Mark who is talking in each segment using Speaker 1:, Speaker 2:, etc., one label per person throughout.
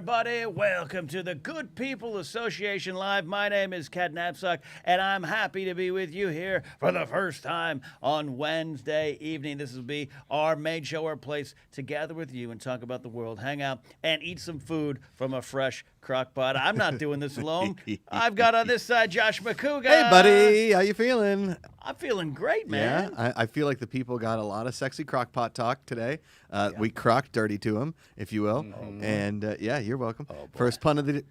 Speaker 1: everybody. Welcome to the Good People Association Live. My name is Kat Knapsack, and I'm happy to be with you here for the first time on Wednesday evening. This will be our main show, our place to gather with you and talk about the world, hang out, and eat some food from a fresh crock pot. I'm not doing this alone. I've got on this side Josh Macuga.
Speaker 2: Hey, buddy. How you feeling?
Speaker 1: I'm feeling great, man.
Speaker 2: Yeah, I feel like the people got a lot of sexy crock pot talk today. We crocked dirty to them, if you will. And yeah, you're welcome. First pun of the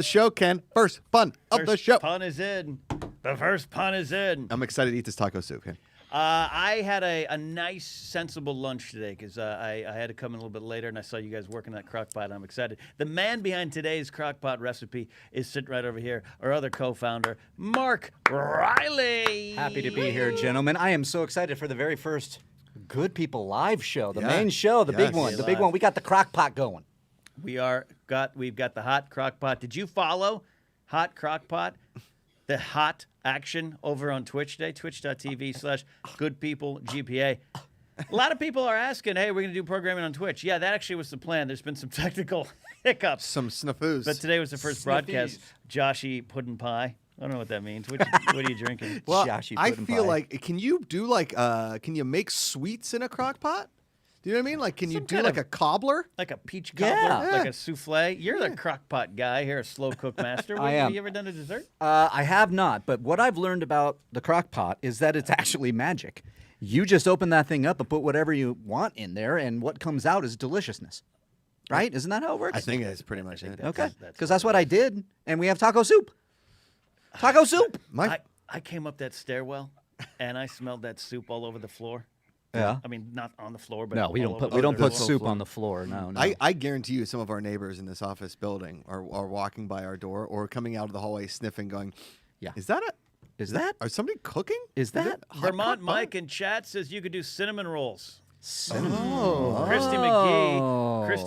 Speaker 2: show, Ken. First pun of the show.
Speaker 1: Pun is in. The first pun is in.
Speaker 2: I'm excited to eat this taco soup, Ken.
Speaker 1: I had a nice, sensible lunch today because I had to come in a little bit later, and I saw you guys working that crock pot. I'm excited. The man behind today's crock pot recipe is sitting right over here, our other co-founder, Mark Riley.
Speaker 3: Happy to be here, gentlemen. I am so excited for the very first Good People Live show, the
Speaker 2: Yeah.
Speaker 3: main show, the big one. The big one. We got the crock pot going.
Speaker 1: We've got the hot crock pot. Did you follow Hot Crock Pot? The hot action over on Twitch today, twitch.tv/goodpeoplegpa. A lot of people are asking, hey, we're going to do programming on Twitch. Yeah, that actually was the plan. There's been some technical hiccups.
Speaker 2: Some snafus.
Speaker 1: But today was the first broadcast. Joshy Puddin' Pie. I don't know what that means. What are you drinking?
Speaker 2: Well,
Speaker 3: Joshy
Speaker 2: I
Speaker 3: pudding
Speaker 2: feel
Speaker 3: pie.
Speaker 2: like, can you do like, can you make sweets in a crock pot? Do you know what I mean? Like, can you
Speaker 1: Some
Speaker 2: do
Speaker 1: kind
Speaker 2: like
Speaker 1: of-
Speaker 2: a cobbler?
Speaker 1: Like a peach cobbler?
Speaker 3: Yeah.
Speaker 1: Like a souffle? You're the crock pot guy here, a slow cook master.
Speaker 3: I
Speaker 1: Have
Speaker 3: am.
Speaker 1: you ever done a dessert?
Speaker 3: I have not, but what I've learned about the crock pot is that it's actually magic. You just open that thing up and put whatever you want in there, and what comes out is deliciousness. Right? Isn't that how it works?
Speaker 2: I think that's pretty much it.
Speaker 3: Okay.
Speaker 1: that's
Speaker 3: Because that's what I did, and we have taco soup. Taco soup.
Speaker 1: I came up that stairwell, and I smelled that soup all over the floor.
Speaker 3: Yeah.
Speaker 1: I mean, not on the floor, but
Speaker 3: No, we
Speaker 1: all
Speaker 3: don't
Speaker 1: over
Speaker 3: put we don't
Speaker 1: the
Speaker 3: put
Speaker 1: floor.
Speaker 3: soup on the floor. No, no.
Speaker 2: I guarantee you some of our neighbors in this office building are walking by our door or coming out of the hallway sniffing going,
Speaker 3: Yeah.
Speaker 2: is that
Speaker 3: Is
Speaker 2: somebody cooking?
Speaker 3: Is that
Speaker 2: it hot
Speaker 1: Vermont
Speaker 2: crock pot?
Speaker 1: Mike in chat says you could do cinnamon rolls.
Speaker 2: Oh.
Speaker 1: Christy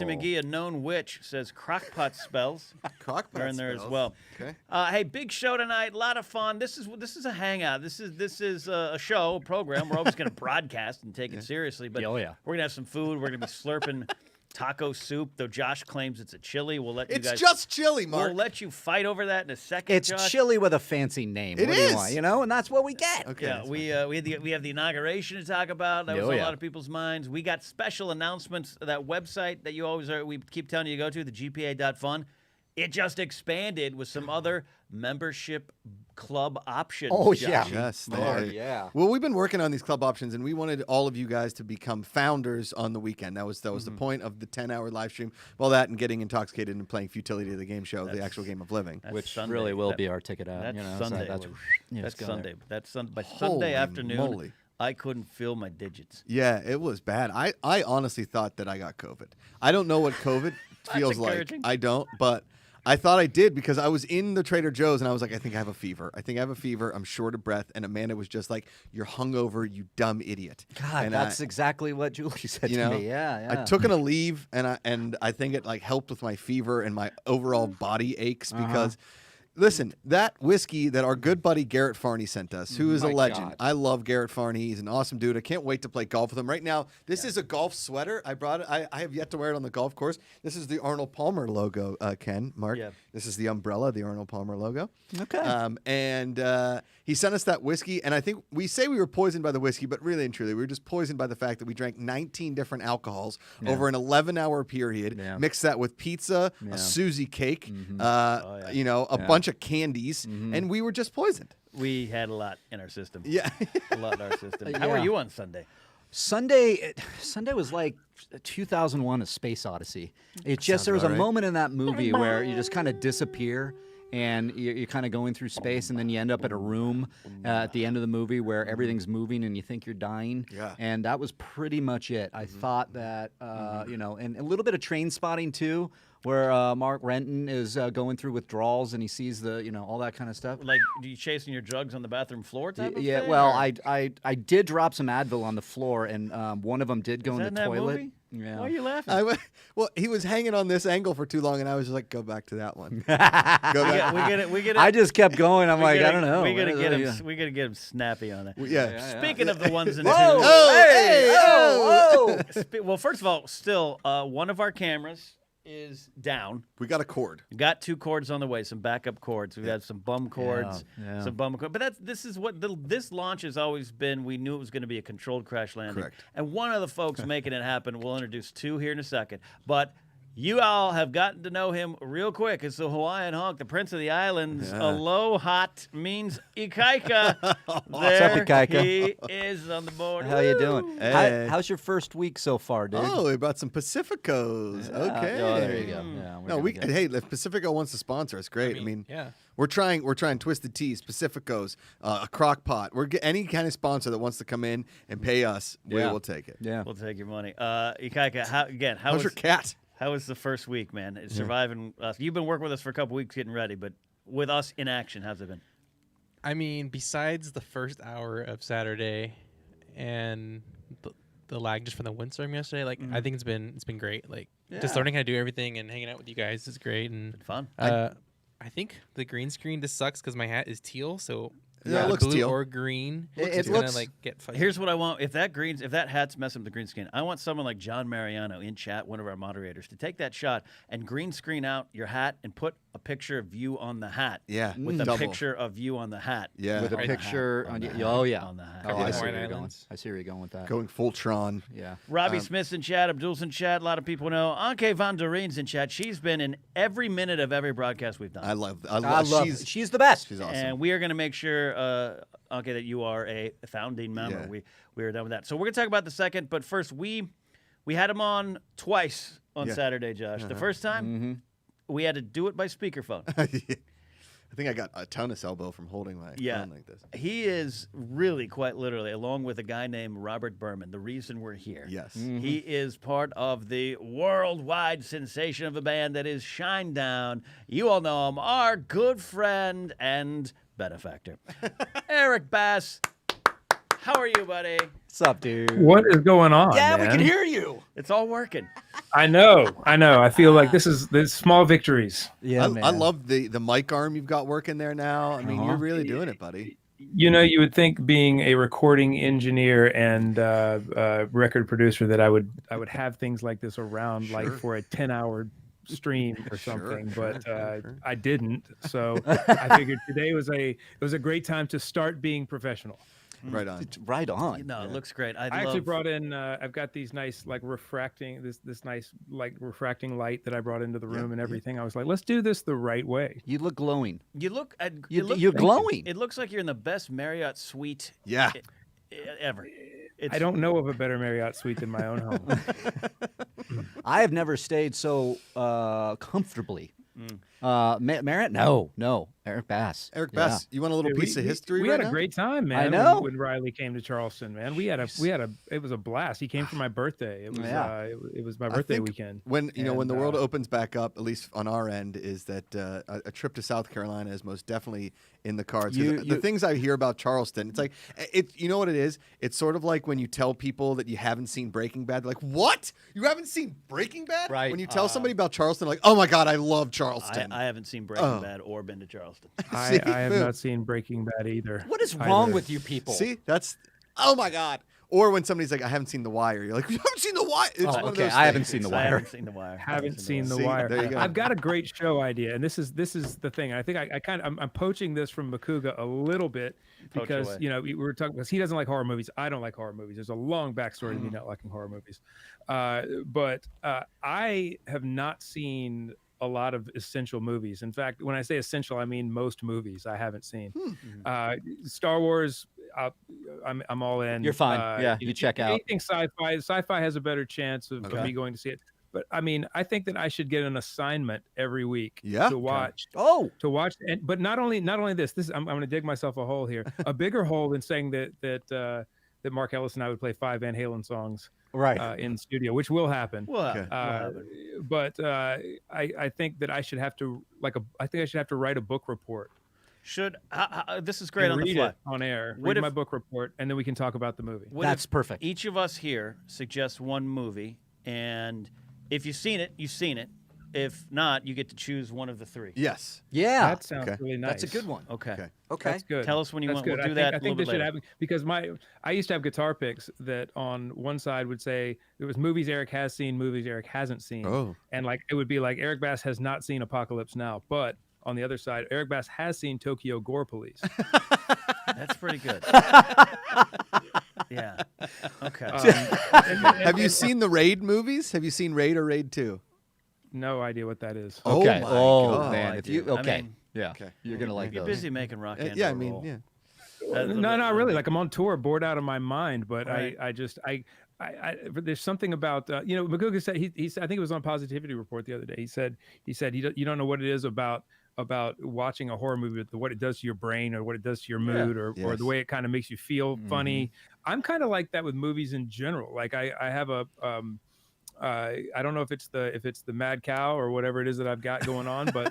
Speaker 1: McGee, a known witch, says crockpot spells.
Speaker 2: Crock
Speaker 1: They're
Speaker 2: pot
Speaker 1: in there as
Speaker 2: spells.
Speaker 1: well.
Speaker 2: Okay.
Speaker 1: Hey, big show tonight. A lot of fun. This is a hangout. This is a show, a program. We're always going to broadcast and take it seriously. But
Speaker 3: Oh, yeah.
Speaker 1: we're going to have some food. We're going to be slurping taco soup. Though Josh claims it's a chili. We'll let you
Speaker 2: It's
Speaker 1: guys.
Speaker 2: just chili, Mark.
Speaker 1: We'll let you fight over that in a second.
Speaker 3: It's
Speaker 1: Josh.
Speaker 3: chili with a fancy name.
Speaker 2: It
Speaker 3: what do
Speaker 2: is.
Speaker 3: you want? You know, and that's what we get.
Speaker 2: Okay.
Speaker 1: Yeah,
Speaker 2: that's
Speaker 1: we have the inauguration to talk about. That was
Speaker 3: Oh,
Speaker 1: on a
Speaker 3: yeah.
Speaker 1: lot of people's minds. We got special announcements. That website that you always we keep telling you to go to, the GPA.fun. It just expanded with some other membership club options.
Speaker 3: Oh,
Speaker 1: Josh.
Speaker 3: yeah.
Speaker 2: Yes,
Speaker 3: Mark,
Speaker 2: they-
Speaker 3: yeah.
Speaker 2: Well, we've been working on these club options, and we wanted all of you guys to become founders on the weekend. That was the point of the 10-hour live stream. Well, that and getting intoxicated and playing Futility, the game show, the actual game of living.
Speaker 1: That's
Speaker 3: Which
Speaker 1: Sunday.
Speaker 3: really will
Speaker 1: That-
Speaker 3: be our ticket out.
Speaker 1: That's
Speaker 3: you know,
Speaker 1: Sunday.
Speaker 3: So
Speaker 1: That's
Speaker 3: go
Speaker 1: Sunday.
Speaker 3: there.
Speaker 1: That's Sunday. By
Speaker 2: Holy
Speaker 1: Sunday afternoon,
Speaker 2: moly.
Speaker 1: I couldn't feel my digits.
Speaker 2: Yeah, it was bad. I honestly thought that I got COVID. I don't know what COVID feels like.
Speaker 1: encouraging.
Speaker 2: I don't, but I thought I did because I was in the Trader Joe's and I was like, I think I have a fever. I'm short of breath. And Amanda was just like, you're hungover, you dumb idiot.
Speaker 3: God,
Speaker 2: and
Speaker 3: that's exactly what Julie said
Speaker 2: you
Speaker 3: to
Speaker 2: know,
Speaker 3: me. Yeah.
Speaker 2: I took a leave and I think it like helped with my fever and my overall body aches because listen, that whiskey that our good buddy Garrett Farney sent us, who is a
Speaker 3: My
Speaker 2: legend.
Speaker 3: God.
Speaker 2: I love Garrett Farney. He's an awesome dude. I can't wait to play golf with him. Right now, this is a golf sweater. I brought it. I have yet to wear it on the golf course. This is the Arnold Palmer logo, Ken, Mark.
Speaker 1: Yeah.
Speaker 2: This is the umbrella, the Arnold Palmer logo.
Speaker 3: Okay.
Speaker 2: And he sent us that whiskey, and I think we say we were poisoned by the whiskey, but really and truly, we were just poisoned by the fact that we drank 19 different alcohols over an 11-hour period,
Speaker 3: Yeah.
Speaker 2: mixed that with pizza,
Speaker 3: Yeah.
Speaker 2: a Susie cake,
Speaker 1: yeah.
Speaker 2: you know, a bunch of candies, and we were just poisoned.
Speaker 1: We had a lot in our system.
Speaker 2: Yeah.
Speaker 1: A lot in our system. How were
Speaker 3: Yeah.
Speaker 1: you on Sunday?
Speaker 3: Sunday was like 2001: A Space Odyssey. It just there was a
Speaker 2: about right.
Speaker 3: moment in that movie where you just kind of disappear. And you're kind of going through space, and then you end up at a room at the end of the movie where everything's moving, and you think you're dying.
Speaker 2: Yeah.
Speaker 3: And that was pretty much it. I thought that, you know, and a little bit of Train Spotting too, where Mark Renton is going through withdrawals, and he sees the, you know, all that kind of stuff.
Speaker 1: Like, are you chasing your drugs on the bathroom floor type of
Speaker 3: Yeah,
Speaker 1: thing,
Speaker 3: well,
Speaker 1: or-
Speaker 3: I did drop some Advil on the floor, and one of them did go
Speaker 1: Is
Speaker 3: in
Speaker 1: that
Speaker 3: the
Speaker 1: in that
Speaker 3: toilet.
Speaker 1: movie?
Speaker 3: Yeah.
Speaker 1: Why are you laughing?
Speaker 2: Well, he was hanging on this angle for too long, and I was just like, go back to that one. Go back.
Speaker 1: We get it.
Speaker 3: I just kept going. I'm like, I don't know.
Speaker 1: We gotta get him.
Speaker 3: Yeah.
Speaker 1: We gotta get him snappy on it.
Speaker 2: Yeah.
Speaker 1: Speaking of the ones and
Speaker 3: Whoa!
Speaker 1: twos.
Speaker 3: Hey! Oh!
Speaker 1: Well, first of all, still one of our cameras is down.
Speaker 2: We got a cord.
Speaker 1: We got 2 cords on the way, some backup cords. We've had some bum cords,
Speaker 3: yeah.
Speaker 1: some bum cords. But this is what this launch has always been. We knew it was going to be a controlled crash landing.
Speaker 2: Correct.
Speaker 1: And one of the folks making it happen, we'll introduce 2 here in a second. But you all have gotten to know him real quick. It's the Hawaiian honk, the Prince of the Islands.
Speaker 2: Yeah.
Speaker 1: Aloha means Ikaika.
Speaker 3: What's up, Ikaika?
Speaker 1: He is on the board.
Speaker 3: How you doing?
Speaker 2: Hey.
Speaker 3: How's your first week so far, dude?
Speaker 2: Oh, we brought some Pacificos. Okay.
Speaker 3: Oh, there you go. Yeah,
Speaker 2: No, hey, if Pacifico wants to sponsor us, great. I mean,
Speaker 4: yeah.
Speaker 2: we're trying Twisted Teas, Pacificos, a crock pot. Any kind of sponsor that wants to come in and pay us, we
Speaker 3: Yeah.
Speaker 2: will take it.
Speaker 3: Yeah.
Speaker 1: We'll take your money. Ikaika, how
Speaker 2: How's your cat?
Speaker 1: How was the first week, man? It's surviving us. You've been working with us for a couple weeks getting ready, but with us in action, how's it been?
Speaker 4: I mean, besides the first hour of Saturday and the lag just from the windstorm yesterday, like I think it's been great. Like just learning how to do everything and hanging out with you guys is great. And
Speaker 1: Fun.
Speaker 4: I think the green screen just sucks because my hat is teal, so
Speaker 2: Yeah, it looks
Speaker 4: blue
Speaker 2: teal.
Speaker 4: or green.
Speaker 3: It
Speaker 4: it's
Speaker 3: looks-
Speaker 4: gonna like get fuzzy.
Speaker 1: Here's what I want. If that hat's messing up the green screen, I want someone like John Mariano in chat, one of our moderators, to take that shot and green screen out your hat and put a picture of you on the hat.
Speaker 2: Yeah,
Speaker 1: With a
Speaker 2: double.
Speaker 1: picture of you on the hat.
Speaker 2: Yeah.
Speaker 3: With a
Speaker 4: On the
Speaker 3: picture
Speaker 1: hat,
Speaker 3: on
Speaker 1: on
Speaker 3: you.
Speaker 1: the
Speaker 3: Oh,
Speaker 1: hat,
Speaker 3: yeah.
Speaker 1: on the hat.
Speaker 3: Oh, I see
Speaker 4: Hawaiian
Speaker 3: where you're going.
Speaker 4: Islands.
Speaker 3: I see where you're going with that.
Speaker 2: Going full Tron.
Speaker 3: Yeah.
Speaker 1: Robbie Smith's in chat. Abdul's in chat. A lot of people know. Anke Van Der Reen's in chat. She's been in every minute of every broadcast we've done.
Speaker 2: I love
Speaker 3: She's the best.
Speaker 2: She's awesome.
Speaker 1: And we are going to make sure, Anke, that you are a founding member.
Speaker 2: Yeah.
Speaker 1: We are done with that. So we're going to talk about the second, but first we had him on twice on
Speaker 2: Yeah.
Speaker 1: Saturday, Josh. The first time, we had to do it by speakerphone.
Speaker 2: I think I got a tennis elbow from holding my phone like this.
Speaker 1: He is really quite literally, along with a guy named Robert Berman, the reason we're here.
Speaker 2: Yes.
Speaker 1: He is part of the worldwide sensation of a band that is Shinedown. You all know him, our good friend and benefactor, Eric Bass. How are you, buddy?
Speaker 3: What's up, dude?
Speaker 5: What is going on?
Speaker 3: Yeah,
Speaker 5: man?
Speaker 3: we can hear you.
Speaker 1: It's all working.
Speaker 5: I know. I feel like there's small victories.
Speaker 3: Yeah,
Speaker 2: I love the mic arm you've got working there now. I mean, you're really doing it, buddy.
Speaker 5: You know, you would think being a recording engineer and record producer that I would have things like this around, like for a 10-hour stream or something, but I didn't. So I figured today was a great time to start being professional.
Speaker 2: Right on.
Speaker 3: Right on.
Speaker 1: No, it looks great.
Speaker 5: I actually brought in. I've got these nice like refracting this nice like refracting light that I brought into the room and everything. I was like, let's do this the right way.
Speaker 3: You look glowing.
Speaker 1: You look.
Speaker 3: You're glowing.
Speaker 1: It looks like you're in the best Marriott suite
Speaker 2: Yeah.
Speaker 1: ever.
Speaker 5: I don't know of a better Marriott suite than my own home.
Speaker 3: I have never stayed so comfortably. Merritt? No. Eric Bass.
Speaker 2: Eric Bass, you want a little piece of history
Speaker 5: We
Speaker 2: right
Speaker 5: had a
Speaker 2: now?
Speaker 5: great time, man.
Speaker 3: I know.
Speaker 5: When Riley came to Charleston, man, it was a blast. He came for my birthday. It was it was my birthday
Speaker 2: think
Speaker 5: weekend.
Speaker 2: When when the
Speaker 5: And,
Speaker 2: world opens back up, at least on our end, is that a trip to South Carolina is most definitely in the cards. 'Cause the things I hear about Charleston, it's like you know what it is? It's sort of like when you tell people that you haven't seen Breaking Bad, they're like, "What? You haven't seen Breaking Bad?"
Speaker 3: Right.
Speaker 2: When you tell somebody about Charleston, like, "Oh my God, I love Charleston."
Speaker 1: I haven't seen Breaking Bad or been to Charleston.
Speaker 5: I have not seen Breaking Bad either.
Speaker 3: What is wrong
Speaker 5: either.
Speaker 3: with you people?
Speaker 2: See, that's oh my God. Or when somebody's like, "I haven't seen The Wire," you're like, "You haven't seen The Wire?" It's one of
Speaker 3: okay.
Speaker 2: those
Speaker 3: I haven't
Speaker 2: things.
Speaker 3: seen The
Speaker 1: I
Speaker 3: Wire.
Speaker 1: haven't seen The Wire.
Speaker 5: Haven't seen The
Speaker 2: See,
Speaker 5: Wire.
Speaker 2: there you go.
Speaker 5: I've got a great show idea, and this is the thing. I think I'm poaching this from Macuga a little bit
Speaker 1: Poach
Speaker 5: because
Speaker 1: away.
Speaker 5: we were talking because he doesn't like horror movies. I don't like horror movies. There's a long backstory to me not liking horror movies, but I have not seen a lot of essential movies. In fact, when I say essential, I mean most movies I haven't seen. Star Wars, I'm all in.
Speaker 3: You're fine. Yeah, you check out.
Speaker 5: Anything sci-fi. Sci-fi has a better chance of
Speaker 2: Okay.
Speaker 5: me going to see it. But I mean, I think that I should get an assignment every week
Speaker 2: Yeah.
Speaker 5: to watch.
Speaker 3: Oh,
Speaker 5: But not only this. I'm going to dig myself a hole here, a bigger hole than saying that Mark Ellis and I would play 5 Van Halen songs
Speaker 3: right.
Speaker 5: in studio, which will happen.
Speaker 1: Well,
Speaker 5: But I think that I should have to write a book report.
Speaker 1: This is great
Speaker 5: and
Speaker 1: on the
Speaker 5: read
Speaker 1: fly.
Speaker 5: it on air.
Speaker 1: What
Speaker 5: Read
Speaker 1: if-
Speaker 5: my book report, and then we can talk about the movie.
Speaker 1: What
Speaker 3: That's
Speaker 1: if
Speaker 3: perfect.
Speaker 1: Each of us here suggests one movie, and if you've seen it, you've seen it. if not, you get to choose one of the three.
Speaker 2: Yes.
Speaker 3: Yeah.
Speaker 5: That sounds
Speaker 2: Okay.
Speaker 5: really nice.
Speaker 3: That's a good one.
Speaker 1: Okay.
Speaker 2: Okay.
Speaker 3: Okay.
Speaker 5: That's good.
Speaker 1: Tell us when you
Speaker 5: That's
Speaker 1: want.
Speaker 5: good.
Speaker 1: We'll do
Speaker 5: I
Speaker 1: that
Speaker 5: think
Speaker 1: a little
Speaker 5: this
Speaker 1: bit
Speaker 5: should
Speaker 1: later.
Speaker 5: happen because I used to have guitar picks that on one side would say it was movies Eric has seen, movies Eric hasn't seen.
Speaker 2: Oh.
Speaker 5: And like it would be like Eric Bass has not seen Apocalypse Now, but on the other side, Eric Bass has seen Tokyo Gore Police.
Speaker 1: That's pretty good. Yeah. Okay.
Speaker 2: Have you seen the Raid movies? Have you seen Raid or Raid 2?
Speaker 5: No idea what that is.
Speaker 2: Oh
Speaker 3: Okay.
Speaker 2: my
Speaker 3: Oh,
Speaker 2: God.
Speaker 3: man.
Speaker 1: I
Speaker 3: If you
Speaker 1: do. I
Speaker 3: okay.
Speaker 1: mean,
Speaker 3: Yeah.
Speaker 2: Okay.
Speaker 3: You're gonna like
Speaker 1: You're
Speaker 3: those.
Speaker 1: busy making rock and
Speaker 2: Yeah, I
Speaker 1: roll.
Speaker 2: mean, yeah.
Speaker 5: No, really. Like I'm on tour, bored out of my mind. But
Speaker 1: Right.
Speaker 5: but there's something about Macuga said he said, I think it was on Positivity Report the other day. He said you don't know what it is about watching a horror movie, but what it does to your brain or what it does to your mood or
Speaker 2: Yes.
Speaker 5: the way it kind of makes you feel funny. I'm kind of like that with movies in general. Like I have a I don't know if it's the mad cow or whatever it is that I've got going on, but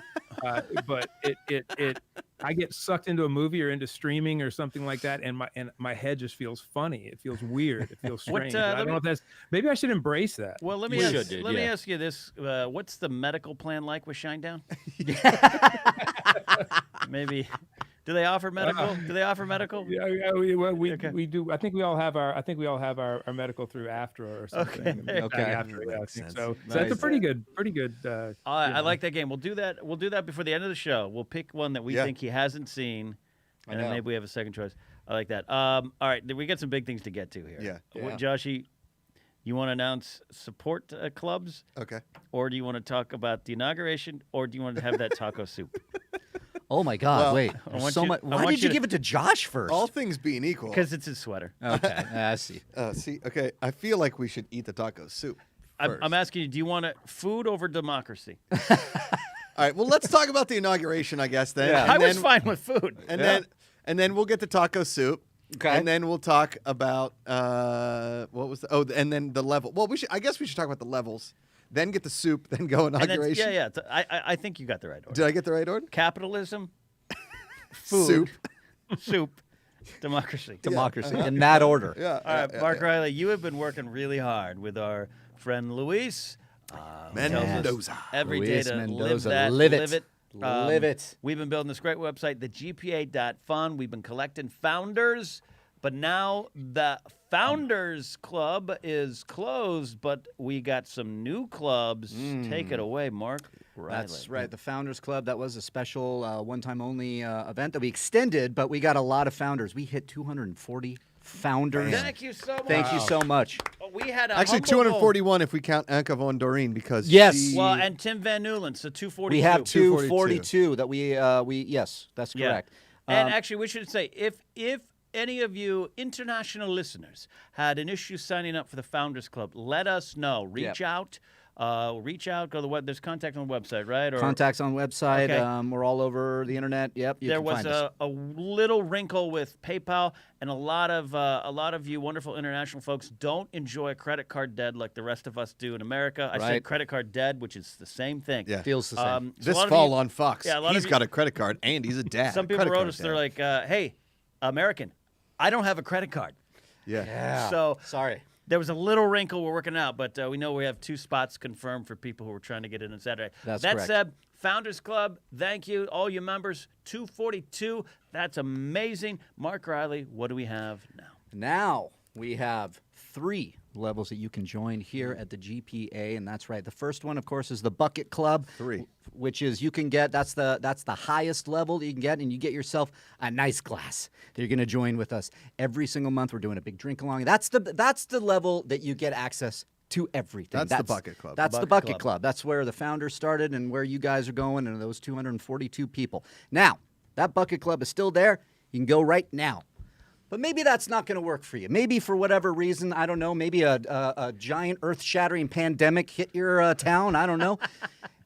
Speaker 5: I get sucked into a movie or into streaming or something like that, and my head just feels funny. It feels weird. It feels strange. I don't know if that's maybe I should embrace that.
Speaker 1: Well, let me
Speaker 3: You
Speaker 1: ask,
Speaker 3: should, dude,
Speaker 1: let me
Speaker 3: yeah.
Speaker 1: ask you this: what's the medical plan like with Shinedown? Maybe. Do they offer medical? Do they offer medical?
Speaker 5: Yeah, we do. I think we all have our medical through AFTRA or something.
Speaker 1: Okay.
Speaker 3: Okay.
Speaker 5: AFTRA, yeah, I
Speaker 2: Makes
Speaker 5: think
Speaker 2: sense.
Speaker 5: so. So that's a pretty good.
Speaker 1: I like that game. We'll do that. We'll do that before the end of the show. We'll pick one that we
Speaker 2: Yeah.
Speaker 1: think he hasn't seen,
Speaker 2: I
Speaker 1: and then
Speaker 2: know.
Speaker 1: maybe we have a second choice. I like that. All right, we got some big things to get to here.
Speaker 2: Yeah.
Speaker 3: Yeah.
Speaker 1: Joshy, you want to announce support clubs,
Speaker 2: Okay.
Speaker 1: or do you want to talk about the inauguration, or do you want to have that taco soup?
Speaker 3: Oh my God!
Speaker 2: Well,
Speaker 3: wait.
Speaker 1: I
Speaker 3: There's
Speaker 1: want
Speaker 3: so
Speaker 1: you-
Speaker 3: much.
Speaker 1: I
Speaker 3: Why
Speaker 1: want
Speaker 3: did
Speaker 1: you
Speaker 3: you
Speaker 1: to-
Speaker 3: give it to Josh first?
Speaker 2: All things being equal.
Speaker 1: Because it's his sweater.
Speaker 3: Okay. I see.
Speaker 2: Okay. I feel like we should eat the taco soup.
Speaker 1: I'm
Speaker 2: first.
Speaker 1: asking you, do you want food over democracy?
Speaker 2: All right. Well, let's talk about the inauguration, I guess. Then.
Speaker 3: Yeah.
Speaker 2: And
Speaker 1: I was
Speaker 2: then-
Speaker 1: fine with food.
Speaker 2: And then we'll get the taco soup.
Speaker 3: Okay.
Speaker 2: And then we'll talk about what was and then the level. Well, I guess we should talk about the levels. Then get the soup. Then go
Speaker 1: And then-
Speaker 2: inauguration.
Speaker 1: yeah. I think you got the right order.
Speaker 2: Did I get the right order?
Speaker 1: Capitalism, food,
Speaker 2: Soup.
Speaker 1: soup, democracy.
Speaker 3: Democracy in that order.
Speaker 2: Yeah.
Speaker 1: All right, Mark Riley, you have been working really hard with our friend Luis.
Speaker 2: Mendoza.
Speaker 1: Every
Speaker 3: Luis
Speaker 1: day to live
Speaker 3: Mendoza.
Speaker 1: that,
Speaker 3: Live it.
Speaker 1: live it.
Speaker 3: Live it.
Speaker 1: We've been building this great website, the GPA.fund. We've been collecting founders, but now the Founders Club is closed, but we got some new clubs. Take it away, Mark Riley.
Speaker 3: That's right. The Founders Club, that was a special one-time only event that we extended, but we got a lot of founders. We hit 240 founders.
Speaker 1: Thank you so much.
Speaker 3: Thank you so much.
Speaker 1: We had a
Speaker 2: Actually,
Speaker 1: humble goal.
Speaker 2: 241 if we count Anka von Doreen because
Speaker 3: Yes.
Speaker 2: she-
Speaker 1: Well, and Tim Van Newland, so 242.
Speaker 3: We have
Speaker 2: 242
Speaker 3: that we yes, that's
Speaker 1: Yeah.
Speaker 3: correct.
Speaker 1: And actually, we should say if any of you international listeners had an issue signing up for the Founders Club, let us know. Reach out. Reach out. Go to the web. There's contact on the website, right? Or
Speaker 3: Contacts on website.
Speaker 1: Okay.
Speaker 3: We're all over the internet. Yep. You
Speaker 1: there
Speaker 3: can
Speaker 1: was
Speaker 3: find us.
Speaker 1: a little wrinkle with PayPal, and a lot of you wonderful international folks don't enjoy credit card debt like the rest of us do in America. I say
Speaker 3: Right.
Speaker 1: credit card debt, which is the same thing.
Speaker 2: Yeah.
Speaker 3: Feels the same.
Speaker 1: So a
Speaker 2: This
Speaker 1: lot of
Speaker 2: fall
Speaker 1: you-
Speaker 2: on Fox,
Speaker 1: Yeah, a lot
Speaker 2: he's
Speaker 1: of you-
Speaker 2: got a credit card and he's a dad.
Speaker 1: Some
Speaker 2: a
Speaker 1: people
Speaker 2: credit
Speaker 1: wrote
Speaker 2: card
Speaker 1: us.
Speaker 2: dad.
Speaker 1: They're like, "Hey, American, I don't have a credit card."
Speaker 2: yeah.
Speaker 3: yeah.
Speaker 1: So
Speaker 3: Sorry.
Speaker 1: there was a little wrinkle we're working out, but we know we have 2 spots confirmed for people who are trying to get in on Saturday.
Speaker 3: That's
Speaker 1: that
Speaker 3: correct.
Speaker 1: said, Founders Club, thank you, all you members. 242, that's amazing. Mark Riley, what do we have now?
Speaker 3: Now we have 3 levels that you can join here at the GPA, and that's right. The first one, of course, is the Bucket Club.
Speaker 2: 3.
Speaker 3: Which is you can get that's the highest level that you can get, and you get yourself a nice glass that you're going to join with us every single month. We're doing a big drink along. That's the level that you get access to everything.
Speaker 2: That's the Bucket Club.
Speaker 3: That's the
Speaker 1: Bucket
Speaker 3: Bucket
Speaker 1: Club.
Speaker 3: Club. That's where the founders started and where you guys are going, and those 242 people. Now that Bucket Club is still there. You can go right now. But maybe that's not going to work for you. Maybe for whatever reason, I don't know. Maybe a giant earth-shattering pandemic hit your town. I don't know.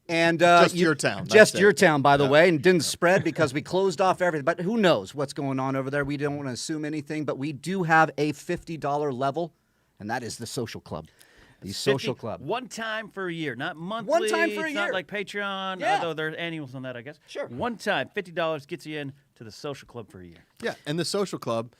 Speaker 3: And
Speaker 2: Just your town,
Speaker 3: Just
Speaker 2: that's
Speaker 3: your
Speaker 2: it.
Speaker 3: town, by the way, and didn't spread because we closed off everything. But who knows what's going on over there? We don't want to assume anything. But we do have a $50 level, and that is the social club. The social
Speaker 1: 50
Speaker 3: club.
Speaker 1: One time for a year, not monthly.
Speaker 3: One time for a
Speaker 1: it's
Speaker 3: year.
Speaker 1: not like Patreon,
Speaker 3: Yeah.
Speaker 1: although there are annuals on that, I guess.
Speaker 3: Sure.
Speaker 1: One time, $50 gets you in to the social club for a year.
Speaker 2: Yeah, and the social club,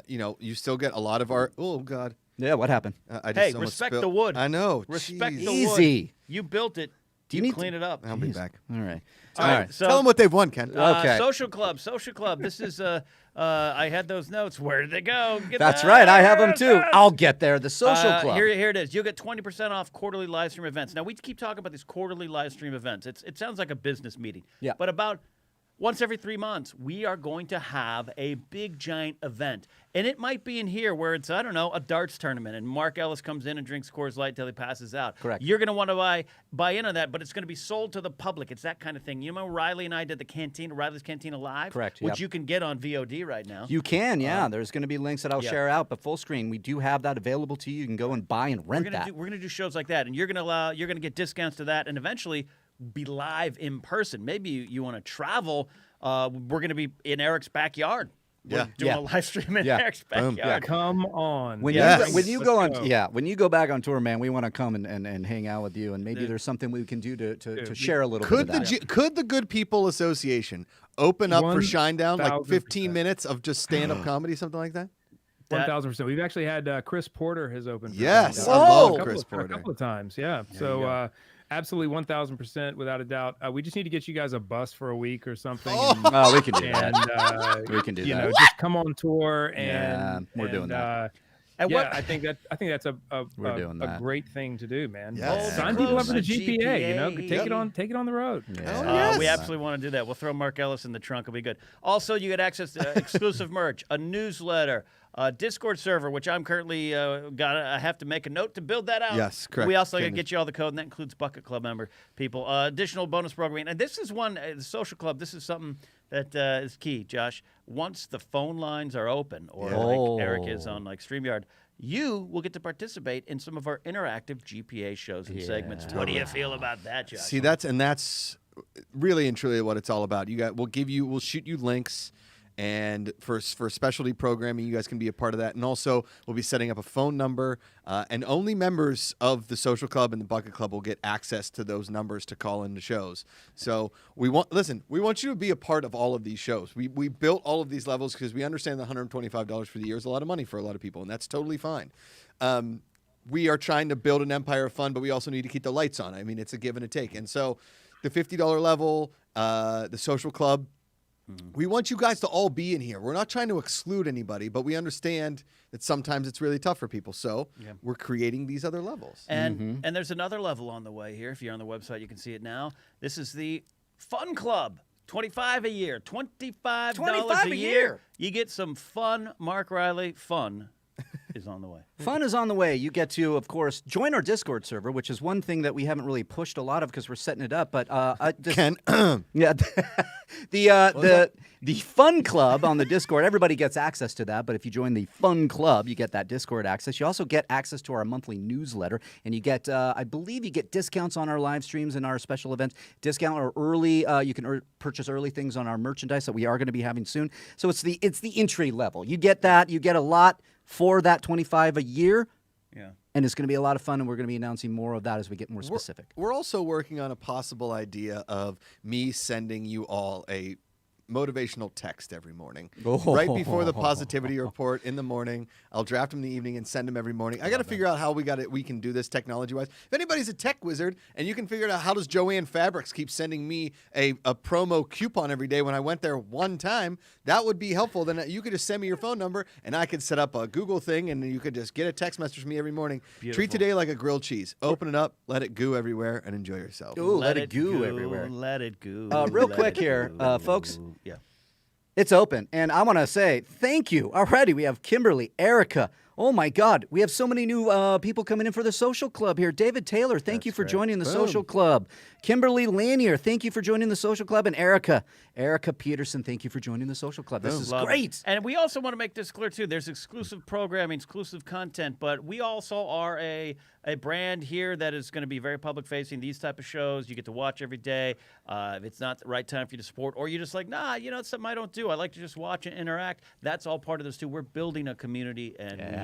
Speaker 2: you still get a lot of our. Oh God,
Speaker 3: Yeah, what happened?
Speaker 2: I just
Speaker 1: Hey,
Speaker 2: almost
Speaker 1: respect
Speaker 2: spilled-
Speaker 1: the wood.
Speaker 2: I know.
Speaker 1: Respect
Speaker 2: Jeez.
Speaker 1: the
Speaker 3: Easy.
Speaker 1: wood. You built it.
Speaker 3: Do you need
Speaker 1: clean it up?
Speaker 2: I'll be back.
Speaker 3: All right.
Speaker 1: All right. So
Speaker 2: Tell them what they've won, Ken.
Speaker 3: Okay.
Speaker 1: Social club. This is I had those notes. Where did they go? Get
Speaker 3: That's right. I have them too. I'll get there. The social club.
Speaker 1: Here it is. You'll get 20% off quarterly live stream events. Now we keep talking about these quarterly live stream events. It sounds like a business meeting.
Speaker 3: Yeah.
Speaker 1: But about once every 3 months, we are going to have a big, giant event. And it might be in here where it's, I don't know, a darts tournament. And Mark Ellis comes in and drinks Coors Light till he passes out.
Speaker 3: Correct.
Speaker 1: You're going to want to buy in on that, but it's going to be sold to the public. It's that kind of thing. You know, Riley and I did the Riley's Cantina Live?
Speaker 3: Correct,
Speaker 1: Which
Speaker 3: yep.
Speaker 1: you can get on VOD right now.
Speaker 3: You can, yeah. There's going to be links that I'll
Speaker 1: yeah.
Speaker 3: share out, but full screen, we do have that available to you. You can go and buy and rent that.
Speaker 1: We're going to do shows like that, and you're going to get discounts to that, and eventually be live in person. Maybe you want to travel. We're going to be in Eric's backyard. We're doing a live stream in Eric's backyard.
Speaker 2: Yeah.
Speaker 5: Come on.
Speaker 3: When you go back on tour, man, we want to come and hang out with you, and maybe there's something we can do to share a little bit of that.
Speaker 2: Could the Good People Association open up for
Speaker 5: 1,000%.
Speaker 2: Shinedown, like 15 minutes of just stand-up comedy, something like that?
Speaker 5: 1,000%. We've actually had Chris Porter has opened.
Speaker 2: Yes,
Speaker 5: For
Speaker 2: I love
Speaker 5: a
Speaker 2: Chris Porter.
Speaker 5: couple of times, yeah. So absolutely 1,000%, without a doubt. We just need to get you guys a bus for a week or something.
Speaker 3: Oh, we can do that.
Speaker 5: And
Speaker 3: We can do
Speaker 5: you
Speaker 3: that.
Speaker 5: know, just come on tour and
Speaker 3: Yeah, we're doing that.
Speaker 1: And
Speaker 5: yeah,
Speaker 1: what-
Speaker 5: I think that's a
Speaker 3: doing that.
Speaker 5: great thing to do, man.
Speaker 2: Yes.
Speaker 5: Sign people up for the GPA. You know,
Speaker 1: GPA.
Speaker 5: take it on the road.
Speaker 3: Yeah.
Speaker 1: We absolutely want to do that. We'll throw Mark Ellis in the trunk. It'll be good. Also, you get access to exclusive merch, a newsletter, a Discord server, which I'm currently I have to make a note to build that out.
Speaker 2: Yes, correct.
Speaker 1: We also got to
Speaker 2: Ken
Speaker 1: get you all the code, and that includes Bucket Club member people. Additional bonus programming. And this is one, the social club, this is something that is key, Josh. Once the phone lines are open, or like Eric is on like StreamYard, you will get to participate in some of our interactive GPA shows and segments. What do you feel about that, Josh?
Speaker 2: See, that's really and truly what it's all about. We'll shoot you links, and for specialty programming, you guys can be a part of that. And also, we'll be setting up a phone number, and only members of the social club and the Bucket Club will get access to those numbers to call into shows. So we want you to be a part of all of these shows. We built all of these levels because we understand that $125 for the year is a lot of money for a lot of people, and that's totally fine. We are trying to build an empire of fun, but we also need to keep the lights on. I mean, it's a give and a take. And so the $50 level, the social club, we want you guys to all be in here. We're not trying to exclude anybody, but we understand that sometimes it's really tough for people. So we're creating these other levels.
Speaker 1: And there's another level on the way here. If you're on the website, you can see it now. This is the Fun Club. $25 a year. $25 a year. You get some fun. Mark Riley, fun is on the way.
Speaker 3: Fun is on the way. You get to, of course, join our Discord server, which is one thing that we haven't really pushed a lot of because we're setting it up. But
Speaker 2: Ken,
Speaker 3: yeah, the Fun Club on the Discord, everybody gets access to that. But if you join the Fun Club, you get that Discord access. You also get access to our monthly newsletter, and you get, I believe, you get discounts on our live streams and our special events. Discount or early, you can purchase early things on our merchandise that we are going to be having soon. So it's the entry level. You get that. You get a lot for that $25 a year.
Speaker 1: Yeah.
Speaker 3: And it's going to be a lot of fun, and we're going to be announcing more of that as we get more specific.
Speaker 2: We're also working on a possible idea of me sending you all a motivational text every morning. Right before the positivity report in the morning. I'll draft them in the evening and send them every morning. I got to figure out how we can do this technology-wise. If anybody's a tech wizard and you can figure out how does Joanne Fabrics keep sending me a promo coupon every day when I went there one time, that would be helpful. Then you could just send me your phone number and I could set up a Google thing and you could just get a text message from me every morning.
Speaker 1: Beautiful.
Speaker 2: Treat today like a grilled cheese. Open it up, let it goo everywhere, and enjoy yourself.
Speaker 3: Ooh, let it goo everywhere.
Speaker 1: Let it goo.
Speaker 3: Real
Speaker 1: let
Speaker 3: quick
Speaker 1: it
Speaker 3: here,
Speaker 1: goo.
Speaker 3: folks.
Speaker 1: Yeah.
Speaker 3: It's open, and I want to say thank you. Already, we have Kimberly, Erica. Oh, my God. We have so many new people coming in for the social club here. David Taylor, thank you for joining the social club. Kimberly Lanier, thank you for joining the social club. And Erica Peterson, thank you for joining the social club. This is
Speaker 1: Love
Speaker 3: great.
Speaker 1: it. And we also want to make this clear, too. There's exclusive programming, exclusive content, but we also are a brand here that is going to be very public-facing. These type of shows you get to watch every day. If it's not the right time for you to support, or you're just like, nah, you know, it's something I don't do. I like to just watch and interact. That's all part of this, too. We're building a community, and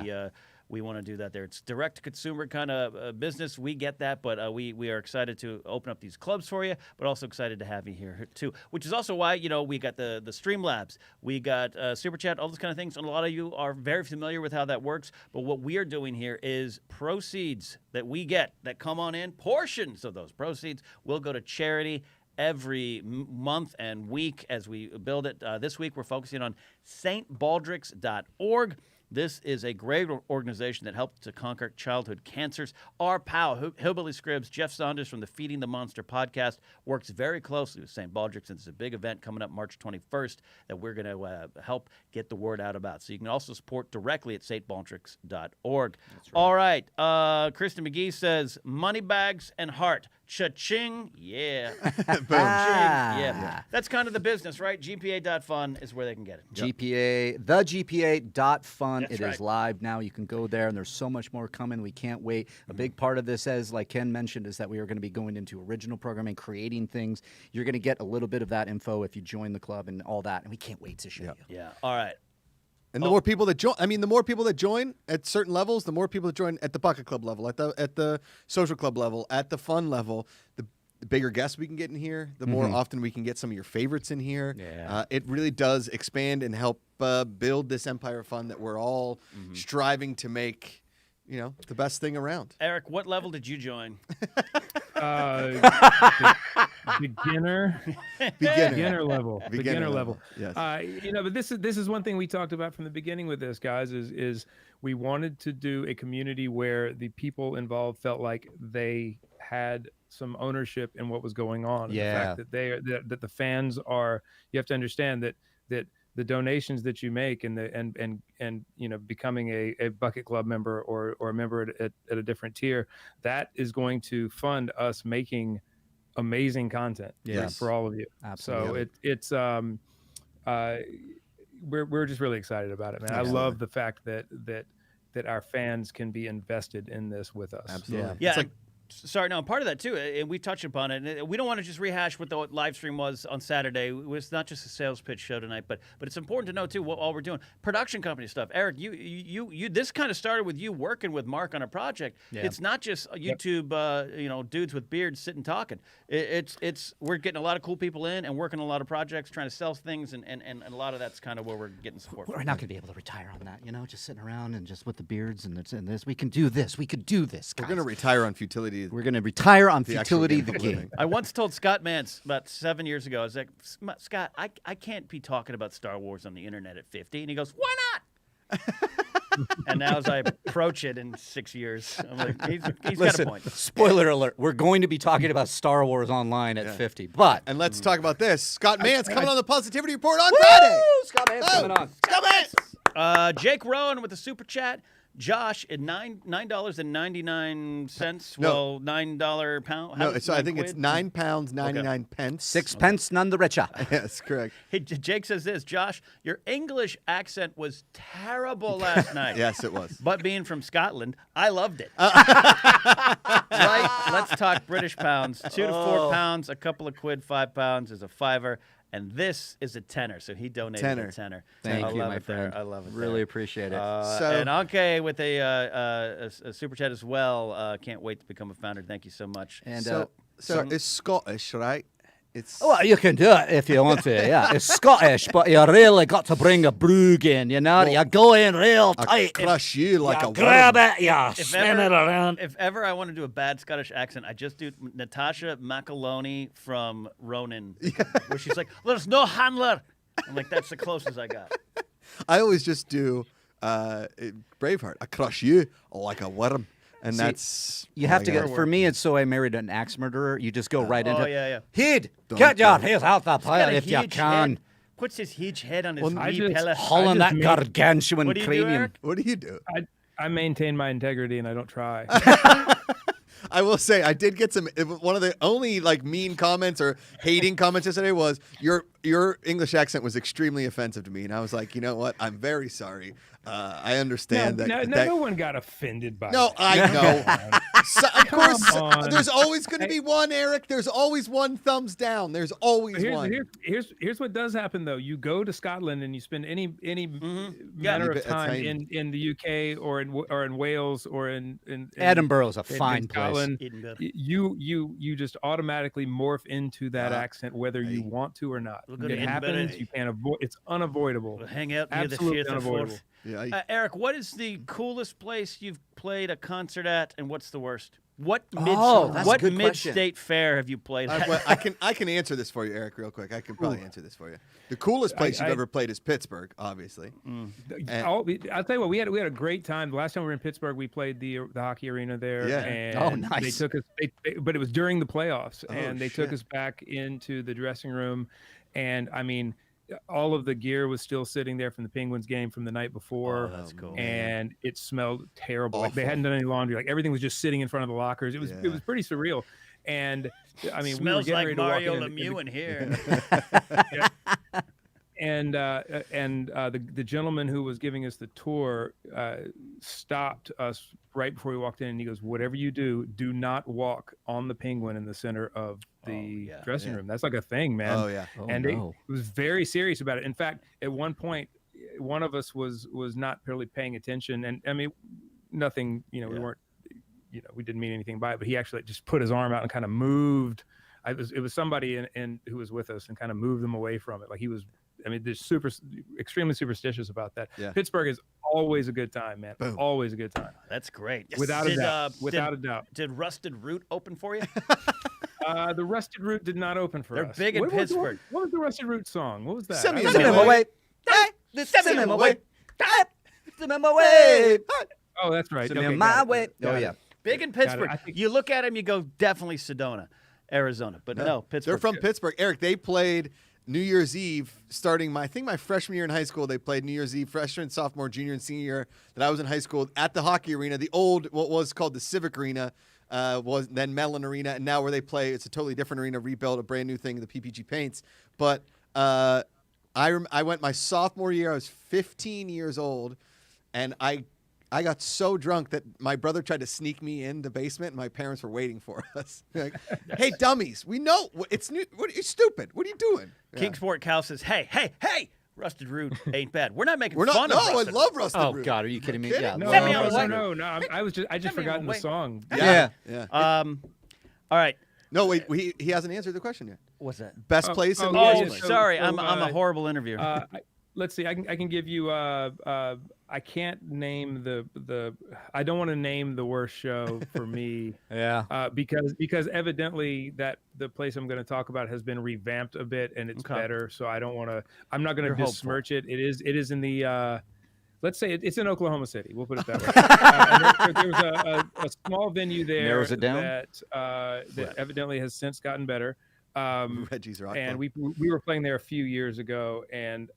Speaker 1: we want to do that there. It's direct-to-consumer kind of business. We get that, but we are excited to open up these clubs for you, but also excited to have you here too, which is also why, we got the Streamlabs, we got Super Chat, all those kind of things, and a lot of you are very familiar with how that works, but what we are doing here is proceeds that we get that come on in, portions of those proceeds will go to charity every month and week as we build it. This week we're focusing on stbaldrick's.org. This is a great organization that helped to conquer childhood cancers. Our pal, Hillbilly Scribs, Jeff Saunders from the Feeding the Monster podcast, works very closely with St. Baldrick's, and it's a big event coming up March 21st that we're going to help get the word out about. So you can also support directly at stbaldrick's.org. Right. All right. Kristen McGee says, money bags and heart. Cha-ching. Yeah. Boom. Yeah. That's kind of the business, right? GPA.fun is where they can get it.
Speaker 3: GPA, the GPA.fun.
Speaker 1: That's
Speaker 3: It
Speaker 1: right.
Speaker 3: is live now. You can go there, and there's so much more coming. We can't wait. A big part of this, as like Ken mentioned, is that we are going to be going into original programming, creating things. You're going to get a little bit of that info if you join the club and all that, and we can't wait to show you.
Speaker 1: Yeah. All right.
Speaker 2: And the more people that join, the more people that join at certain levels, the more people that join at the Bucket Club level, at the social club level, at the fun level, the bigger guests we can get in here, the more often we can get some of your favorites in here.
Speaker 3: Yeah.
Speaker 2: It really does expand and help build this empire of fun that we're all striving to make, the best thing around.
Speaker 1: Eric, what level did you join?
Speaker 5: Beginner level. Beginner level.
Speaker 2: Yes.
Speaker 5: But this is one thing we talked about from the beginning with this, guys, is we wanted to do a community where the people involved felt like they had some ownership in what was going on.
Speaker 3: Yeah.
Speaker 5: And the fact that the fans are, you have to understand that the donations that you make and becoming a Bucket Club member or a member at a different tier, that is going to fund us making amazing content for all of you.
Speaker 3: Absolutely.
Speaker 5: So we're just really excited about it, man.
Speaker 2: Absolutely.
Speaker 5: I love the fact that our fans can be invested in this with us.
Speaker 2: Absolutely.
Speaker 1: Yeah.
Speaker 2: It's like,
Speaker 1: Sorry, no, part of that too, and we touched upon it. And we don't want to just rehash what the live stream was on Saturday. It's not just a sales pitch show tonight, but it's important to know too what all we're doing. Production company stuff. Eric, you this kind of started with you working with Mark on a project.
Speaker 3: Yeah.
Speaker 1: It's not just YouTube, dudes with beards sitting talking. It's we're getting a lot of cool people in and working on a lot of projects, trying to sell things, and a lot of that's kind of where we're getting support.
Speaker 3: We're not going to be able to retire on that, just sitting around and just with the beards and this. We can do this. We could do this, guys.
Speaker 2: we're going to retire on Futility.
Speaker 3: We're going to retire on
Speaker 2: The actual
Speaker 3: Futility,
Speaker 2: game
Speaker 3: the
Speaker 2: of
Speaker 3: game.
Speaker 2: living.
Speaker 1: I once told Scott Mance about 7 years ago, I was like, Scott, I can't be talking about Star Wars on the internet at 50. And he goes, why not? And now as I approach it in 6 years, I'm like, he's got a
Speaker 3: Listen,
Speaker 1: point.
Speaker 3: spoiler alert, we're going to be talking about Star Wars online at 50. But
Speaker 2: And let's talk about this. Scott Mance coming on the Positivity Report on Friday.
Speaker 3: Scott Mance coming on.
Speaker 2: Scott Mance!
Speaker 1: Jake Rowan with the super chat. Josh at $9.99.
Speaker 2: No.
Speaker 1: Well, $9 pound.
Speaker 2: No, so I think it's
Speaker 1: £9.
Speaker 2: £9.99.
Speaker 3: 6 pence, none the richer.
Speaker 2: Yes, correct.
Speaker 1: Hey, Jake says this, Josh, your English accent was terrible last night.
Speaker 2: Yes, it was.
Speaker 1: But being from Scotland, I loved it. Right? Let's talk British pounds. 2 to 4 pounds, a couple of quid, £5 is a fiver. And this is a tenner, so he donated a tenner.
Speaker 3: Thank
Speaker 1: I
Speaker 3: you,
Speaker 1: love
Speaker 3: my
Speaker 1: it
Speaker 3: friend.
Speaker 1: There. I love it.
Speaker 3: Really
Speaker 1: there.
Speaker 3: appreciate it.
Speaker 1: And Anke with a super chat as well. Can't wait to become a founder. Thank you so much.
Speaker 3: And
Speaker 2: So it's Scottish, right? It's
Speaker 3: well, you can do it if you want to. Yeah, it's Scottish, but you really got to bring a brogue in. You go in real
Speaker 2: I
Speaker 3: tight.
Speaker 2: crush you like a
Speaker 3: Grab
Speaker 2: worm.
Speaker 3: it, you spin it around.
Speaker 1: If ever I want to do a bad Scottish accent, I just do Natasha McAloney from Ronin, where she's like, "There's no handler." I'm like, that's the closest I got.
Speaker 2: I always just do Braveheart. I crush you like a worm. And
Speaker 3: See,
Speaker 2: that's
Speaker 3: You have to get. For me, it's so I married an axe murderer. You just go right into.
Speaker 1: Oh, yeah.
Speaker 3: He'd
Speaker 2: Don't
Speaker 3: get your
Speaker 2: do
Speaker 3: head out the
Speaker 1: Got
Speaker 3: pile
Speaker 1: a
Speaker 3: if you
Speaker 1: huge
Speaker 3: can.
Speaker 1: head. Puts his huge head on his
Speaker 2: Well,
Speaker 5: I
Speaker 1: wee
Speaker 5: just-
Speaker 1: pillow.
Speaker 3: Hauling
Speaker 5: I
Speaker 3: that
Speaker 5: just
Speaker 3: gargantuan
Speaker 1: What do you do,
Speaker 3: cranium.
Speaker 1: Eric?
Speaker 2: What do you do?
Speaker 5: I maintain my integrity and I don't try.
Speaker 2: I will say I did get some. One of the only mean comments or hating comments yesterday was your your English accent was extremely offensive to me, and I was like, you know what? I'm very sorry. I understand
Speaker 5: No one got offended by
Speaker 2: No,
Speaker 5: that.
Speaker 2: I know. Of course,
Speaker 5: Come on.
Speaker 2: there's always going to be one, Eric. There's always one thumbs down. There's always one.
Speaker 5: Here's what does happen though. You go to Scotland and you spend any manner of time in the UK or in Wales or in
Speaker 3: Edinburgh's a fine
Speaker 5: in
Speaker 3: place.
Speaker 5: Scotland. You just automatically morph into that accent whether you want to or not. It happens. You can't avoid. It's unavoidable.
Speaker 1: We'll hang out near the
Speaker 5: Absolutely
Speaker 1: 5th or
Speaker 5: unavoidable.
Speaker 1: 4th.
Speaker 2: Yeah,
Speaker 1: Eric, what is the coolest place you've played a concert at, and what's the worst? What
Speaker 3: that's a good question.
Speaker 1: mid-state fair have you played at?
Speaker 2: well, I can answer this for you, Eric, real quick. I can probably answer this for you. The coolest place you've ever played is Pittsburgh, obviously.
Speaker 5: I'll tell you what, we had a great time. The last time we were in Pittsburgh, we played the hockey arena there.
Speaker 2: Yeah.
Speaker 5: And
Speaker 3: nice.
Speaker 5: They took us, but it was during the playoffs, and they took
Speaker 2: shit.
Speaker 5: us back into the dressing room, and I mean, all of the gear was still sitting there from the Penguins game from the night before.
Speaker 1: Oh, that's cool.
Speaker 5: And it smelled terrible. Like they
Speaker 2: Awful.
Speaker 5: hadn't done any laundry. Like everything was just sitting in front of the lockers. It was pretty surreal. And I mean,
Speaker 1: Smells
Speaker 5: we were getting
Speaker 1: like
Speaker 5: ready to
Speaker 1: Mario
Speaker 5: walk
Speaker 1: Lemieux in here.
Speaker 5: And the gentleman who was giving us the tour stopped us right before we walked in, and he goes, "Whatever you do, do not walk on the Penguin in the center of the dressing room. That's like a thing, man."
Speaker 2: Oh yeah.
Speaker 5: And it was very serious about it. In fact, at one point, one of us was not really paying attention, and I mean, nothing. We weren't. We didn't mean anything by it, but he actually just put his arm out and kind of moved. It was somebody who was with us and kind of moved them away from it. Like he was. I mean, they're extremely superstitious about that.
Speaker 2: Yeah.
Speaker 5: Pittsburgh is always a good time, man.
Speaker 2: Boom.
Speaker 5: Always a good time.
Speaker 1: That's great.
Speaker 5: Without a doubt. Without a doubt.
Speaker 1: Did Rusted Root open for you?
Speaker 5: The Rusted Root did not open for us.
Speaker 1: They're big in Pittsburgh.
Speaker 5: What was the Rusted Root song? What was that?
Speaker 2: Send me
Speaker 5: I
Speaker 2: Send
Speaker 5: don't
Speaker 2: him
Speaker 5: know.
Speaker 2: away.
Speaker 3: Send him away. Send him away.
Speaker 5: Oh, that's right.
Speaker 3: Send
Speaker 5: Okay,
Speaker 3: him
Speaker 5: got
Speaker 3: my
Speaker 5: it.
Speaker 3: way.
Speaker 5: Got
Speaker 3: Oh
Speaker 5: it.
Speaker 3: yeah.
Speaker 1: Big in
Speaker 5: Got it.
Speaker 1: Pittsburgh.
Speaker 5: I think-
Speaker 1: You look at him, you go, definitely Sedona, Arizona. But no, Pittsburgh.
Speaker 2: They're from Pittsburgh. Eric, they played New Year's Eve starting I think my freshman year in high school. They played New Year's Eve, freshman, sophomore, junior, and senior year that I was in high school at the hockey arena, the old, what was called the Civic Arena, was then Mellon Arena, and now where they play, it's a totally different arena, rebuilt, a brand new thing, the PPG paints. But I went my sophomore year. I was 15 years old, and I got so drunk that my brother tried to sneak me in the basement, and my parents were waiting for us. Like, hey, dummies, we know it's new. What, you're stupid. What are you doing? Yeah.
Speaker 1: Kingsport Cal says, hey, Rusted Root ain't bad. We're not making
Speaker 2: We're
Speaker 1: fun
Speaker 2: not.
Speaker 1: of
Speaker 2: No, I
Speaker 1: Rusted
Speaker 2: love
Speaker 1: Root.
Speaker 2: Rusted
Speaker 3: Oh
Speaker 2: Root.
Speaker 3: God, are you kidding me?
Speaker 2: kidding?
Speaker 3: Yeah.
Speaker 5: No,
Speaker 1: Send me on the way.
Speaker 5: no. I just
Speaker 1: Send me
Speaker 5: forgotten
Speaker 1: on
Speaker 5: the
Speaker 1: the way.
Speaker 5: song.
Speaker 2: Yeah.
Speaker 1: All right.
Speaker 2: No, wait. He hasn't answered the question yet.
Speaker 1: What's that?
Speaker 2: Best place in the
Speaker 1: Oh,
Speaker 2: world.
Speaker 1: sorry. I'm a horrible interviewer.
Speaker 5: Let's see. I can give you. I can't name the. I don't want to name the worst show for me.
Speaker 3: Yeah.
Speaker 5: Because evidently that the place I'm going to talk about has been revamped a bit and it's better. So I don't want to. I'm not going to besmirch it. It is in the. Let's say it's in Oklahoma City. We'll put it that way. There was a small venue there
Speaker 3: Narrows it down?
Speaker 5: that evidently has since gotten better.
Speaker 2: Reggie's Rock
Speaker 5: And
Speaker 2: Club.
Speaker 5: we were playing there a few years ago, and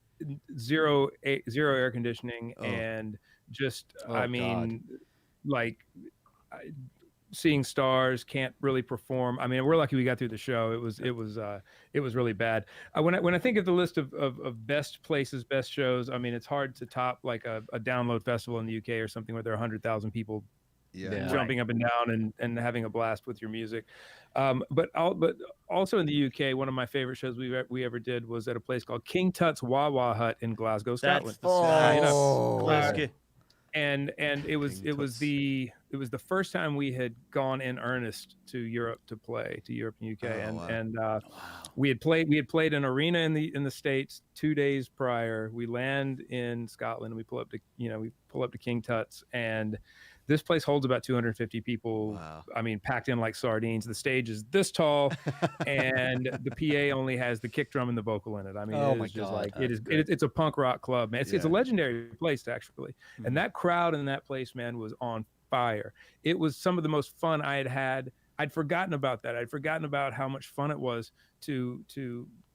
Speaker 5: zero air conditioning, and just seeing stars, can't really perform. I mean, we're lucky we got through the show. It was really bad. When I think of the list of best places, best shows, I mean, it's hard to top like a download festival in the UK or something where there are 100,000 people jumping up and down and having a blast with your music. But also in the UK, one of my favorite shows we ever did was at a place called King Tut's Wawa Hut in Glasgow, Scotland. And it was the first time we had gone in earnest to Europe to play to Europe and UK, we had played an arena in the States 2 days prior. We land in Scotland and we pull up to King Tut's, and this place holds about 250 people. Wow. I mean, packed in like sardines. The stage is this tall, and the PA only has the kick drum and the vocal in it. I mean, it's a punk rock club, man. It's a legendary place, actually. Mm-hmm. And that crowd in that place, man, was on fire. It was some of the most fun I had. I'd forgotten about that. I'd forgotten about how much fun it was to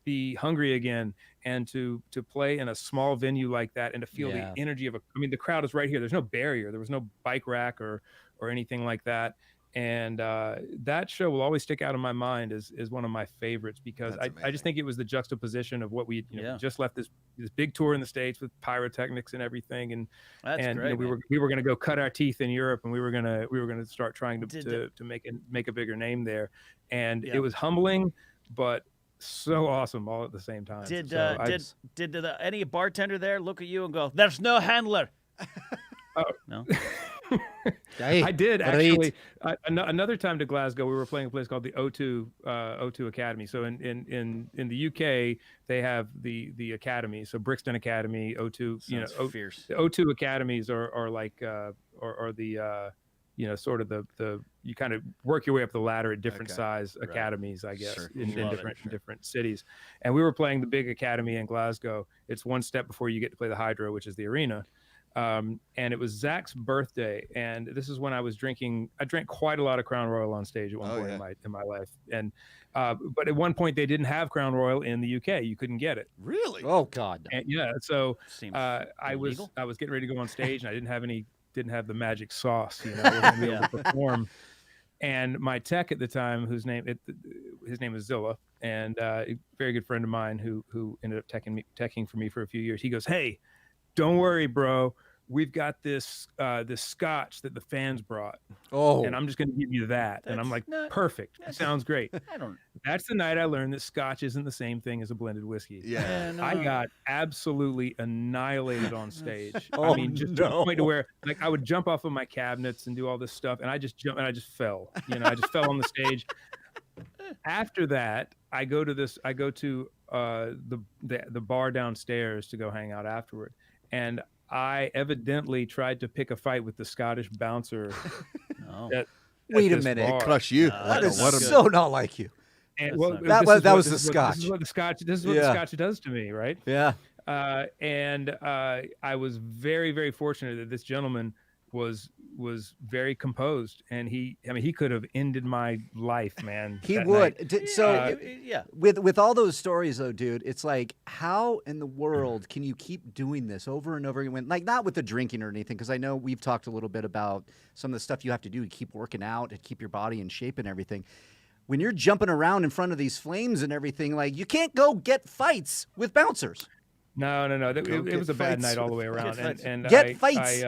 Speaker 5: be hungry again and to play in a small venue like that and to feel the energy of the crowd is right here. There's no barrier. There was no bike rack or anything like that. And that show will always stick out in my mind as one of my favorites because I just think it was the juxtaposition of what we just left this big tour in the States with pyrotechnics and everything, and
Speaker 1: great,
Speaker 5: we were going to go cut our teeth in Europe, and we were going to start trying to make a bigger name there, and it was humbling, but so awesome all at the same time.
Speaker 1: Did any bartender there look at you and go, "There's no handler"? No.
Speaker 5: I did actually. Another time to Glasgow, we were playing a place called the O2 Academy. So in the UK, they have the academy. So Brixton Academy, O2.
Speaker 1: Fierce.
Speaker 5: The O2 academies are like the sort of the you kind of work your way up the ladder at different size academies, I guess, in different cities. And we were playing the big academy in Glasgow. It's one step before you get to play the Hydro, which is the arena. And it was Zach's birthday, and this is when I was drinking. I drank quite a lot of Crown Royal on stage at one point in my life, and but at one point they didn't have Crown Royal in the UK. You couldn't get it.
Speaker 2: Really?
Speaker 3: Oh God.
Speaker 5: And so I was getting ready to go on stage, and I didn't have the magic sauce, I wasn't able to perform. And my tech at the time, his name is Zilla, and a very good friend of mine who ended up teching for me for a few years. He goes, "Hey, don't worry, bro. We've got this scotch that the fans brought. And I'm just going to give you that." And I'm like, perfect. Sounds great. That's the night I learned that scotch isn't the same thing as a blended whiskey. I got absolutely annihilated on stage. I mean, just to the point to where like I would jump off of my cabinets and do all this stuff, and I just fell. I just fell on the stage. After that, I go to the bar downstairs to go hang out afterward, and I evidently tried to pick a fight with the Scottish bouncer.
Speaker 3: Wait a minute.
Speaker 2: It crushed you.
Speaker 3: That is so not like you.
Speaker 5: And,
Speaker 3: that was the Scotch.
Speaker 5: This is what the Scotch does to me, right?
Speaker 3: Yeah.
Speaker 5: And I was very, very fortunate that this gentleman was very composed, and he could have ended my life, man.
Speaker 3: He would. With all those stories though, dude, it's like, how in the world can you keep doing this over and over again? Like, not with the drinking or anything, because I know we've talked a little bit about some of the stuff you have to do to keep working out and keep your body in shape and everything. When you're jumping around in front of these flames and everything, like, you can't go get fights with bouncers.
Speaker 5: No. It was a bad night all the way around. And
Speaker 3: get fights.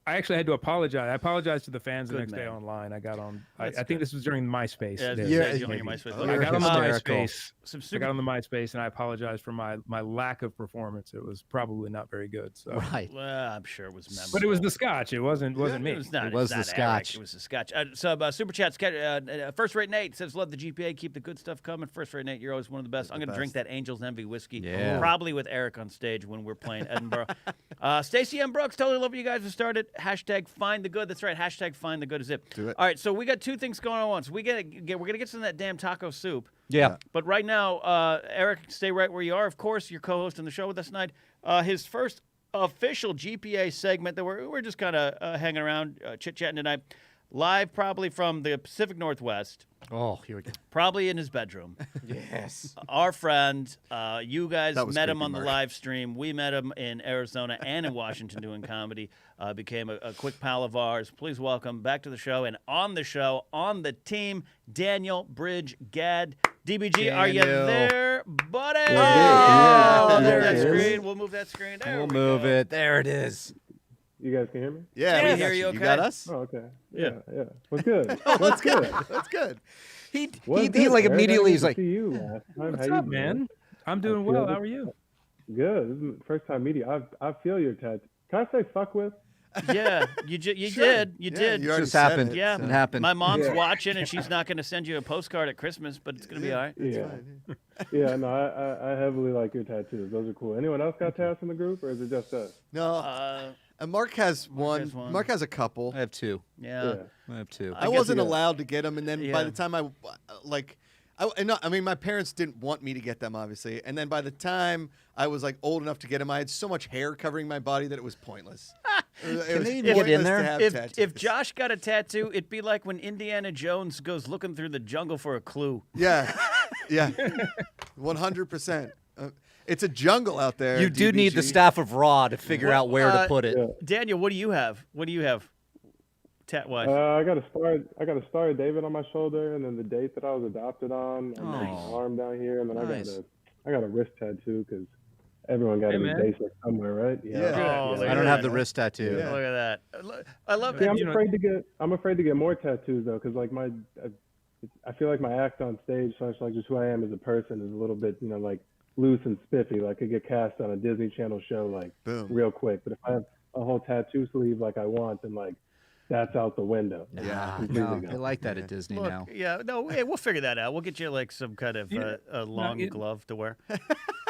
Speaker 5: I actually had to apologize. I apologized to the fans the next day online. I got on. I think this was during MySpace.
Speaker 1: Yeah,
Speaker 5: MySpace. I got on the MySpace. I got on the MySpace, and I apologized for my lack of performance. It was probably not very good. So.
Speaker 3: Right.
Speaker 1: Well, I'm sure it was memorable.
Speaker 5: But it was the Scotch. It wasn't me.
Speaker 1: It was not.
Speaker 3: It was the Scotch.
Speaker 1: It was the Scotch. Super Chat. First Rate Nate says, "Love the GPA. Keep the good stuff coming." First Rate Nate, you're always one of the best. I'm going to drink that Angel's Envy whiskey.
Speaker 3: Yeah.
Speaker 1: Probably with Eric on stage when we're playing Edinburgh. Stacey M. Brooks, totally love what you guys have started. #Find the good. That's right. #Find the good is it.
Speaker 2: Do it.
Speaker 1: All right. So we got two things going on at once. We're gonna get some of that damn taco soup.
Speaker 3: Yeah.
Speaker 1: But right now, Eric, stay right where you are. Of course, you're co-hosting the show with us tonight. His first official GPA segment that we're just kind of hanging around, chit-chatting tonight. Live probably from the Pacific Northwest.
Speaker 3: Oh, here we go.
Speaker 1: Probably in his bedroom.
Speaker 3: Yes.
Speaker 1: Our friend, you guys met him
Speaker 2: creepy,
Speaker 1: on the
Speaker 2: Mark.
Speaker 1: live stream. We met him in Arizona and in Washington doing comedy. Became a quick pal of ours. Please welcome back to the show and on the show, on the team, Daniel Bridge-Gad. DBG, are you there, buddy?
Speaker 6: Yeah.
Speaker 1: We'll move that screen. There
Speaker 3: We'll
Speaker 1: we
Speaker 3: move
Speaker 1: go.
Speaker 3: it. There it is.
Speaker 6: You guys can hear me?
Speaker 2: Yeah,
Speaker 1: Yeah,
Speaker 2: we
Speaker 1: hear
Speaker 2: got
Speaker 1: you
Speaker 2: you.
Speaker 1: okay?
Speaker 2: You got us?
Speaker 6: Oh, okay.
Speaker 1: Yeah.
Speaker 6: Yeah. What's good?
Speaker 2: That's good. That's good.
Speaker 3: He
Speaker 6: Eric,
Speaker 3: like immediately
Speaker 6: I
Speaker 3: he's
Speaker 6: didn't
Speaker 3: like,
Speaker 6: see you last time.
Speaker 5: What's
Speaker 6: How
Speaker 5: up,
Speaker 6: you
Speaker 5: man?
Speaker 6: doing?
Speaker 5: I'm doing
Speaker 6: feel
Speaker 5: well.
Speaker 6: it.
Speaker 5: How are you?
Speaker 6: Good. This is my first time meeting you. I feel your tattoo. Can I say fuck with?
Speaker 1: Yeah, you
Speaker 2: Sure.
Speaker 1: did. You
Speaker 2: Yeah,
Speaker 1: did.
Speaker 2: you already
Speaker 3: just
Speaker 2: said
Speaker 3: happened.
Speaker 2: it,
Speaker 1: Yeah.
Speaker 2: so.
Speaker 3: It happened.
Speaker 1: My mom's
Speaker 6: Yeah.
Speaker 1: watching, and she's not going to send you a postcard at Christmas, but it's going to be all right.
Speaker 6: Yeah. Yeah, no, I heavily like your tattoos. Those are cool. Anyone else got tats in the group, or is it just us?
Speaker 2: No, Mark has one.
Speaker 1: has one.
Speaker 2: Mark has a couple.
Speaker 3: I have two.
Speaker 1: Yeah.
Speaker 3: I have two.
Speaker 2: I wasn't allowed to get them, and then by
Speaker 1: Yeah.
Speaker 2: the time I mean, my parents didn't want me to get them, obviously. And then by the time I was like old enough to get them, I had so much hair covering my body that it was pointless. It was
Speaker 3: they get in
Speaker 2: pointless
Speaker 3: there?
Speaker 2: to have
Speaker 1: If
Speaker 2: tattoos.
Speaker 1: Josh got a tattoo, it'd be like when Indiana Jones goes looking through the jungle for a clue.
Speaker 2: Yeah, yeah, 100%. It's a jungle out there.
Speaker 3: You do need the
Speaker 2: DBG.
Speaker 3: staff of Ra to figure out where to put it.
Speaker 6: Yeah.
Speaker 1: Daniel, what do you have? What do you have? Tat-wise?
Speaker 6: I got a star of David on my shoulder, and then the date that I was adopted on my arm down here, and then I got a wrist tattoo because everyone got to be basic somewhere, right?
Speaker 1: Oh,
Speaker 3: I don't have the wrist tattoo.
Speaker 1: Look at that. I love
Speaker 6: See,
Speaker 1: that.
Speaker 6: I'm afraid to get more tattoos though, because like I feel like my act on stage, slash like just who I am as a person, is a little bit, like loose and spiffy. Like I get cast on a Disney Channel show like real quick. But if I have a whole tattoo sleeve like I want, then like that's out the window.
Speaker 3: They like that at Disney now.
Speaker 1: Yeah, no, we'll figure that out. We'll get you like some kind of a long glove to wear.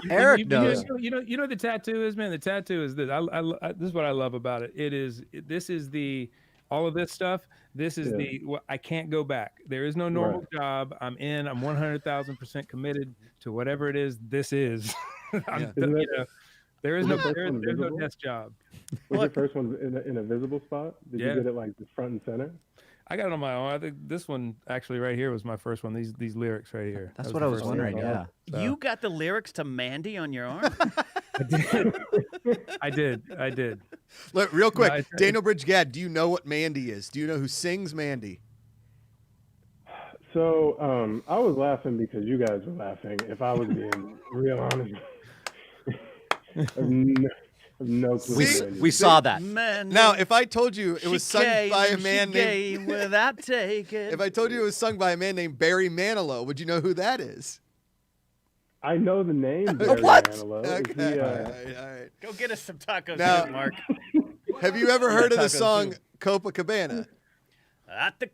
Speaker 3: Eric knows.
Speaker 5: You know what the tattoo is, man. The tattoo is this. This is what I love about it. This is all of this stuff. This is I can't go back. There is no normal job. I'm 100,000% committed to whatever it is. This is. There is no desk job.
Speaker 6: Was your first one in a visible spot? Did you get it like front and center?
Speaker 5: I got it on my own. I think this one actually right here was my first one. These lyrics right here.
Speaker 3: That's what I was wondering. Yeah.
Speaker 1: So. You got the lyrics to Mandy on your arm?
Speaker 5: I did.
Speaker 2: Look, real quick, Daniel Bridgman, do you know what Mandy is? Do you know who sings Mandy?
Speaker 6: So I was laughing because you guys were laughing. If I was being real honest. No clue.
Speaker 3: We saw that.
Speaker 2: Now, if I told you it was sung by a man named
Speaker 1: without taking.
Speaker 2: If I told you it was sung by a man named Barry Manilow, would you know who that is?
Speaker 6: I know the name. Barry
Speaker 2: What?
Speaker 6: Manilow.
Speaker 2: Okay. All right.
Speaker 1: Go get us some tacos,
Speaker 2: Now,
Speaker 1: Mark.
Speaker 2: Have you ever heard of the song Copacabana?
Speaker 1: At the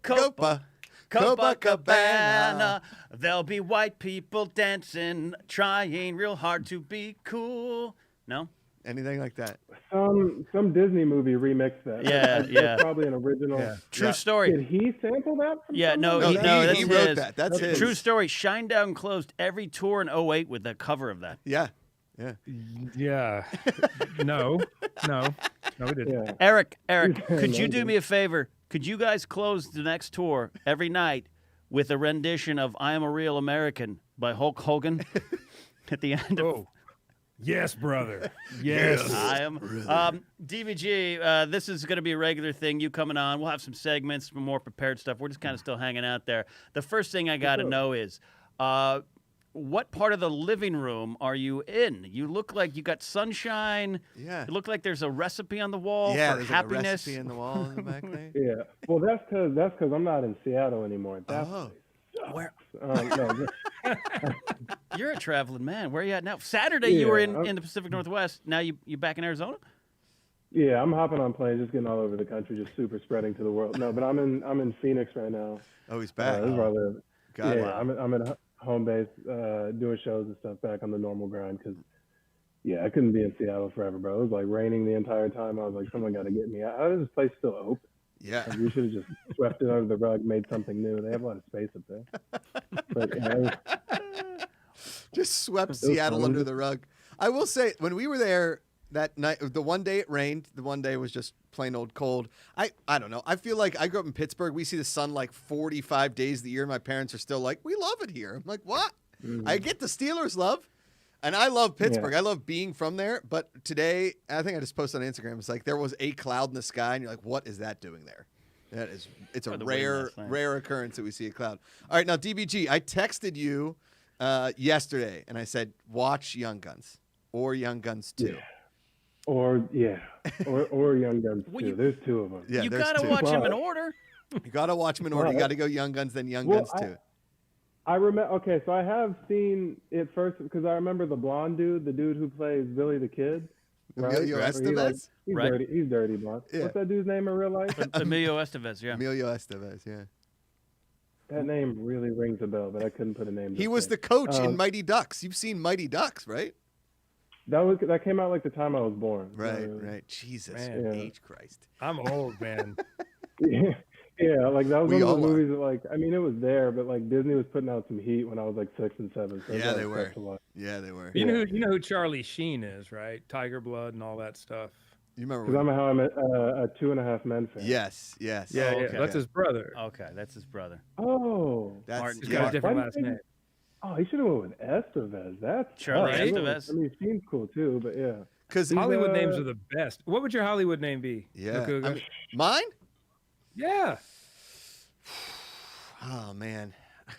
Speaker 2: Copacabana.
Speaker 1: There'll be white people dancing, trying real hard to be cool. No?
Speaker 2: Anything like that?
Speaker 6: Some Disney movie remixed that. It's probably an original.
Speaker 2: Yeah.
Speaker 1: True story.
Speaker 6: Did he sample that? From
Speaker 1: he
Speaker 2: he wrote that. That's his.
Speaker 1: True story. Shinedown closed every tour in 08 with a cover of that.
Speaker 2: Yeah.
Speaker 5: No, we didn't.
Speaker 6: Yeah.
Speaker 1: Eric, could you do me a favor? Could you guys close the next tour every night with a rendition of "I Am a Real American" by Hulk Hogan at the end of?
Speaker 5: Yes, brother. Yes.
Speaker 1: I am. DVG, this is going to be a regular thing. You coming on. We'll have some segments, some more prepared stuff. We're just kind of still hanging out there. The first thing I got to know is what part of the living room are you in? You look like you got sunshine.
Speaker 2: Yeah.
Speaker 1: It looked like there's a recipe on the wall for
Speaker 2: there's
Speaker 1: happiness.
Speaker 2: Like a recipe in the wall in the back there.
Speaker 6: Yeah. Well, that's because I'm not in Seattle anymore.
Speaker 1: Where?
Speaker 6: No.
Speaker 1: You're a traveling man. Where are you at now? Saturday you were in the Pacific Northwest. Now you back in Arizona?
Speaker 6: Yeah, I'm hopping on planes, just getting all over the country, just super spreading to the world. No, but I'm in Phoenix right now.
Speaker 2: Oh, he's back.
Speaker 6: This is where I live.
Speaker 2: Got it.
Speaker 6: I'm at home base, doing shows and stuff, back on the normal grind. Because I couldn't be in Seattle forever, bro. It was like raining the entire time. I was like, someone got to get me out. How is this place still open?
Speaker 2: Yeah.
Speaker 6: Like, we should have just swept it under the rug, made something new. They have a lot of space up there. But,
Speaker 2: just swept Seattle under the rug. I will say, when we were there that night, the one day it rained, the one day was just plain old cold. I don't know. I feel like I grew up in Pittsburgh. We see the sun like 45 days of the year. My parents are still like, we love it here. I'm like, what? Mm-hmm. I get the Steelers love. And I love Pittsburgh. I love being from there. But today, I think I just posted on Instagram. It's like there was a cloud in the sky, and you're like, "What is that doing there?" It's a rare occurrence that we see a cloud. All right, now DBG, I texted you yesterday, and I said, "Watch Young Guns or Young Guns 2."
Speaker 6: Or Young Guns 2. There's two of them.
Speaker 2: Yeah,
Speaker 1: you gotta watch them in order.
Speaker 2: You gotta watch them in order. You gotta go Young Guns, then Young Guns 2.
Speaker 6: I remember. Okay, so I have seen it first because I remember the blonde dude, the dude who plays Billy the Kid. Right?
Speaker 2: Emilio Estevez?
Speaker 6: He's dirty blonde. Yeah. What's that dude's name in real life?
Speaker 1: Emilio Estevez, yeah.
Speaker 2: Emilio Estevez, yeah.
Speaker 6: That name really rings a bell, but I couldn't put a name.
Speaker 2: He was the coach in Mighty Ducks. You've seen Mighty Ducks, right?
Speaker 6: That came out like the time I was born.
Speaker 2: Right. Jesus, H Christ.
Speaker 5: I'm old, man.
Speaker 6: Yeah, like that was one of the movies that, like, I mean, it was there, but like Disney was putting out some heat when I was like 6 and 7. So
Speaker 2: yeah, they were. Yeah, they were.
Speaker 5: You know who Charlie Sheen is, right? Tiger Blood and all that stuff.
Speaker 2: You remember?
Speaker 6: Because I'm a 2.5 Men fan.
Speaker 2: Yes.
Speaker 5: Yeah, that's his brother.
Speaker 1: Okay, that's his brother.
Speaker 6: Oh,
Speaker 5: he's got a different last name.
Speaker 6: Oh, he should have went with Estevez. That's
Speaker 1: Charlie Estevez.
Speaker 6: I mean, he seems cool too, but yeah.
Speaker 2: Because
Speaker 5: Hollywood names are the best. What would your Hollywood name be?
Speaker 2: Yeah, mine.
Speaker 5: Yeah.
Speaker 2: Oh man,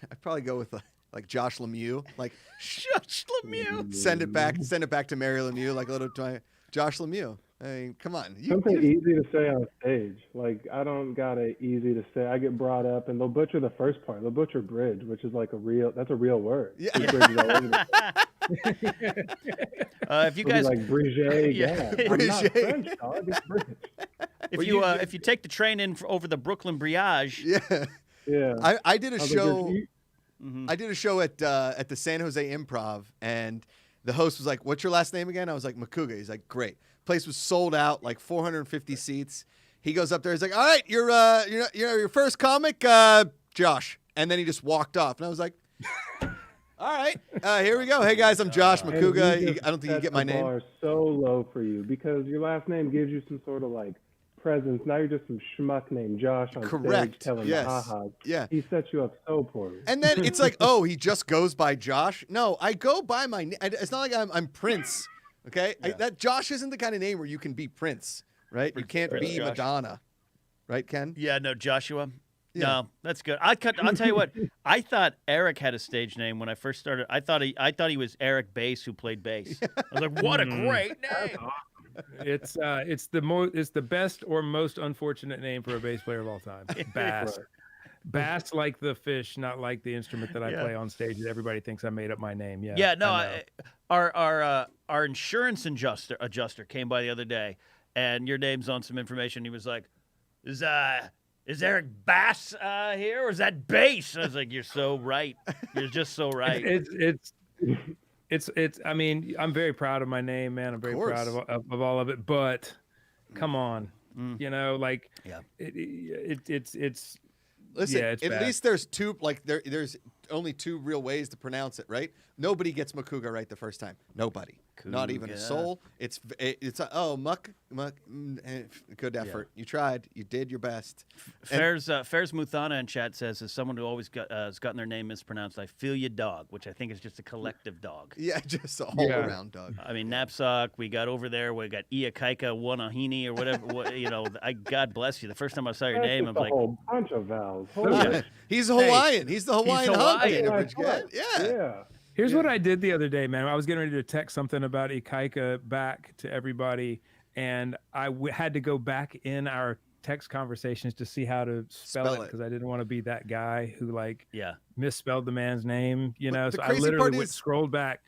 Speaker 2: I'd probably go with like Josh Lemieux. Like
Speaker 1: Josh Lemieux.
Speaker 2: send it back to Mary Lemieux, like a little Josh Lemieux. I mean, come on.
Speaker 6: Something easy to say on stage. Like, I don't got it easy to say. I get brought up, and they'll butcher the first part. They'll butcher bridge, which is like that's a real word.
Speaker 2: Yeah.
Speaker 6: Bridge is all over the
Speaker 1: If you guys
Speaker 6: like Bridge,
Speaker 1: Yeah.
Speaker 6: I'm not French, dog. It's Bridge.
Speaker 1: if you take the train in over the Brooklyn Bridge,
Speaker 6: Yeah.
Speaker 2: I did a
Speaker 6: I was
Speaker 2: show.
Speaker 6: like,
Speaker 2: I did a show at the San Jose Improv, and the host was like, "What's your last name again?" I was like, "Macuga." He's like, "Great." Place was sold out, like 450 seats. He goes up there. He's like, "All right, you're your first comic, Josh," and then he just walked off, and I was like, "All right, here we go. Hey guys, I'm Josh Macuga. I don't think you get my name."
Speaker 6: The bar is so low for you because your last name gives you some sort of like presence. Now you're just some schmuck named Josh on
Speaker 2: Correct.
Speaker 6: stage telling
Speaker 2: Yes.
Speaker 6: the ha-has.
Speaker 2: Yeah.
Speaker 6: He sets you up so poorly.
Speaker 2: And then it's like, oh, he just goes by Josh. No, I go by my name. It's not like I'm Prince. Okay, that Josh isn't the kind of name where you can be Prince, right? You can't be
Speaker 1: Josh.
Speaker 2: Madonna, right, Ken?
Speaker 1: Yeah, no, Joshua.
Speaker 2: Yeah.
Speaker 1: No, that's good. I'll tell you what. I thought Eric had a stage name when I first started. I thought he was Eric Bass, who played bass. I was like, what a great name.
Speaker 5: It's the best or most unfortunate name for a bass player of all time. Bass.
Speaker 6: Right.
Speaker 5: Bass like the fish, not like the instrument that I play on stage that everybody thinks I made up my name. Yeah.
Speaker 1: Yeah, no.
Speaker 5: I know.
Speaker 1: Our insurance adjuster came by the other day, and your name's on some information. He was like, "Is Eric Bass here, or is that bass?" I was like, "You're so right. You're just so right."
Speaker 5: It's. I mean, I'm very proud of my name, man. I'm very proud of all of it. But come on, you know, like, it's.
Speaker 2: Listen,
Speaker 5: it's
Speaker 2: at
Speaker 5: bad.
Speaker 2: least there's two. Like there's only two real ways to pronounce it, right? Nobody gets Macuga right the first time. Nobody. Not even a soul. It's good effort. You tried. You did your best.
Speaker 1: Fairs Muthana in chat says, as someone who always has gotten their name mispronounced, I feel you, dog, which I think is just a collective dog.
Speaker 2: Yeah, just a whole around dog.
Speaker 1: I mean, Knapsack, we got over there, we got Iakaika Wanahini or whatever. God bless you. The first time I saw your name, I'm like,
Speaker 6: a whole bunch of vowels.
Speaker 2: He's a Hawaiian. He's the Hawaiian hunk.
Speaker 6: Yeah.
Speaker 5: Here's what I did the other day, man. I was getting ready to text something about Ikaika back to everybody, and I had to go back in our text conversations to see how to spell it because I didn't want to be that guy who misspelled the man's name, So I literally scrolled back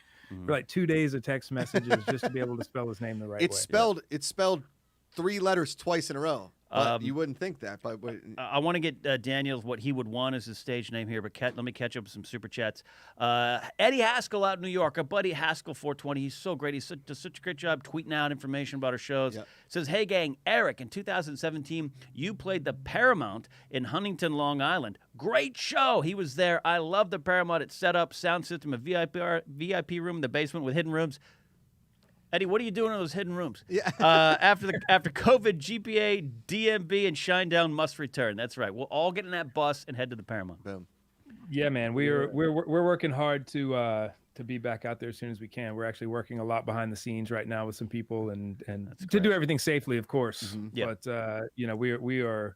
Speaker 5: for like 2 days of text messages just to be able to spell his name the right way.
Speaker 2: It's spelled 3 letters twice in a row. But you wouldn't think that. But
Speaker 1: I want to get Daniel what he would want as his stage name here, but let me catch up with some super chats. Eddie Haskell out in New York, our buddy Haskell 420. He's so great. He does such a great job tweeting out information about our shows.
Speaker 2: Yep.
Speaker 1: Says, hey, gang, Eric, in 2017, you played the Paramount in Huntington, Long Island. Great show. He was there. I love the Paramount. It's set up, sound system, a VIP room in the basement with hidden rooms. Eddie, what are you doing in those hidden rooms?
Speaker 2: Yeah.
Speaker 1: After COVID, GPA, DMB, and Shinedown must return. That's right. We'll all get in that bus and head to the Paramount.
Speaker 2: Boom.
Speaker 5: Yeah, man. We're working hard to be back out there as soon as we can. We're actually working a lot behind the scenes right now with some people and to do everything safely, of course.
Speaker 2: Mm-hmm.
Speaker 1: Yeah.
Speaker 5: But we are.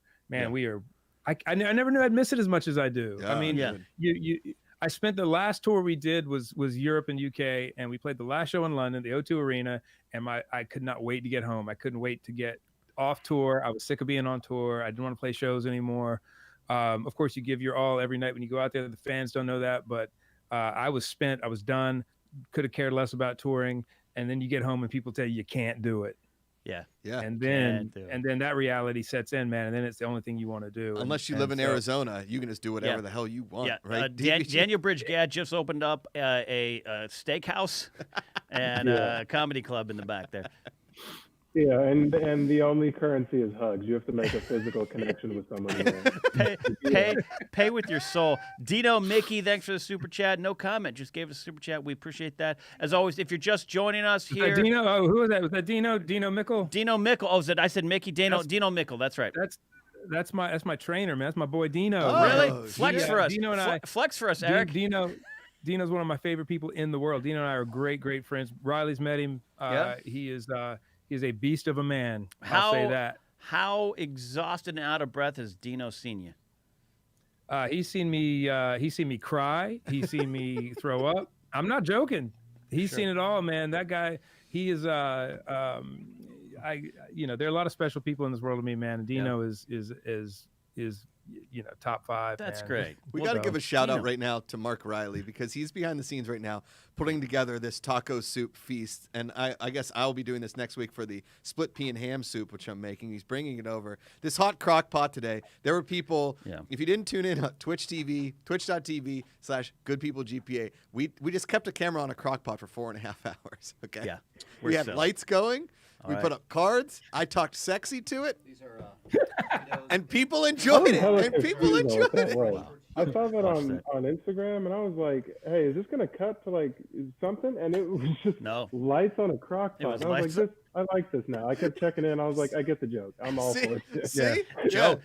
Speaker 5: I never knew I'd miss it as much as I do.
Speaker 2: Yeah,
Speaker 5: I mean, I spent the last tour we did was Europe and UK, and we played the last show in London, the O2 Arena, and I could not wait to get home. I couldn't wait to get off tour. I was sick of being on tour. I didn't want to play shows anymore. Of course, you give your all every night when you go out there. The fans don't know that, but I was spent. I was done. Could have cared less about touring. And then you get home and people tell you can't do it.
Speaker 1: Yeah.
Speaker 5: And then that reality sets in, man. And then it's the only thing you want to do.
Speaker 2: Unless you live in Arizona, you can just do whatever the hell you want, right?
Speaker 1: Daniel Bridge-Gadd just opened up a steakhouse and a comedy club in the back there.
Speaker 6: Yeah, and the only currency is hugs. You have to make a physical connection with someone.
Speaker 1: Pay with your soul. Dino Mickey, thanks for the super chat. No comment, just gave us a super chat. We appreciate that. As always, if you're just joining us here,
Speaker 5: Dino. Oh, who was that? Was that Dino? Dino Mickle?
Speaker 1: Dino Mickle. Oh, I said Mickey. Dino Mickle. That's right.
Speaker 5: That's my trainer, man. That's my boy Dino.
Speaker 1: Oh, really?
Speaker 2: Oh,
Speaker 1: Flex for us.
Speaker 5: Dino and I.
Speaker 1: Flex for us, Eric.
Speaker 5: Dino's one of my favorite people in the world. Dino and I are great friends. Riley's met him. He is a beast of a man. I'll say that.
Speaker 1: How exhausted and out of breath has Dino seen you?
Speaker 5: He's seen me cry. He's seen me throw up. I'm not joking. He's seen it all, man. That guy, he is there are a lot of special people in this world to me, man. And Dino is top 5.
Speaker 1: That's
Speaker 5: man.
Speaker 1: great.
Speaker 2: We got to give a shout out right now to Mark Riley, because he's behind the scenes right now putting together this taco soup feast. And I guess I'll be doing this next week for the split pea and ham soup, which I'm making. He's bringing it over. This hot crock pot today. There were people, if you didn't tune in on twitch.tv/goodpeoplegpa, we just kept a camera on a crock pot for 4.5 hours. Okay.
Speaker 1: Yeah.
Speaker 2: We had lights going. We put up cards. I talked sexy to it.
Speaker 3: These are
Speaker 2: and people enjoyed it. And people enjoyed it.
Speaker 6: Wow. I saw that on Instagram, and I was like, "Hey, is this gonna cut to like something?" And it was just lights on a crock pot. I was like, I like this now. I kept checking in. I was like, I get the joke. I'm all for it.
Speaker 2: See?
Speaker 1: Joke.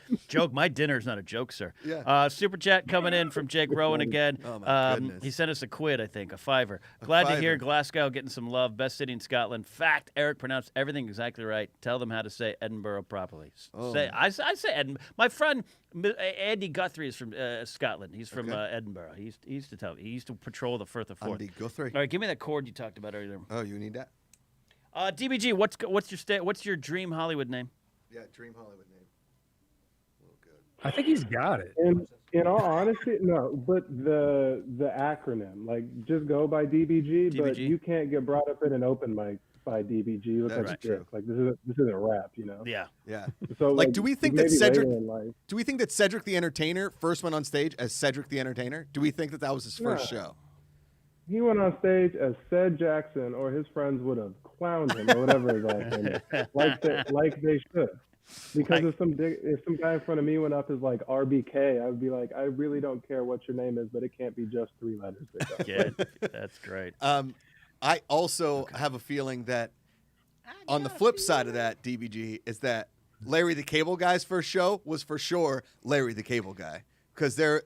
Speaker 1: My dinner's not a joke, sir.
Speaker 2: Yeah.
Speaker 1: Super chat coming in from Jake Rowan again.
Speaker 2: Oh my goodness.
Speaker 1: He sent us a quid, I think, a $5. Glad to hear Glasgow getting some love. Best city in Scotland. Fact, Eric pronounced everything exactly right. Tell them how to say Edinburgh properly. I say Edinburgh. My friend Andy Guthrie is from Scotland. He's from Edinburgh. He used to tell me. He used to patrol the Firth of Forth.
Speaker 2: Andy Guthrie.
Speaker 1: All right, give me that chord you talked about earlier.
Speaker 2: Oh, you need that?
Speaker 1: DBG, what's your dream Hollywood name?
Speaker 2: Yeah, dream Hollywood name. Oh, good.
Speaker 5: I think he's got it.
Speaker 6: In all honesty, no. But the acronym, like, just go by DBG. But you can't get brought up in an open mic by DBG. You look like a jerk. Like, this isn't rap, you know?
Speaker 1: Yeah.
Speaker 2: Yeah.
Speaker 6: So
Speaker 2: like, do we think that Cedric?
Speaker 6: Life,
Speaker 2: Do we think that Cedric the Entertainer first went on stage as Cedric the Entertainer? Do we think that was his first show?
Speaker 6: he went on stage as Ced Jackson, or his friends would have clowned him, or whatever his last name is, like they should. Because if some guy in front of me went up as like RBK, I would be like, I really don't care what your name is, but it can't be just 3 letters.
Speaker 1: Yeah, that's great.
Speaker 2: I also have a feeling that on the flip side of that, DBG, is that Larry the Cable Guy's first show was for sure Larry the Cable Guy. Because I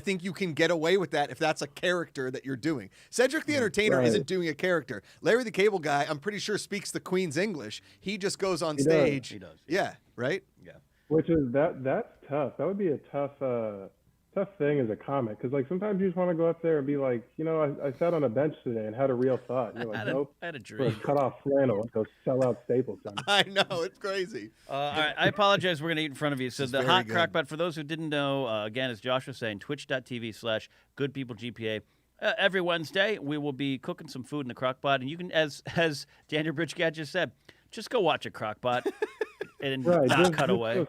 Speaker 2: think you can get away with that if that's a character that you're doing. Cedric the Entertainer isn't doing a character. Larry the Cable Guy, I'm pretty sure, speaks the Queen's English. He just goes on stage.
Speaker 1: He does.
Speaker 2: Yeah, right?
Speaker 1: Yeah.
Speaker 6: Which is that's tough. That would be a tough thing as a comic, because like sometimes you just want to go up there and be like, I sat on a bench today and had a real thought. And you're like, nope.
Speaker 1: I had a dream.
Speaker 6: Cut off flannel and go sell out Staples Center.
Speaker 2: I know, it's crazy.
Speaker 1: All right, I apologize. We're gonna eat in front of you. So the hot crockpot, for those who didn't know, again, as Josh was saying, twitch.tv/goodpeoplegpa. Every Wednesday we will be cooking some food in the crockpot, and you can, as Daniel Bridgman just said, just go watch a crockpot and not cut away.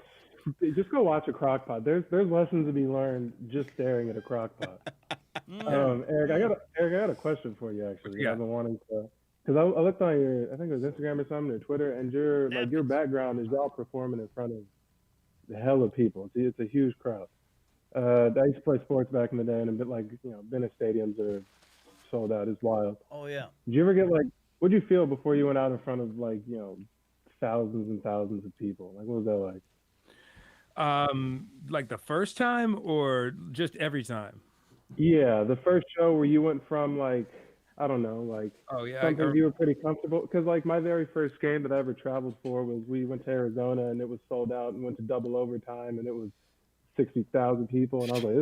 Speaker 6: Just go watch a crock pot. There's lessons to be learned just staring at a crock pot. Eric, I got a question for you actually.
Speaker 5: Yeah.
Speaker 6: I've been wanting to, because I looked on your, I think it was Instagram or something, or Twitter, and your background is y'all performing in front of the hell of people. It's a huge crowd. I used to play sports back in the day, and been at stadiums that are sold out. It's wild.
Speaker 1: Oh yeah.
Speaker 6: Did you ever get what'd you feel before you went out in front of thousands and thousands of people? Like, what was that like?
Speaker 5: Like the first time or just every time?
Speaker 6: Yeah, the first show where you went from something you were pretty comfortable, because my very first game that I ever traveled for was, we went to Arizona and it was sold out, and went to double overtime and it was 60,000 people, and I was like,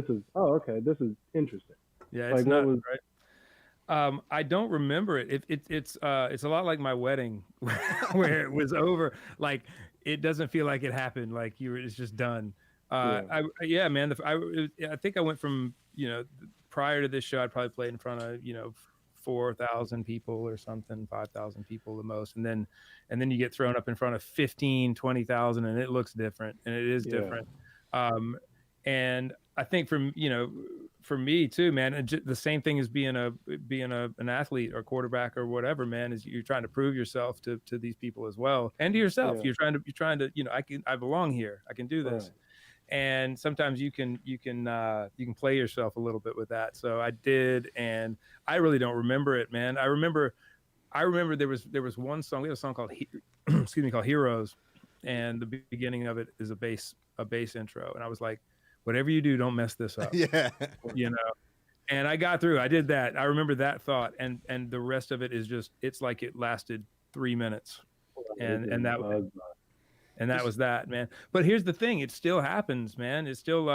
Speaker 6: this is interesting.
Speaker 5: Yeah, it's not right. I don't remember it. It's a lot like my wedding where it was over. Like, it doesn't feel like it happened. Like it's just done. I think I went from, prior to this show, I'd probably played in front of, 4,000 people or something, 5,000 people the most. And then you get thrown up in front of 15, 20,000, and it looks different, and it is different. And I think for me too, man, the same thing as being an athlete or quarterback or whatever, man, is you're trying to prove yourself to these people as well, and to yourself. You're trying to, I belong here. I can do this. Right. And sometimes you can play yourself a little bit with that. So I did, and I really don't remember it, man. I remember there was one song. We have a song called called Heroes, and the beginning of it is a bass intro, and I was like, whatever you do, don't mess this up.
Speaker 2: Yeah.
Speaker 5: And I got through. I did that. I remember that thought, and the rest of it is just, it's like it lasted 3 minutes, and that was, And that was that, man. But here's the thing: it still happens, man. It's still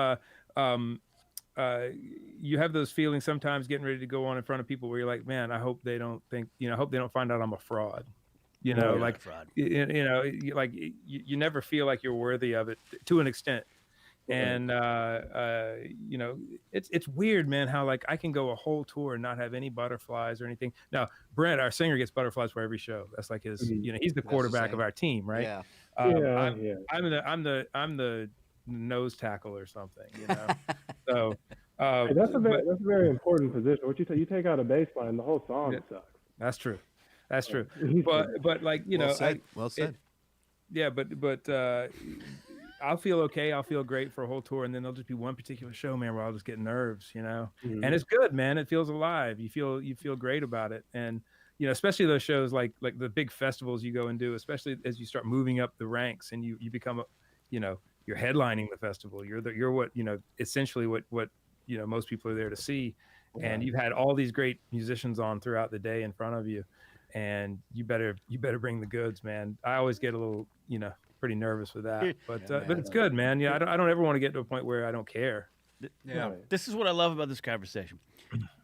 Speaker 5: you have those feelings sometimes getting ready to go on in front of people where you're like, man, I hope they don't think, I hope they don't find out I'm a fraud. Like
Speaker 1: fraud.
Speaker 5: Like you never feel like you're worthy of it to an extent. And it's weird, man, how like I can go a whole tour and not have any butterflies or anything. Now, Brent, our singer, gets butterflies for every show. That's like his, he's the quarterback of our team, right?
Speaker 3: Yeah.
Speaker 5: I'm the nose tackle or something, So
Speaker 6: Hey, that's a very important position. What you take out a bass line, the whole song sucks.
Speaker 5: That's true. But like
Speaker 2: well said.
Speaker 5: But I'll feel okay. I'll feel great for a whole tour, and then there'll just be one particular show, man, where I'll just get nerves, And it's good, man. It feels alive. You feel great about it, and especially those shows like the big festivals you go and do, especially as you start moving up the ranks and you become you're headlining the festival. You're what essentially what most people are there to see, and you've had all these great musicians on throughout the day in front of you, and you better bring the goods, man. I always get a little pretty nervous with that, but it's good, man. I don't ever want to get to a point where I don't care.
Speaker 1: Yeah, this is what I love about this conversation.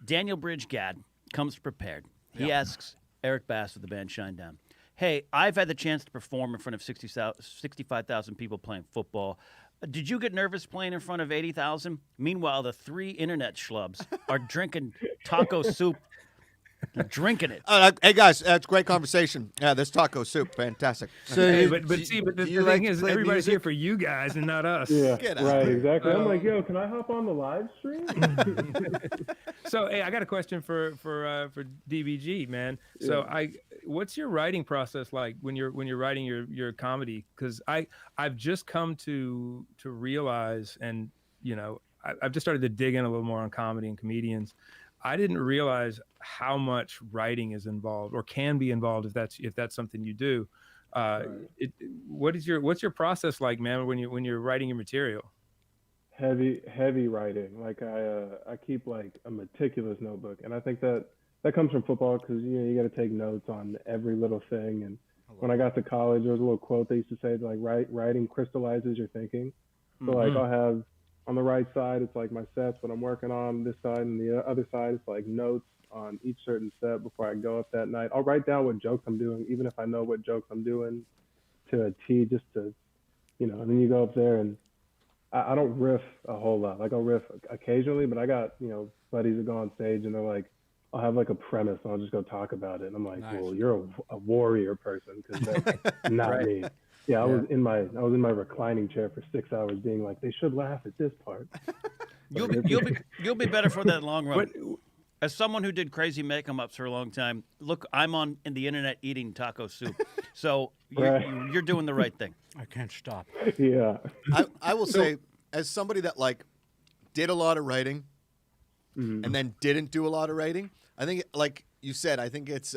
Speaker 1: Daniel Bridgman comes prepared. He asks Eric Bass of the band Shinedown, hey, I've had the chance to perform in front of 65,000 people playing football. Did you get nervous playing in front of 80,000? Meanwhile, the 3 internet schlubs are drinking taco soup. They're drinking it.
Speaker 2: Hey guys, that's great conversation. Yeah, this taco soup, fantastic.
Speaker 5: So, but the thing is, everybody's here for you guys and not us.
Speaker 6: Yeah, right, exactly. I'm like, yo, can I hop on the live stream?
Speaker 5: So, hey, I got a question for DBG, man. So, what's your writing process like when you're writing your comedy? Because I've just come to realize, and I've just started to dig in a little more on comedy and comedians. I didn't realize how much writing is involved or can be involved if that's something you do. What's your process like, man, when you're writing your material?
Speaker 6: Heavy writing. Like I keep like a meticulous notebook, and I think that comes from football because you got to take notes on every little thing. And when I got to college, there was a little quote they used to say like writing crystallizes your thinking. So like I'll have on the right side, it's like my sets, what I'm working on. This side and the other side, it's like notes on each certain set before I go up that night. I'll write down what jokes I'm doing, even if I know what jokes I'm doing to a T, just to, and then you go up there and I don't riff a whole lot. Like I'll riff occasionally, but I got, buddies that go on stage and they're like, I'll have like a premise and I'll just go talk about it. And I'm like, nice. Well, you're a warrior person because that's not me. Yeah, I was in my reclining chair for 6 hours, being like, they should laugh at this part.
Speaker 1: You'll be better for that long run. As someone who did crazy make-em-ups for a long time, look, I'm on the internet eating taco soup, so you're doing the right thing.
Speaker 3: I can't stop.
Speaker 6: Yeah,
Speaker 2: I will say, as somebody that like did a lot of writing and then didn't do a lot of writing, I think, like you said, I think it's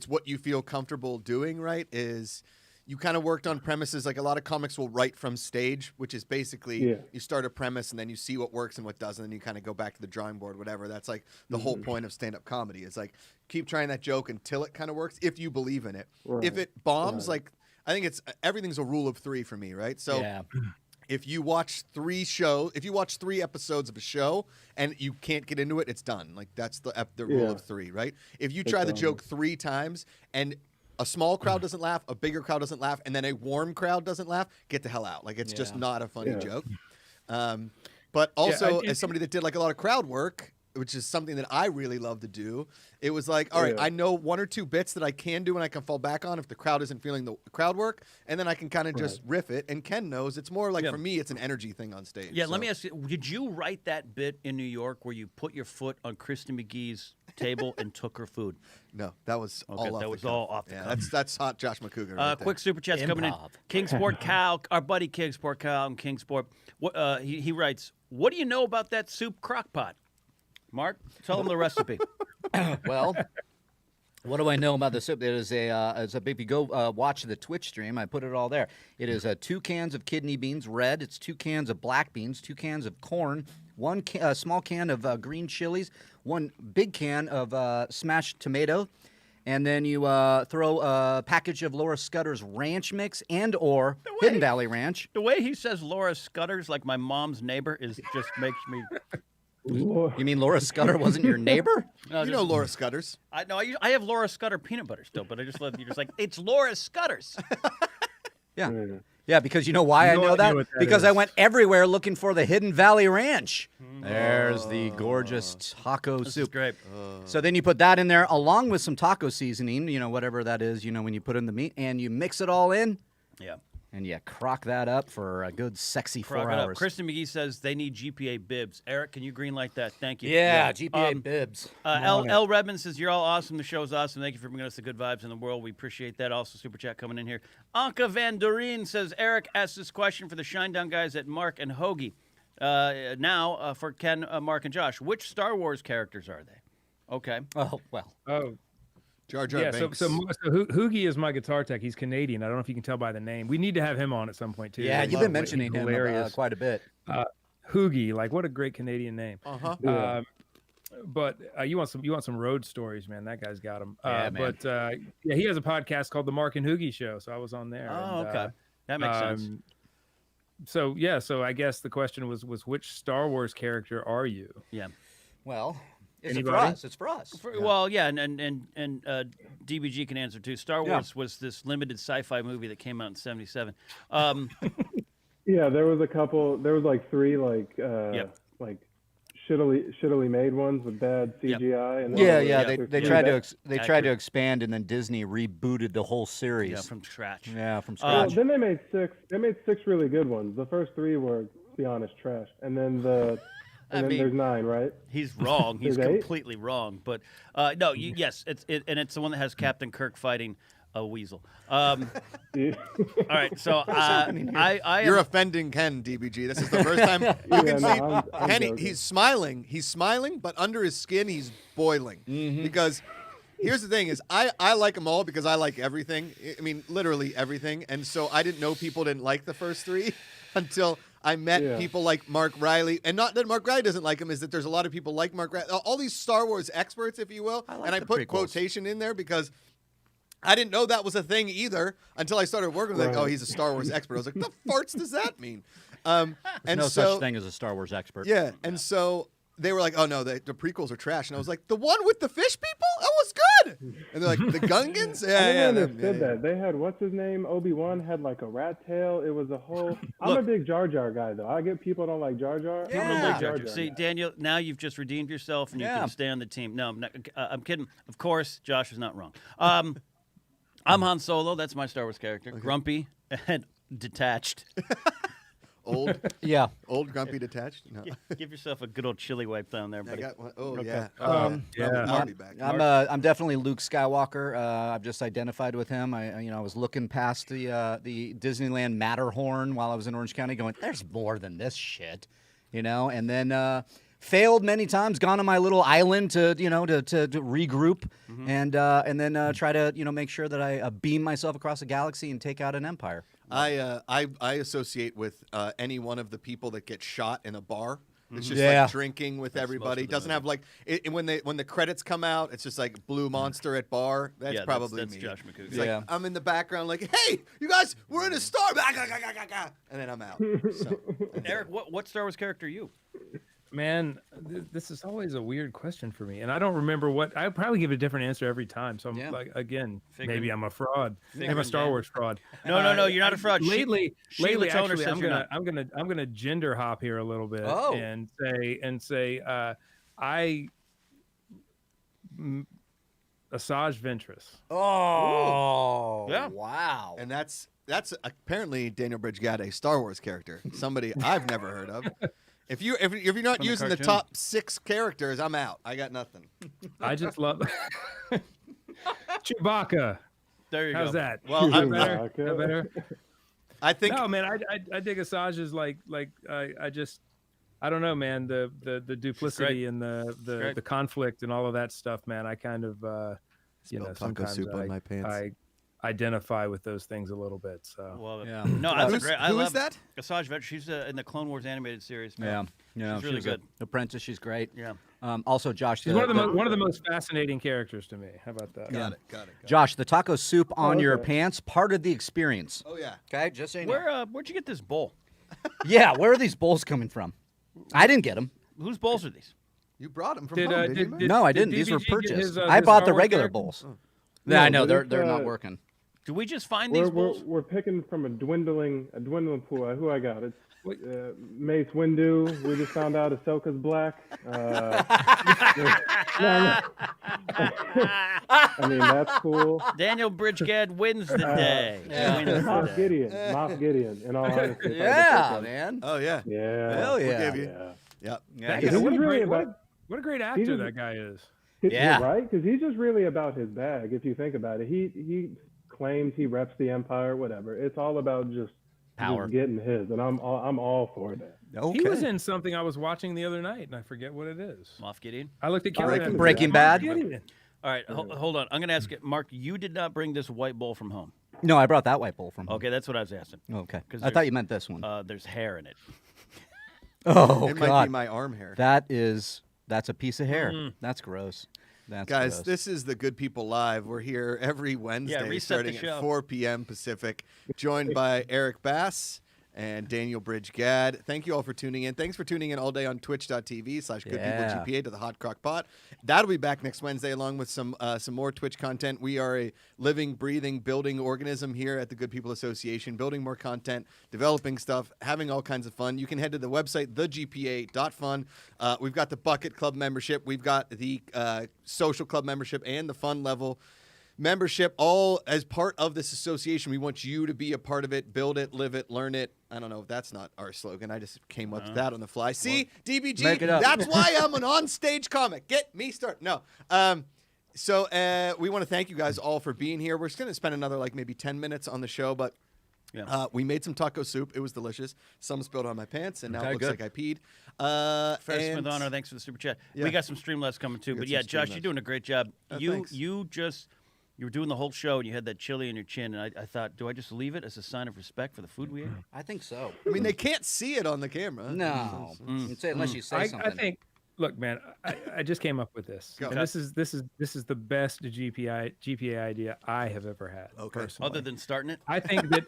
Speaker 2: what you feel comfortable doing. Right? Is you kind of worked on premises. Like a lot of comics will write from stage, which is basically you start a premise and then you see what works and what doesn't, and you kind of go back to the drawing board, whatever. That's like the whole point of stand-up comedy. Is like keep trying that joke until it kind of works, if you believe in it. Right. If it bombs, like I think everything's a rule of 3 for me, right? So if you watch 3 episodes of a show and you can't get into it, it's done. Like that's the rule of 3, right? If you try the joke 3 times and a small crowd doesn't laugh, a bigger crowd doesn't laugh, and then a warm crowd doesn't laugh, get the hell out. Like, it's just not a funny joke. But also, as somebody that did, like, a lot of crowd work, which is something that I really love to do, it was like, all right, I know 1 or 2 bits that I can do and I can fall back on if the crowd isn't feeling the crowd work, and then I can kind of just riff it. And Ken knows it's more like, for me, it's an energy thing on stage.
Speaker 1: Yeah, let me ask you, did you write that bit in New York where you put your foot on Kristen McGee's table and took her food?
Speaker 2: No, that was all off the cuff.
Speaker 1: That was all off the cuff.
Speaker 2: That's hot Josh Macuga right
Speaker 1: quick super chats coming in. Kingsport Cal, our buddy Kingsport Cal and Kingsport, he writes, what do you know about that soup crock pot? Mark, tell him the recipe.
Speaker 3: Well, what do I know about the soup? It is if you go watch the Twitch stream, I put it all there. It is 2 cans of kidney beans, red. It's 2 cans of black beans, 2 cans of corn, 1 small can of green chilies, 1 big can of smashed tomato, and then you throw a package of Laura Scudder's ranch mix and or Hidden Valley Ranch.
Speaker 1: The way he says Laura Scudder's like my mom's neighbor is just makes me.
Speaker 3: You mean Laura Scudder wasn't your neighbor?
Speaker 1: No,
Speaker 2: You know Laura Scudders.
Speaker 1: I have Laura Scudder peanut butter still, but I just love you. Just like it's Laura Scudder's.
Speaker 3: Yeah. Yeah, because you know why I know that? Because I went everywhere looking for the Hidden Valley Ranch. There's the gorgeous taco
Speaker 1: This is
Speaker 3: soup.
Speaker 1: great.
Speaker 3: So then you put that in there along with some taco seasoning, whatever that is, when you put in the meat, and you mix it all in,
Speaker 1: Yeah.
Speaker 3: and you crock that up for a good sexy 4
Speaker 1: Crock it up.
Speaker 3: hours.
Speaker 1: Kristen McGee says they need GPA bibs. Eric, can you greenlight that? Thank you.
Speaker 3: Yeah, GPA bibs.
Speaker 1: L. Redmond says, you're all awesome. The show's awesome. Thank you for bringing us the good vibes in the world. We appreciate that. Also, Super Chat coming in here. Anka Van Doreen says, Eric asked this question for the Shinedown guys at Mark and Hoagie. Now, for Ken, Mark, and Josh, which Star Wars characters are they? Okay.
Speaker 3: Oh, well.
Speaker 5: Oh,
Speaker 2: Jar Jar
Speaker 5: yeah.
Speaker 2: Binks.
Speaker 5: So Hoogie is my guitar tech. He's Canadian. I don't know if you can tell by the name. We need to have him on at some point too.
Speaker 3: Yeah,
Speaker 5: I
Speaker 3: you've
Speaker 5: love
Speaker 3: been
Speaker 5: it.
Speaker 3: mentioning
Speaker 5: He's
Speaker 3: him
Speaker 5: hilarious.
Speaker 3: quite a bit.
Speaker 5: Hoogie, like what a great Canadian name.
Speaker 2: Uh-huh.
Speaker 5: But you want some road stories, man. That guy's got them.
Speaker 3: Yeah, man.
Speaker 5: But yeah, he has a podcast called The Mark and Hoogie Show. So I was on there.
Speaker 1: Oh,
Speaker 5: and,
Speaker 1: okay. That makes sense.
Speaker 5: So yeah, so I guess the question was which Star Wars character are you?
Speaker 1: Yeah.
Speaker 3: Well, it's for
Speaker 5: Anybody?
Speaker 3: us. It's for us.
Speaker 1: Well, yeah, and DBG can answer too. Star Wars was this limited sci-fi movie that came out in '77.
Speaker 6: Yeah, there was a couple. There was like 3 like shittily made ones with bad CGI. And then
Speaker 3: They tried to expand, and then Disney rebooted the whole series.
Speaker 1: Yeah, from scratch.
Speaker 3: Yeah, from
Speaker 6: Well,
Speaker 3: scratch.
Speaker 6: then they made 6. They made 6 really good ones. The first 3 were, to be honest, trash. And then there's 9, right?
Speaker 1: He's wrong. He's
Speaker 6: There's 8?
Speaker 1: completely wrong. But no, yes, it's the one that has Captain Kirk fighting a weasel. All right, so
Speaker 2: You're offending Ken, DBG. This is the first time you can see
Speaker 6: I'm
Speaker 2: Ken.
Speaker 6: joking.
Speaker 2: He's smiling, but under his skin, he's boiling. Because here's the thing: is I like them all because I like everything. I mean, literally everything. And so I didn't know people didn't like the first 3 until I met people like Mark Riley. And not that Mark Riley doesn't like him, is that there's a lot of people like Mark Riley. All these Star Wars experts, if you will.
Speaker 3: I like
Speaker 2: and I
Speaker 3: the
Speaker 2: put
Speaker 3: prequels.
Speaker 2: quotation in there because I didn't know that was a thing either until I started working with like, oh, he's a Star Wars expert. I was like, the farts does that mean? And
Speaker 3: no
Speaker 2: so,
Speaker 3: such thing as a Star Wars expert.
Speaker 2: Yeah, and so they were like, oh, no, the prequels are trash. And I was like, the one with the fish people? That was good. And they're like, the Gungans?
Speaker 6: I didn't understand that. They had, what's his name? Obi-Wan had like a rat tail. It was a whole... I'm a big Jar Jar guy, though. I get people don't like Jar Jar.
Speaker 1: People
Speaker 6: I'm
Speaker 1: don't
Speaker 6: a
Speaker 1: like
Speaker 6: big
Speaker 1: Jar Jar. See, Daniel, now you've just redeemed yourself and you can stay on the team. No, I'm kidding. Of course, Josh is not wrong. I'm Han Solo. That's my Star Wars character. Okay. Grumpy and detached.
Speaker 2: Old?
Speaker 3: Yeah.
Speaker 2: Old, grumpy, detached? No.
Speaker 1: Give yourself a good old chili wipe down there, buddy.
Speaker 2: I got one. Oh,
Speaker 1: Okay.
Speaker 2: yeah.
Speaker 5: Yeah.
Speaker 2: I'll be back.
Speaker 3: I'm definitely Luke Skywalker. I've just identified with him. I was looking past the Disneyland Matterhorn while I was in Orange County, going, "There's more than this shit," and then failed many times. Gone on my little island to regroup and then try to make sure that I beam myself across the galaxy and take out an empire.
Speaker 2: I associate with any one of the people that get shot in a bar. It's just
Speaker 3: Yeah.
Speaker 2: like drinking with everybody. Doesn't have like when the credits come out, it's just like Blue Monster at bar. That's probably
Speaker 1: that's
Speaker 2: me.
Speaker 1: Josh Macuga.
Speaker 2: It's like I'm in the background, like, hey, you guys, we're in a star, and then I'm out. So,
Speaker 1: Eric, what Star Wars character are you?
Speaker 5: Man, this is always a weird question for me, and I don't remember what. I probably give a different answer every time. So I'm like, again, maybe I'm a fraud. I'm a Star Wars fraud.
Speaker 1: No, you're not a fraud.
Speaker 5: Lately,
Speaker 1: Sheila Toner
Speaker 5: actually,
Speaker 1: says you're not.
Speaker 5: I'm gonna gender hop here a little bit and say Asajj Ventress.
Speaker 3: Oh,
Speaker 1: yeah.
Speaker 3: Wow.
Speaker 2: and that's apparently Daniel Bridgman, a Star Wars character, somebody I've never heard of. If you're not
Speaker 1: From the
Speaker 2: using the
Speaker 1: cartoon.
Speaker 2: top 6 characters, I'm out. I got nothing.
Speaker 5: I just love Chewbacca.
Speaker 1: There you
Speaker 5: How's
Speaker 1: go.
Speaker 5: that?
Speaker 2: Well,
Speaker 5: Is that
Speaker 2: I'm
Speaker 5: better? Is that better?
Speaker 2: I think
Speaker 5: No, man, I dig Asajj as like I don't know, man, the duplicity and the conflict and all of that stuff, man. I kind of
Speaker 2: smell taco
Speaker 5: sometimes
Speaker 2: soup on my pants.
Speaker 5: identify with those things a little bit. So
Speaker 1: Love it.
Speaker 3: Yeah.
Speaker 1: No, that's great. I
Speaker 2: Who
Speaker 1: love
Speaker 2: is that?
Speaker 1: Asajj Ventress. She's in the Clone Wars animated series.
Speaker 3: Yeah.
Speaker 1: She's really good.
Speaker 3: Apprentice, she's great.
Speaker 1: Yeah.
Speaker 3: Also, Josh,
Speaker 5: she's one of the most fascinating characters to me. How about that?
Speaker 2: Got it.
Speaker 3: Josh, the taco soup on your
Speaker 6: okay.
Speaker 3: pants, part of the experience.
Speaker 2: Oh yeah.
Speaker 3: Okay, just so you know.
Speaker 1: Where'd you get this bowl?
Speaker 3: Yeah, where are these bowls coming from? I didn't get them.
Speaker 1: Whose bowls are these?
Speaker 2: You brought them from home, did you, man?
Speaker 3: No, I didn't.
Speaker 5: did
Speaker 3: These were
Speaker 5: DBG get
Speaker 3: purchased.
Speaker 5: his,
Speaker 3: I
Speaker 5: his
Speaker 3: bought
Speaker 5: Star
Speaker 3: the
Speaker 5: Wars
Speaker 3: regular
Speaker 5: character?
Speaker 3: bowls.
Speaker 6: No,
Speaker 3: Yeah, I know
Speaker 6: but
Speaker 3: they're
Speaker 6: it's,
Speaker 3: not working.
Speaker 1: Do we just find these bowls?
Speaker 6: We're picking from a dwindling pool. Who I got? It's Mace Windu. We just found out Ahsoka's black. I mean, that's cool.
Speaker 1: Daniel Bridgman wins the day. Wins the
Speaker 6: Moff
Speaker 1: day.
Speaker 6: Gideon. In all honesty. if I had to pick
Speaker 3: Yeah,
Speaker 6: one.
Speaker 3: man.
Speaker 2: Oh yeah.
Speaker 6: Yeah.
Speaker 3: Hell yeah.
Speaker 2: We'll give you.
Speaker 6: Yeah.
Speaker 2: Yep.
Speaker 3: Yeah,
Speaker 6: Because
Speaker 5: What
Speaker 6: he's
Speaker 5: a
Speaker 6: really
Speaker 5: great-
Speaker 6: about.
Speaker 5: What a great actor that guy is.
Speaker 3: Yeah.
Speaker 6: Right? Because he's just really about his bag. If you think about it, he claims he reps the Empire, whatever. It's all about just
Speaker 3: Power.
Speaker 6: getting his, and I'm all for that.
Speaker 3: Okay.
Speaker 5: He was in something I was watching the other night, and I forget what it is.
Speaker 1: Moff Gideon.
Speaker 5: I looked at Kelly. and-
Speaker 3: Breaking
Speaker 5: Moff
Speaker 3: Bad?
Speaker 5: Gideon.
Speaker 1: All right, hold on. I'm going to ask you, Mark, you did not bring this white bowl from home.
Speaker 3: No, I brought that white bowl from home.
Speaker 1: Okay, that's what I was asking.
Speaker 3: Okay.
Speaker 1: 'Cause
Speaker 3: I thought you meant this one.
Speaker 1: There's hair in it.
Speaker 3: Oh,
Speaker 2: It
Speaker 3: God.
Speaker 2: might be my arm hair.
Speaker 3: That's a piece of hair. That's gross. That's
Speaker 2: Guys,
Speaker 3: gross.
Speaker 2: this is the Good People Live. We're here every Wednesday
Speaker 1: reset the
Speaker 2: starting
Speaker 1: show.
Speaker 2: at 4 p.m. Pacific, joined by Eric Bass and Daniel Bridge-Gad. Thank you all for tuning in. Thanks for tuning in all day on twitch.tv/GoodPeopleGPA to the Hot Crock Pot. That'll be back next Wednesday along with some more Twitch content. We are a living, breathing, building organism here at the Good People Association, building more content, developing stuff, having all kinds of fun. You can head to the website, thegpa.fun. We've got the Bucket Club membership. We've got the Social Club membership and the Fun Level membership, all as part of this association. We want you to be a part of it, build it, live it, learn it. I don't know if that's not our slogan. I just came up with that on the fly. See, DBG,
Speaker 3: Make it up.
Speaker 2: that's why I'm an on-stage comic. Get me started. No. So we want to thank you guys all for being here. We're just going to spend another maybe 10 minutes on the show, but we made some taco soup. It was delicious. Some spilled on my pants, and now it looks like I peed.
Speaker 1: Ferris Smith Honor, thanks for the super chat.
Speaker 2: Yeah.
Speaker 1: We got some Streamlabs coming too. But yeah, Josh, you're doing a great job.
Speaker 2: Thanks.
Speaker 1: You were doing the whole show, and you had that chili in your chin, and I thought, do I just leave it as a sign of respect for the food we ate?
Speaker 3: I think so.
Speaker 2: I mean, they can't see it on the camera.
Speaker 3: No. Unless you say something.
Speaker 5: I think. Look, man, I just came up with this,
Speaker 2: Go.
Speaker 5: and this is the best GPA idea I have ever had.
Speaker 2: Okay.
Speaker 5: Personally.
Speaker 1: Other than starting it?
Speaker 5: I think that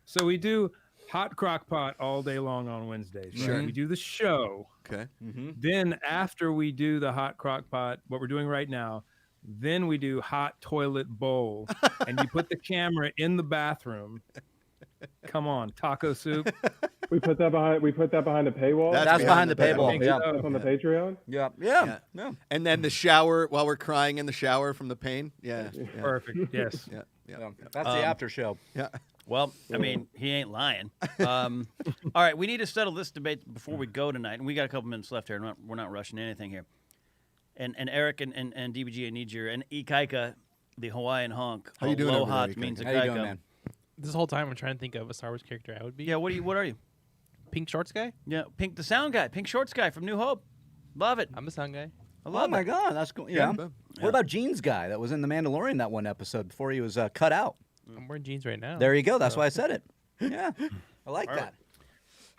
Speaker 5: so we do hot crock pot all day long on Wednesdays. Right?
Speaker 2: Sure.
Speaker 5: We do the show.
Speaker 2: Okay.
Speaker 5: Then after we do the hot crock pot, what we're doing right now, then we do hot toilet bowl, and you put the camera in the bathroom. Come on, taco soup.
Speaker 6: We put that behind the paywall.
Speaker 3: That's behind the paywall.
Speaker 5: Think
Speaker 3: Yeah.
Speaker 5: so.
Speaker 6: That's on the Patreon.
Speaker 3: Yeah.
Speaker 2: And then the shower while we're crying in the shower from the pain. Yeah.
Speaker 5: Perfect. Yes.
Speaker 2: Yeah.
Speaker 3: That's the after show.
Speaker 2: Yeah.
Speaker 1: Well, I mean, he ain't lying. All right, we need to settle this debate before we go tonight, and we got a couple minutes left here. We're not rushing anything here. And Eric and DBG, I need your and Ikaika, the Hawaiian honk.
Speaker 2: How you doing over
Speaker 1: Aloha
Speaker 2: there, Ikaika?
Speaker 1: means
Speaker 3: How you doing,
Speaker 1: Ikaika.
Speaker 3: man?
Speaker 4: This whole time I'm trying to think of a Star Wars character I would be.
Speaker 1: Yeah, what are you?
Speaker 4: Pink shorts guy?
Speaker 1: Yeah, Pink, the sound guy, Pink Shorts guy from New Hope. Love it.
Speaker 4: I'm the sound guy.
Speaker 1: I
Speaker 3: Oh
Speaker 1: love
Speaker 3: my
Speaker 1: it.
Speaker 3: God, that's cool. Yeah.
Speaker 2: boom.
Speaker 3: What about Gene's guy that was in The Mandalorian that one episode before he was cut out?
Speaker 4: I'm wearing jeans right now.
Speaker 3: There you go. That's why I said it. Yeah, I like that.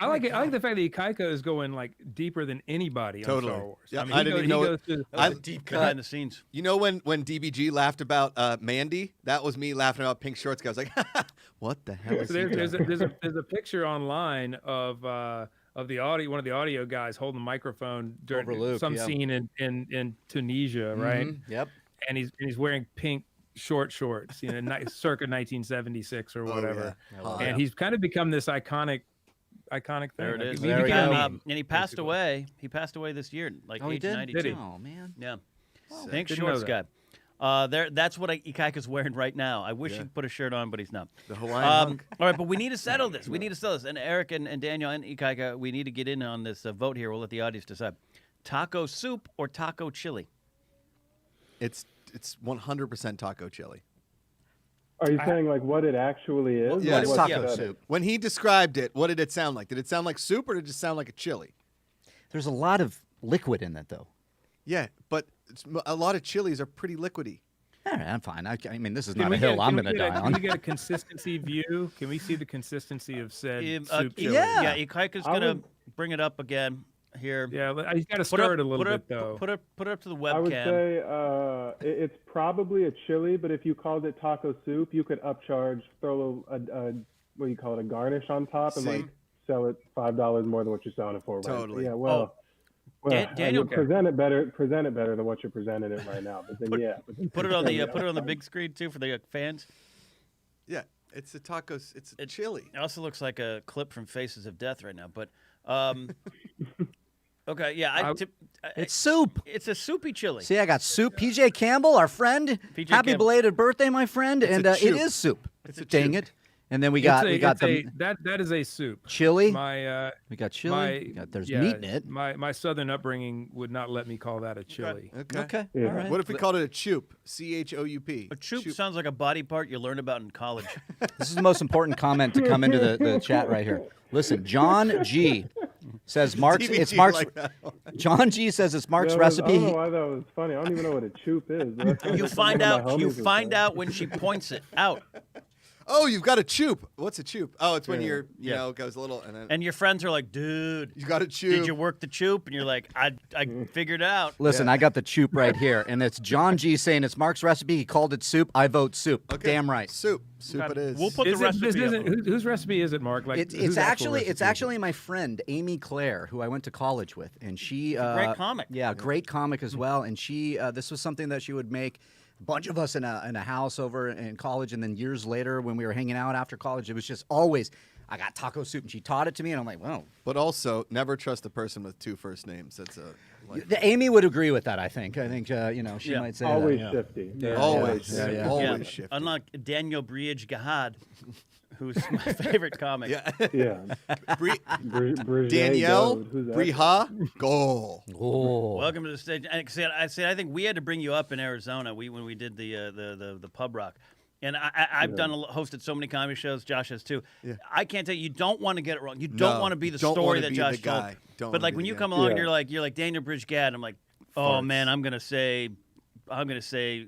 Speaker 5: I like it. I like the fact that Ikaika is going deeper than anybody
Speaker 2: Totally.
Speaker 5: on Star Wars.
Speaker 2: Yeah,
Speaker 5: I mean,
Speaker 2: I didn't even know
Speaker 5: he
Speaker 2: it.
Speaker 5: goes to.
Speaker 1: That was a deep cut behind the scenes.
Speaker 2: You know when DBG laughed about Mandy? That was me laughing about Pink Shorts guy. I was like, what the hell is
Speaker 5: So
Speaker 2: he
Speaker 5: there's
Speaker 2: doing?
Speaker 5: a picture online of the audio, one of the audio guys holding the microphone during
Speaker 3: Over Luke,
Speaker 5: some
Speaker 3: yeah.
Speaker 5: scene in Tunisia, right?
Speaker 3: Yep.
Speaker 5: And he's wearing pink shorts, circa 1976 or whatever.
Speaker 2: yeah.
Speaker 5: And he's kind of become this iconic thing.
Speaker 1: There it
Speaker 5: Like,
Speaker 1: is.
Speaker 5: he
Speaker 3: There we
Speaker 5: became
Speaker 3: go.
Speaker 5: a meme,
Speaker 1: And he passed
Speaker 5: basically.
Speaker 1: away. He passed away this year, like
Speaker 3: Oh, he
Speaker 1: age
Speaker 3: did?
Speaker 1: 92.
Speaker 5: Did he?
Speaker 3: Oh man.
Speaker 1: Yeah.
Speaker 2: Sick.
Speaker 1: Pink
Speaker 5: Didn't know
Speaker 1: Shorts guy.
Speaker 5: that.
Speaker 1: That's what Ikaika's wearing right now. I wish
Speaker 2: Yeah.
Speaker 1: he'd put a shirt on, but he's not.
Speaker 2: The Hawaiian hunk.
Speaker 1: All right, but we need to settle this. And Eric and Daniel and Ikaika, we need to get in on this vote here. We'll let the audience decide. Taco soup or taco chili?
Speaker 2: It's 100% taco chili.
Speaker 6: Are you saying what it actually is?
Speaker 2: Yeah,
Speaker 6: Like,
Speaker 2: it's
Speaker 6: what
Speaker 3: taco
Speaker 6: that
Speaker 3: soup.
Speaker 6: is?
Speaker 2: When he described it, what did it sound like? Did it sound like soup or did it just sound like a chili?
Speaker 3: There's a lot of liquid in it though.
Speaker 2: Yeah, but a lot of chilies are pretty liquidy.
Speaker 3: All right, I'm fine. I mean, this is
Speaker 5: Can
Speaker 3: not
Speaker 5: we
Speaker 3: a hill
Speaker 5: get-
Speaker 3: I'm
Speaker 5: can
Speaker 3: going
Speaker 5: we
Speaker 3: to
Speaker 5: get
Speaker 3: die
Speaker 5: a-
Speaker 3: on.
Speaker 5: Can we get a consistency view? Can we see the consistency of said soup chili?
Speaker 3: Yeah.
Speaker 1: Ikaika's
Speaker 6: I
Speaker 1: gonna
Speaker 6: would-
Speaker 1: bring it up again here.
Speaker 5: Yeah, you got to stir it a little bit though.
Speaker 1: Put it up to the
Speaker 6: I would
Speaker 1: webcam.
Speaker 6: say it's probably a chili, but if you called it taco soup, you could upcharge, throw a what do you call it, a garnish on top, and
Speaker 2: See?
Speaker 6: like sell it $5 more than what you're selling it for. Right?
Speaker 2: Totally.
Speaker 6: Yeah. Well.
Speaker 1: Daniel-
Speaker 6: present it better than what you're presenting it right now. But then,
Speaker 1: Put it on the big screen too for the fans.
Speaker 2: Yeah, it's a tacos. It's a chili.
Speaker 1: It also looks like a clip from Faces of Death right now. But okay, yeah,
Speaker 3: It's soup.
Speaker 1: it's a soupy chili.
Speaker 3: See, I got soup. PJ Campbell, our friend.
Speaker 1: PJ
Speaker 3: Happy
Speaker 1: Campbell.
Speaker 3: belated birthday, my friend.
Speaker 2: It's
Speaker 3: And
Speaker 2: a
Speaker 3: it
Speaker 2: choop.
Speaker 3: is soup.
Speaker 2: It's a
Speaker 3: Dang
Speaker 2: choop.
Speaker 3: it. And then we got
Speaker 5: that is a soup.
Speaker 3: chili.
Speaker 5: My
Speaker 3: We got chili. There's
Speaker 5: yeah,
Speaker 3: meat in it.
Speaker 5: My southern upbringing would not let me call that a chili.
Speaker 2: Okay.
Speaker 3: Okay.
Speaker 6: Yeah.
Speaker 3: All right.
Speaker 2: What if we called it a choop? CHOUP.
Speaker 1: A choop sounds like a body part you learn about in college.
Speaker 3: This is the most important comment to come into the chat right here. Listen, John G says Mark's. It's
Speaker 2: TBG
Speaker 3: Mark's.
Speaker 2: like that.
Speaker 3: John G says it's Mark's
Speaker 6: I
Speaker 3: recipe.
Speaker 6: don't know why that was funny. I don't even know what a choop is. but that's
Speaker 1: You
Speaker 6: what
Speaker 1: find
Speaker 6: one of
Speaker 1: out.
Speaker 6: my
Speaker 1: You
Speaker 6: homies was
Speaker 1: find
Speaker 6: saying.
Speaker 1: out when she points it out,
Speaker 2: Oh, you've got a choop. What's a choop? Oh, it's when
Speaker 6: Yeah.
Speaker 2: you
Speaker 1: Yeah.
Speaker 2: know, goes a little, and then
Speaker 1: and your friends are like, "Dude,
Speaker 2: you got a choop.
Speaker 1: did you work the choop?" And you're like, "I figured it out."
Speaker 3: Listen,
Speaker 2: Yeah.
Speaker 3: I got the choop right here, and it's John G saying it's Mark's recipe. He called it soup. I vote soup.
Speaker 2: Okay.
Speaker 3: Damn right.
Speaker 2: Soup. Soup
Speaker 1: God,
Speaker 2: it is.
Speaker 1: we'll put the
Speaker 5: Is it,
Speaker 1: recipe
Speaker 5: this
Speaker 1: up.
Speaker 5: isn't, whose recipe is it, Mark? Like
Speaker 3: It's
Speaker 5: whose actual
Speaker 3: actually
Speaker 5: recipe is it?
Speaker 3: my friend Amy Claire, who I went to college with, and she
Speaker 1: great comic.
Speaker 3: Yeah, great comic as well. And she this was something that she would make. A bunch of us in a house over in college, and then years later when we were hanging out after college, it was just always I got taco soup, and she taught it to me, and I'm like, well,
Speaker 2: But also, never trust a person with two first names. That's a
Speaker 3: the Amy would agree with that. I think she
Speaker 1: Yeah.
Speaker 3: might say
Speaker 6: Always
Speaker 3: that.
Speaker 6: shifty.
Speaker 2: always,
Speaker 3: Yeah.
Speaker 2: always
Speaker 1: Yeah.
Speaker 2: shifty.
Speaker 1: Unlike Daniel Briege Gahad, who's my favorite comic.
Speaker 2: Yeah.
Speaker 6: Yeah. Brigé
Speaker 2: Danielle,
Speaker 6: Gold. Who's that?
Speaker 2: Briha, goal.
Speaker 3: Oh,
Speaker 1: Welcome to the stage. And I think we had to bring you up in Arizona. When we did the pub rock, and I've hosted so many comedy shows. Josh has too.
Speaker 2: Yeah.
Speaker 1: I can't tell you. You don't want to get it wrong. You don't want to be the
Speaker 2: don't
Speaker 1: story
Speaker 2: wanna
Speaker 1: that
Speaker 2: be
Speaker 1: Josh
Speaker 2: the guy.
Speaker 1: told.
Speaker 2: Don't
Speaker 1: But
Speaker 2: wanna
Speaker 1: like
Speaker 2: be
Speaker 1: when
Speaker 2: the
Speaker 1: you
Speaker 2: guy.
Speaker 1: come along,
Speaker 6: Yeah.
Speaker 1: you're like Daniel Bridge Gad. I'm like, oh
Speaker 2: Farts.
Speaker 1: man, I'm gonna say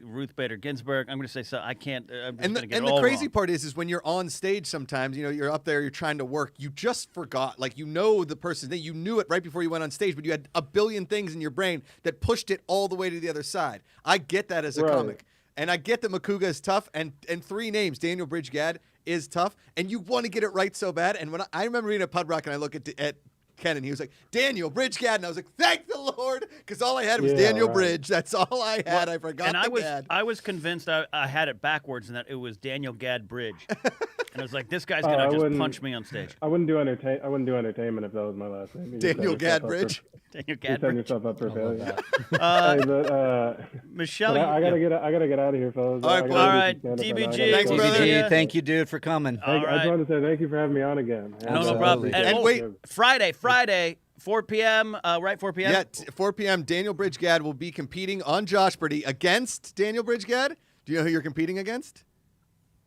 Speaker 1: Ruth Bader Ginsburg. I'm gonna say so. I can't. I'm just
Speaker 2: And
Speaker 1: gonna
Speaker 2: the,
Speaker 1: get
Speaker 2: and
Speaker 1: it
Speaker 2: the
Speaker 1: all
Speaker 2: crazy
Speaker 1: wrong.
Speaker 2: part is when you're on stage sometimes, you're up there, you're trying to work, you just forgot, like the person's name, you knew it right before you went on stage, but you had a billion things in your brain that pushed it all the way to the other side. I get that as a
Speaker 6: Right.
Speaker 2: comic. And I get that Macuga is tough, and three names, Daniel Bridge Gad, is tough, and you want to get it right so bad. And when I remember reading a Pud Rock, and I look at Ken, and he was like, Daniel Bridge Gad, and I was like, thank the Lord, because all I had was
Speaker 6: Yeah,
Speaker 2: Daniel
Speaker 6: right.
Speaker 2: Bridge. That's all I had. I forgot
Speaker 1: And
Speaker 2: the Gad.
Speaker 1: I was convinced I had it backwards and that it was Daniel Gad Bridge. And I was like, this guy's
Speaker 6: Oh,
Speaker 1: gonna
Speaker 6: I
Speaker 1: just
Speaker 6: wouldn't-
Speaker 1: punch me on stage.
Speaker 6: I wouldn't do entertainment if that was my last name. You just
Speaker 2: Daniel
Speaker 6: set yourself up
Speaker 2: Gadbridge.
Speaker 6: for-
Speaker 1: Daniel
Speaker 6: You
Speaker 1: Gad
Speaker 6: set
Speaker 1: Bridge.
Speaker 6: yourself up for failure.
Speaker 1: Uh,
Speaker 6: Hey, but
Speaker 1: Michelle,
Speaker 6: I gotta get out of here, fellas.
Speaker 2: All right,
Speaker 6: I gotta
Speaker 2: boys.
Speaker 6: do
Speaker 1: All
Speaker 6: some
Speaker 1: right,
Speaker 6: stand-up right now.
Speaker 1: DBG.
Speaker 2: Thanks, brother.
Speaker 3: DBG, thank you, dude, for coming.
Speaker 1: All
Speaker 6: I just
Speaker 1: right.
Speaker 6: wanted to say thank you for having me on again.
Speaker 1: No problem.
Speaker 2: And
Speaker 1: oh,
Speaker 2: wait.
Speaker 1: Friday, 4 p.m. Right, 4 p.m.
Speaker 2: Yeah, 4 p.m. Daniel Bridge Gad will be competing on Josh Birdie against Daniel Bridge Gad. Do you know who you're competing against?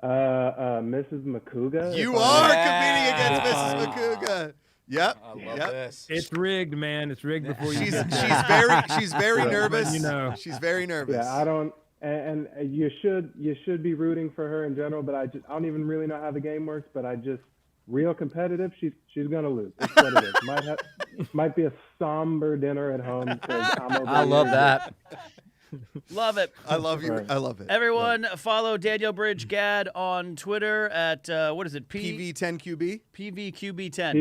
Speaker 6: Mrs. Macuga.
Speaker 2: You
Speaker 6: if
Speaker 2: are
Speaker 6: I'm-
Speaker 2: competing against Mrs. Macuga. Yep. Yep.
Speaker 3: this.
Speaker 5: It's rigged, man. It's rigged before you.
Speaker 2: She's
Speaker 5: get there.
Speaker 2: she's very
Speaker 6: Yeah,
Speaker 2: nervous.
Speaker 5: you know.
Speaker 2: She's very nervous.
Speaker 6: Yeah, I don't. And you should be rooting for her in general, but I don't even really know how the game works. But I just real competitive. She's gonna lose. That's what it is. Might be a somber dinner at home. 'cause I'm over
Speaker 3: I love
Speaker 6: here.
Speaker 3: that.
Speaker 1: Love it.
Speaker 2: I love you.
Speaker 6: Right.
Speaker 2: I love it.
Speaker 1: Everyone, follow Daniel Bridge Gad on Twitter at what is it?
Speaker 2: PV10QB.
Speaker 1: PVQB10.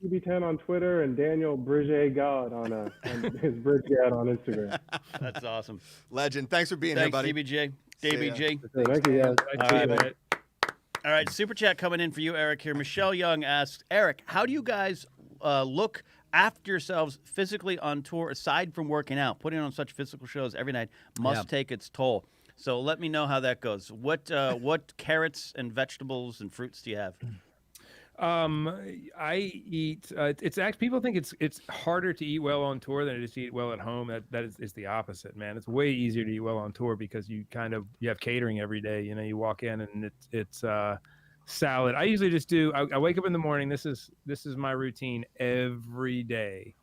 Speaker 6: PVQB10 on Twitter and Daniel Brigé God on his Bridge Gad on Instagram.
Speaker 1: That's awesome.
Speaker 2: Legend. Thanks for being
Speaker 1: Thanks,
Speaker 2: here, buddy.
Speaker 1: DBJ.
Speaker 2: See ya.
Speaker 1: DBJ.
Speaker 6: So thank you guys.
Speaker 5: I
Speaker 1: All right,
Speaker 5: see that.
Speaker 1: All right, super chat coming in for you, Eric. Here, Michelle Young asks, Eric, how do you guys look after yourselves physically on tour aside from working out? Putting on such physical shows every night must take its toll. So let me know how that goes. What carrots and vegetables and fruits do you have?
Speaker 5: I eat. It's actually people think it's harder to eat well on tour than it is to eat well at home. That is the opposite, man. It's way easier to eat well on tour because you have catering every day. You know, you walk in and it's salad. I usually just do. I wake up in the morning. This is my routine every day.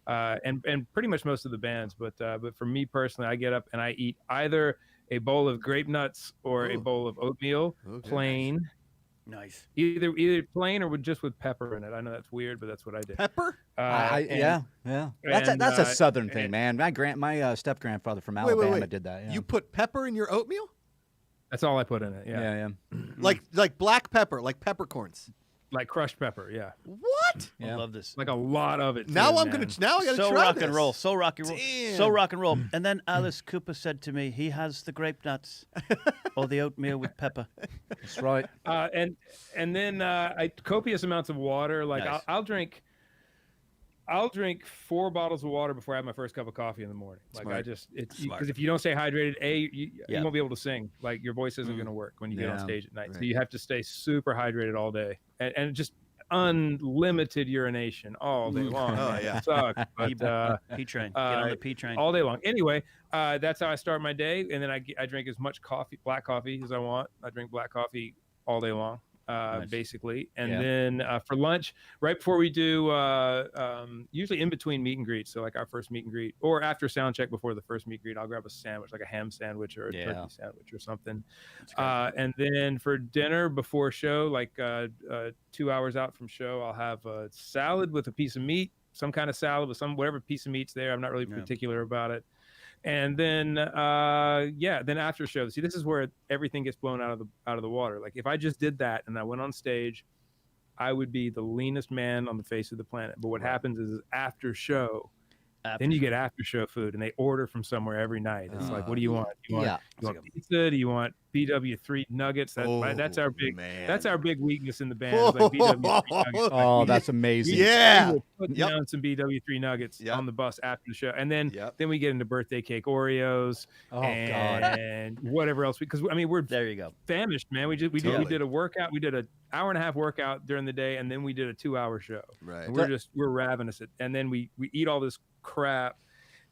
Speaker 5: and pretty much most of the bands. But for me personally, I get up and I eat either a bowl of grape nuts or a bowl of oatmeal, plain.
Speaker 1: Nice.
Speaker 5: Either plain or just with pepper in it. I know that's weird, but that's what I did.
Speaker 2: Pepper?
Speaker 3: Yeah. That's a Southern thing, man. My step grandfather from Alabama did that. Yeah.
Speaker 2: You put pepper in your oatmeal?
Speaker 5: That's all I put in it. Yeah.
Speaker 2: Like black pepper, like peppercorns.
Speaker 5: Like crushed pepper. Yeah.
Speaker 2: What?
Speaker 1: I love this.
Speaker 5: Like a lot of it.
Speaker 2: Now
Speaker 5: too,
Speaker 2: I
Speaker 5: man.
Speaker 2: gotta
Speaker 1: So
Speaker 2: try
Speaker 1: rock
Speaker 2: this.
Speaker 1: and roll. So rock and roll.
Speaker 2: Damn.
Speaker 1: So rock and roll. And then Alice Cooper said to me, he has the grape nuts or the oatmeal with pepper.
Speaker 3: That's right.
Speaker 5: And then I copious amounts of water. Like
Speaker 1: Nice.
Speaker 5: I'll drink 4 bottles of water before I have my first cup of coffee in the morning. Like
Speaker 1: Smart.
Speaker 5: because if you don't stay hydrated, you won't be able to sing. Like your voice isn't going to work when you get on stage at night.
Speaker 2: Right.
Speaker 5: So you have to stay super hydrated all day and just unlimited urination all day long.
Speaker 2: Oh,
Speaker 5: man.
Speaker 2: yeah.
Speaker 5: It sucks, but
Speaker 1: P train. Get on the P train.
Speaker 5: all day long. Anyway, that's how I start my day, and then I drink as much black coffee as I want. I drink black coffee all day long. Basically, and then for lunch, right before we do, usually in between meet and greets, so like our first meet and greet, or after sound check before the first meet and greet, I'll grab a sandwich, like a ham sandwich or a turkey sandwich or something. And then for dinner before show, like 2 hours out from show, I'll have a salad with a piece of meat, some kind of salad with whatever piece of meat's there. I'm not really particular about it. And then then after show, see, this is where everything gets blown out of the water. Like if I just did that and I went on stage, I would be the leanest man on the face of the planet. But what happens is after show, then you get after show food, and they order from somewhere every night. It's like, what do you want? You want pizza? Do you want BW3 nuggets? That's our big weakness in the band. It's like BW3 nuggets.
Speaker 3: Oh, that's amazing.
Speaker 2: Yeah.
Speaker 5: Put down some BW3 nuggets on the bus after the show, and then we get into birthday cake Oreos and whatever else. Because I mean, we're
Speaker 1: there you go.
Speaker 5: famished, man. We did a workout. We did an hour and a half workout during the day, and then we did a 2-hour show.
Speaker 2: Right.
Speaker 5: And we're ravenous, and then we eat all this crap.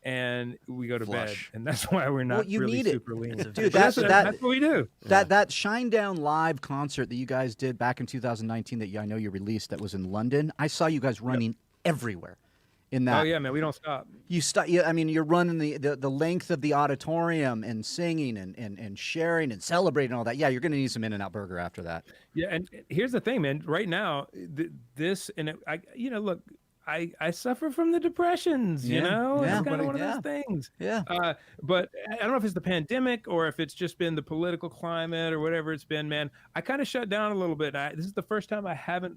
Speaker 5: And we go to bed, and that's why we're not really super lean.
Speaker 3: Dude,
Speaker 5: that's what we do.
Speaker 3: That Shinedown live concert that you guys did back in 2019 that I know you released that was in London, I saw you guys running everywhere in that.
Speaker 5: Oh, yeah, man, we don't stop.
Speaker 3: I mean, you're running the length of the auditorium and singing and sharing and celebrating all that. Yeah, you're going to need some In-N-Out Burger after that.
Speaker 5: Yeah, and here's the thing, man. Right now, look, I suffer from the depressions, you know? It's kind of one of those things.
Speaker 3: Yeah.
Speaker 5: But I don't know if it's the pandemic or if it's just been the political climate or whatever it's been, man. I kind of shut down a little bit. This is the first time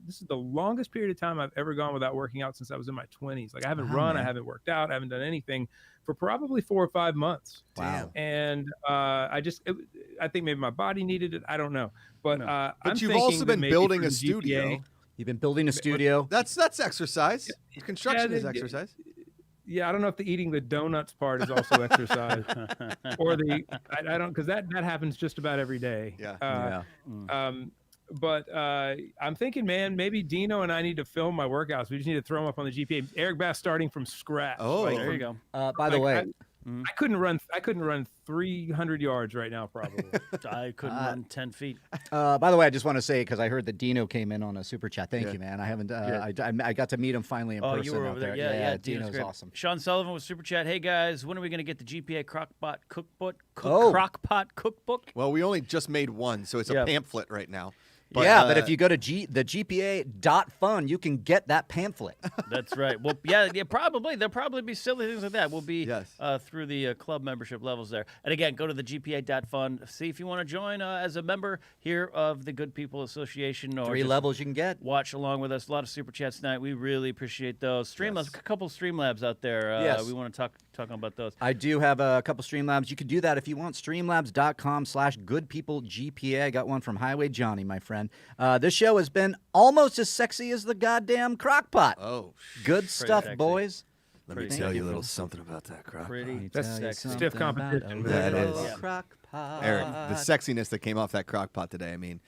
Speaker 5: this is the longest period of time I've ever gone without working out since I was in my 20s. Like I haven't run, I haven't worked out, I haven't done anything for probably 4 or 5 months.
Speaker 2: Wow.
Speaker 5: And I think maybe my body needed it. I don't know. But
Speaker 2: you've also been building a studio.
Speaker 3: You've been building a studio.
Speaker 2: That's exercise. Construction is exercise.
Speaker 5: Yeah, I don't know if the eating the donuts part is also exercise, or I don't, because that happens just about every day.
Speaker 2: Yeah.
Speaker 5: But I'm thinking, man, maybe Dino and I need to film my workouts. We just need to throw them up on the GPA. Eric Bass starting from scratch.
Speaker 2: Oh,
Speaker 1: There you go.
Speaker 3: By the way,
Speaker 5: I couldn't run 300 yards right now, probably.
Speaker 1: I couldn't run 10 feet.
Speaker 3: by the way, I just want to say, because I heard that Dino came in on a super chat. Thank you, man. I haven't. I got to meet him finally in person.
Speaker 1: You were
Speaker 3: out
Speaker 1: over there.
Speaker 3: there.
Speaker 1: Yeah.
Speaker 3: Dino's
Speaker 1: great.
Speaker 3: awesome.
Speaker 1: Sean Sullivan with super chat. Hey guys, when are we going to get the GPA Crockpot Cookbook?
Speaker 3: Oh.
Speaker 1: Crockpot Cookbook.
Speaker 2: Well, we only just made one, so it's a pamphlet right now.
Speaker 3: But if you go to the GPA.fun, you can get that pamphlet.
Speaker 1: That's right. Well, yeah, probably. There'll probably be silly things like that. We'll be
Speaker 2: Yes.
Speaker 1: Through the club membership levels there. And again, go to the GPA.fun. See if you want to join as a member here of the Good People Association. Or
Speaker 3: 3 levels you can get.
Speaker 1: Watch along with us. A lot of super chats tonight. We really appreciate those. Streamlabs, a couple Streamlabs out there.
Speaker 3: Yes.
Speaker 1: We want to talk about those.
Speaker 3: I do have a couple Streamlabs. You can do that if you want. Streamlabs.com/goodpeoplegpa. I got one from Highway Johnny, my friend. This show has been almost as sexy as the goddamn crockpot.
Speaker 2: Oh,
Speaker 3: good stuff,
Speaker 1: sexy.
Speaker 3: boys.
Speaker 2: let me tell you a little something about that crock.
Speaker 1: Pretty
Speaker 5: That's
Speaker 1: sexy.
Speaker 5: stiff competition.
Speaker 2: That is.
Speaker 3: Crockpot.
Speaker 2: Eric, the sexiness that came off that crock pot today. I mean,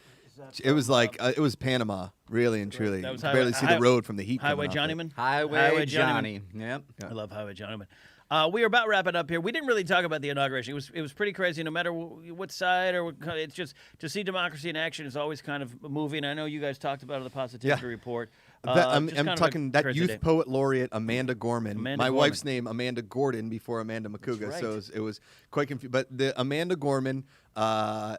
Speaker 2: it was like it was Panama, really and truly.
Speaker 1: That was
Speaker 2: you could barely see the road from the heat.
Speaker 1: Highway
Speaker 2: coming off it.
Speaker 1: Johnnyman.
Speaker 3: Highway Johnny. Yep.
Speaker 1: I love Highway Johnnyman. We are about wrapping up here. We didn't really talk about the inauguration. It was pretty crazy. No matter what side or it's just to see democracy in action is always kind of moving. I know you guys talked about it in the Positivity Report.
Speaker 2: I'm
Speaker 1: just kind of a
Speaker 2: talking that
Speaker 1: crazy
Speaker 2: youth
Speaker 1: day.
Speaker 2: poet laureate Amanda Gorman.
Speaker 1: Amanda
Speaker 2: My
Speaker 1: Gorman.
Speaker 2: wife's name Amanda Gordon before Amanda Macuga,
Speaker 1: right.
Speaker 2: so it was quite confusing. But the Amanda Gorman, a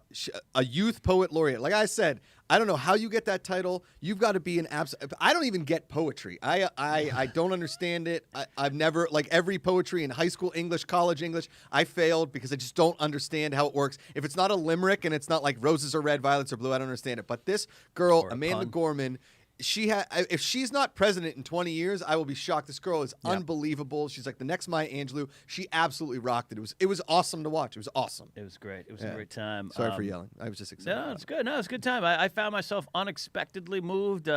Speaker 2: youth poet laureate. Like I said, I don't know how you get that title. You've got to be an absolute. I don't even get poetry. I don't understand it. I've never, like every poetry in high school English, college English, I failed because I just don't understand how it works. If it's not a limerick and it's not like roses are red, violets are blue, I don't understand it. But this girl,
Speaker 1: Or a
Speaker 2: Amanda
Speaker 1: pun.
Speaker 2: Gorman, if she's not president in 20 years, I will be shocked. This girl is unbelievable. She's like the next Maya Angelou. She absolutely rocked it. It was awesome to watch. It was awesome.
Speaker 1: It was great. It was a great time.
Speaker 2: Sorry for yelling. I was just excited.
Speaker 1: No, it's good. No, it's a good time. I found myself unexpectedly moved.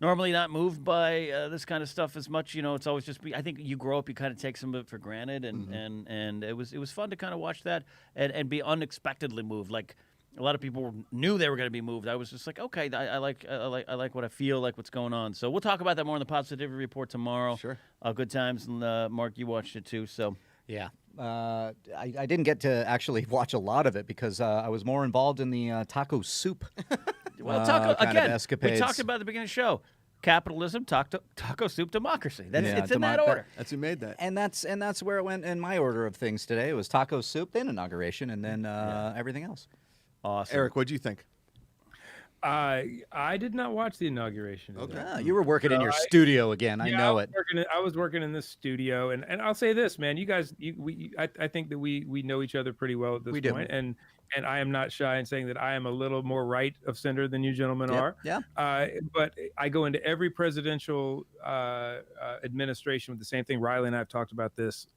Speaker 1: Normally not moved by this kind of stuff as much. You know, it's always just. I think you grow up, you kind of take some of it for granted, and it was fun to kind of watch that and be unexpectedly moved. Like a lot of people knew they were going to be moved. I was just like, okay, I like what I feel, like what's going on. So we'll talk about that more in the Positivity Report tomorrow.
Speaker 2: Sure.
Speaker 1: Good times. And Mark, you watched it too. So
Speaker 3: Yeah. I didn't get to actually watch a lot of it because I was more involved in the taco soup.
Speaker 1: well, taco
Speaker 3: kind of
Speaker 1: again. We
Speaker 3: escapades.
Speaker 1: talked about at the beginning of the show. Capitalism, taco soup, democracy. It's in
Speaker 3: Yeah,
Speaker 1: that order.
Speaker 2: That's who made that.
Speaker 3: And that's where it went in my order of things today. It was taco soup, then inauguration, and then everything else.
Speaker 1: Awesome.
Speaker 2: Eric, what'd you think?
Speaker 5: I did not watch the inauguration. of
Speaker 2: Okay.
Speaker 5: that.
Speaker 3: Ah, you were working in your studio again. I know it.
Speaker 5: I was working in this studio, and I'll say this, man. You guys, I think that we know each other pretty well at this
Speaker 3: We do.
Speaker 5: point, and I am not shy in saying that I am a little more right of center than you gentlemen are.
Speaker 3: Yeah.
Speaker 5: But I go into every presidential administration with the same thing. Riley and I have talked about this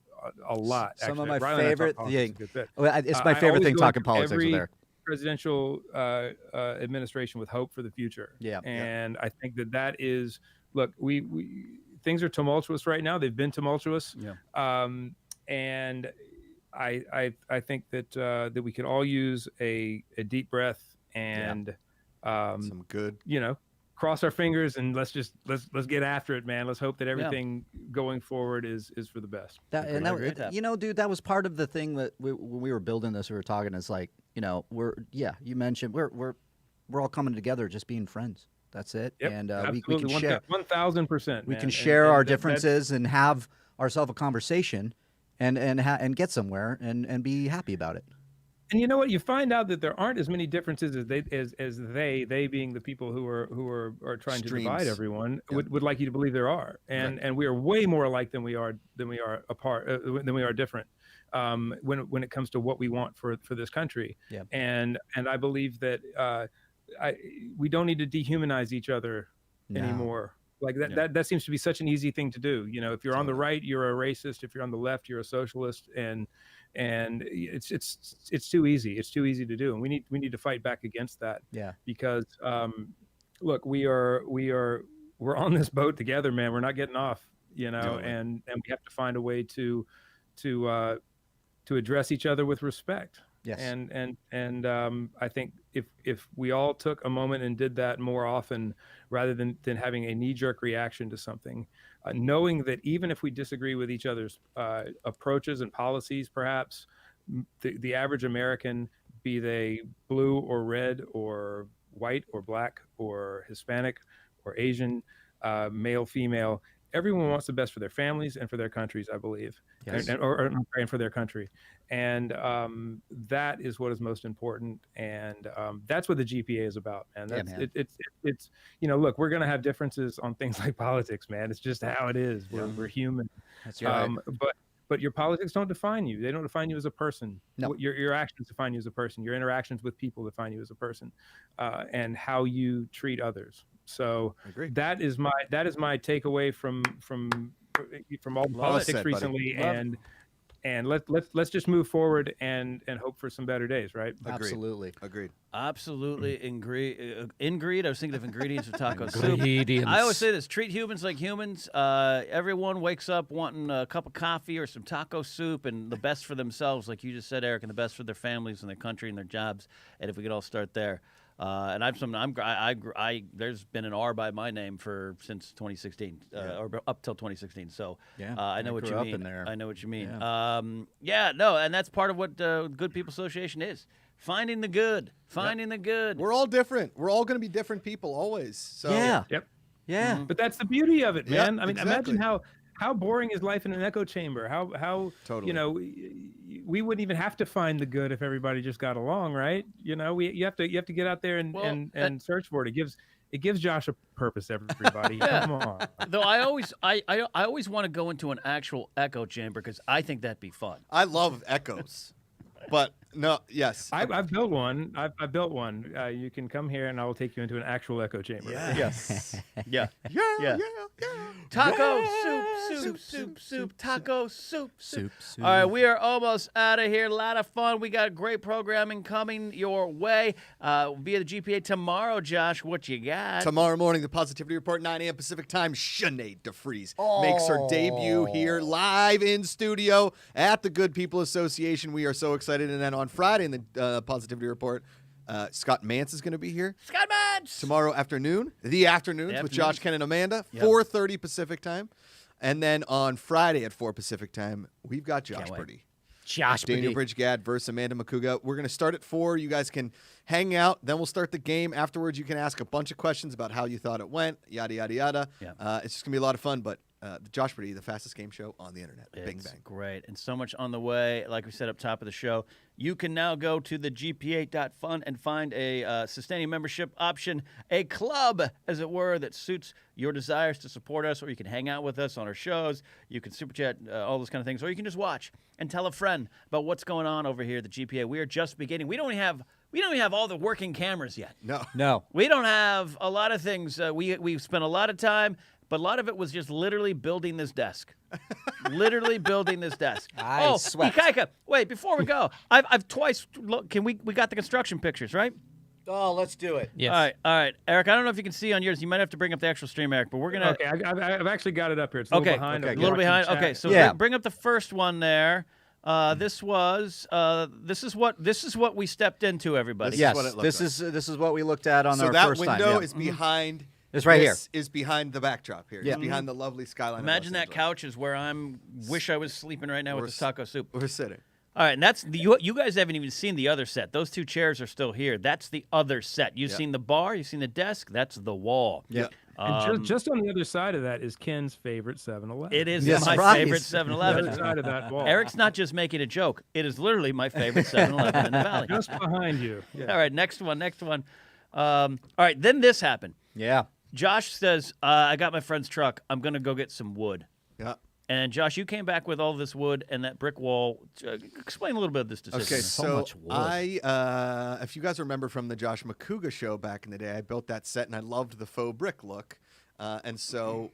Speaker 5: a lot.
Speaker 3: Some
Speaker 5: actually.
Speaker 3: of my
Speaker 5: Riley and I talk
Speaker 3: favorite.
Speaker 5: politics a good bit.
Speaker 3: Well, it's my
Speaker 5: I
Speaker 3: favorite
Speaker 5: always
Speaker 3: thing
Speaker 5: go
Speaker 3: talking
Speaker 5: into
Speaker 3: politics
Speaker 5: every
Speaker 3: with Eric.
Speaker 5: presidential administration with hope for the future.
Speaker 3: Yeah.
Speaker 5: And I think that is, look, we things are tumultuous right now. They've been tumultuous.
Speaker 1: Yeah.
Speaker 5: And I think that we could all use a deep breath and
Speaker 2: Some good.
Speaker 5: cross our fingers and let's get after it, man. Let's hope that everything going forward is for the best.
Speaker 3: Dude, that was part of the thing that when we were building this, we were talking. It's like, you mentioned we're all coming together, just being friends. That's it.
Speaker 5: Yep,
Speaker 3: And we
Speaker 5: absolutely.
Speaker 3: can share
Speaker 5: 1,000%.
Speaker 3: we can share our differences and have ourselves a conversation and get somewhere and be happy about it.
Speaker 5: And you know what? You find out that there aren't as many differences as they being the people who are trying to divide everyone would like you to believe there are. And we are way more alike than we are apart than we are different when it comes to what we want for this country.
Speaker 3: Yeah.
Speaker 5: And I believe that we don't need to dehumanize each other anymore. Like that seems to be such an easy thing to do. If you're on the right, you're a racist. If you're on the left, you're a socialist. And it's too easy. It's too easy to do. And we need to fight back against that.
Speaker 3: Yeah.
Speaker 5: Because look, we're on this boat together, man. We're not getting off,
Speaker 2: Totally.
Speaker 5: and we have to find a way to address each other with respect.
Speaker 3: Yes.
Speaker 5: And I think if we all took a moment and did that more often, rather than having a knee-jerk reaction to something, knowing that even if we disagree with each other's approaches and policies, perhaps the average American, be they blue or red or white or black or Hispanic or Asian, male, female, everyone wants the best for their families and for their countries, I believe,
Speaker 3: Yes.
Speaker 5: and for their country. And that is what is most important. And that's what the GPA is about. And that's,
Speaker 3: man.
Speaker 5: it's look, we're going to have differences on things like politics, man. It's just how it is. We're human.
Speaker 3: That's right.
Speaker 5: But your politics don't define you. They don't define you as a person.
Speaker 3: No.
Speaker 5: Your actions define you as a person. Your interactions with people define you as a person, and how you treat others. So
Speaker 2: Agreed.
Speaker 5: that is my takeaway from all the politics
Speaker 2: said,
Speaker 5: recently.
Speaker 2: buddy.
Speaker 5: And let's just move forward and hope for some better days, right?
Speaker 3: Absolutely.
Speaker 2: Agreed.
Speaker 1: Absolutely. Ingreed. I was thinking of ingredients of taco soup.
Speaker 3: Ingredients.
Speaker 1: I always say this: treat humans like humans. Everyone wakes up wanting a cup of coffee or some taco soup, and the best for themselves, like you just said, Eric, and the best for their families and their country and their jobs. And if we could all start there. And there's been an R by my name since 2016, or up till 2016. So I know what you
Speaker 3: grew up
Speaker 1: mean.
Speaker 3: in there.
Speaker 1: I know what you mean.
Speaker 3: Yeah.
Speaker 1: And that's part of what Good People Association is: finding the good, finding the good.
Speaker 2: We're all different. We're all going to be different people always. So
Speaker 3: Yeah.
Speaker 5: Yep.
Speaker 3: Yeah.
Speaker 5: But that's the beauty of it,
Speaker 2: Yeah,
Speaker 5: man. I mean,
Speaker 2: exactly.
Speaker 5: imagine how boring is life in an echo chamber? How
Speaker 2: Totally.
Speaker 5: you know, we wouldn't even have to find the good if everybody just got along, right? You know, you have to get out there and search for it. It gives Josh a purpose, everybody. Come on.
Speaker 1: Though I always want to go into an actual echo chamber because I think that'd be fun.
Speaker 2: I love echoes, but no, yes.
Speaker 5: I've built one. I've built one. You can come here, and I will take you into an actual echo chamber.
Speaker 2: Yes.
Speaker 1: Yeah.
Speaker 2: Yeah.
Speaker 1: Taco soup, taco soup. All right, we are almost out of here. A lot of fun. We got great programming coming your way via the GPA tomorrow. Josh, what you got?
Speaker 2: Tomorrow morning, the Positivity Report, 9 a.m. Pacific Time. Sinead DeFries makes her debut here live in studio at the Good People Association. We are so excited. And then on Friday in the Positivity Report, Scott Mance is going to be here.
Speaker 1: Scott Mance!
Speaker 2: Tomorrow afternoons with Josh, Ken, and Amanda, 4:30 Pacific Time. And then on Friday at 4 Pacific Time, we've got Josh Purdy.
Speaker 1: Josh
Speaker 2: Daniel Bridgman versus Amanda Macuga. We're going to start at 4. You guys can hang out. Then we'll start the game. Afterwards, you can ask a bunch of questions about how you thought it went, yada, yada, yada.
Speaker 1: Yeah.
Speaker 2: It's just going to be a lot of fun. But Josh Purdy, the fastest game show on the internet. Bing, bang.
Speaker 1: Great. And so much on the way. Like we said up top of the show, you can now go to the GPA.fund and find a sustaining membership option, a club, as it were, that suits your desires to support us, or you can hang out with us on our shows. You can super chat, all those kind of things, or you can just watch and tell a friend about what's going on over here at the GPA. We are just beginning. We don't even have all the working cameras yet.
Speaker 3: No.
Speaker 1: We don't have a lot of things. We spent a lot of time, but a lot of it was just literally building this desk. Literally building this desk.
Speaker 3: I sweat.
Speaker 1: Ikaika, wait, before we go, I've twice look. We got the construction pictures, right?
Speaker 3: Oh, let's do it.
Speaker 4: Yes.
Speaker 1: All right, Eric. I don't know if you can see on yours. You might have to bring up the actual stream, Eric. But we're gonna.
Speaker 5: Okay, I've actually got it up here. It's a little behind.
Speaker 1: A little behind. Okay, so bring up the first one there. This is what we stepped into, everybody.
Speaker 3: Yes,
Speaker 2: what it looked
Speaker 3: this is what we looked at on
Speaker 2: So
Speaker 3: our
Speaker 2: that
Speaker 3: first time.
Speaker 2: window
Speaker 3: Yeah.
Speaker 2: is behind.
Speaker 3: It's right
Speaker 2: this is behind the backdrop here.
Speaker 3: Yeah.
Speaker 2: It's behind the lovely skyline. of
Speaker 1: Imagine
Speaker 2: Los
Speaker 1: that
Speaker 2: Angeles.
Speaker 1: couch is where wish I was sleeping right now with this taco soup.
Speaker 2: We're sitting.
Speaker 1: All right, and that's you guys haven't even seen the other set. Those two chairs are still here. That's the other set. You've seen the bar, you've seen the desk. That's the wall.
Speaker 2: Yeah.
Speaker 5: And just on the other side of that is Ken's favorite 7-Eleven.
Speaker 1: It is
Speaker 3: Yes,
Speaker 1: my
Speaker 3: right.
Speaker 1: favorite
Speaker 5: The
Speaker 1: 7-Eleven.
Speaker 5: other side of that wall.
Speaker 1: Eric's not just making a joke. It is literally my favorite 7-Eleven in the valley.
Speaker 5: Just behind you. Yeah.
Speaker 1: All right, next one. All right, then this happened.
Speaker 3: Yeah.
Speaker 1: Josh says, I got my friend's truck. I'm going to go get some wood.
Speaker 2: Yeah.
Speaker 1: And Josh, you came back with all this wood and that brick wall. Explain a little bit of this decision.
Speaker 2: Okay, so
Speaker 3: much wood.
Speaker 2: if you guys remember from the Josh Macuga show back in the day, I built that set and I loved the faux brick look. And so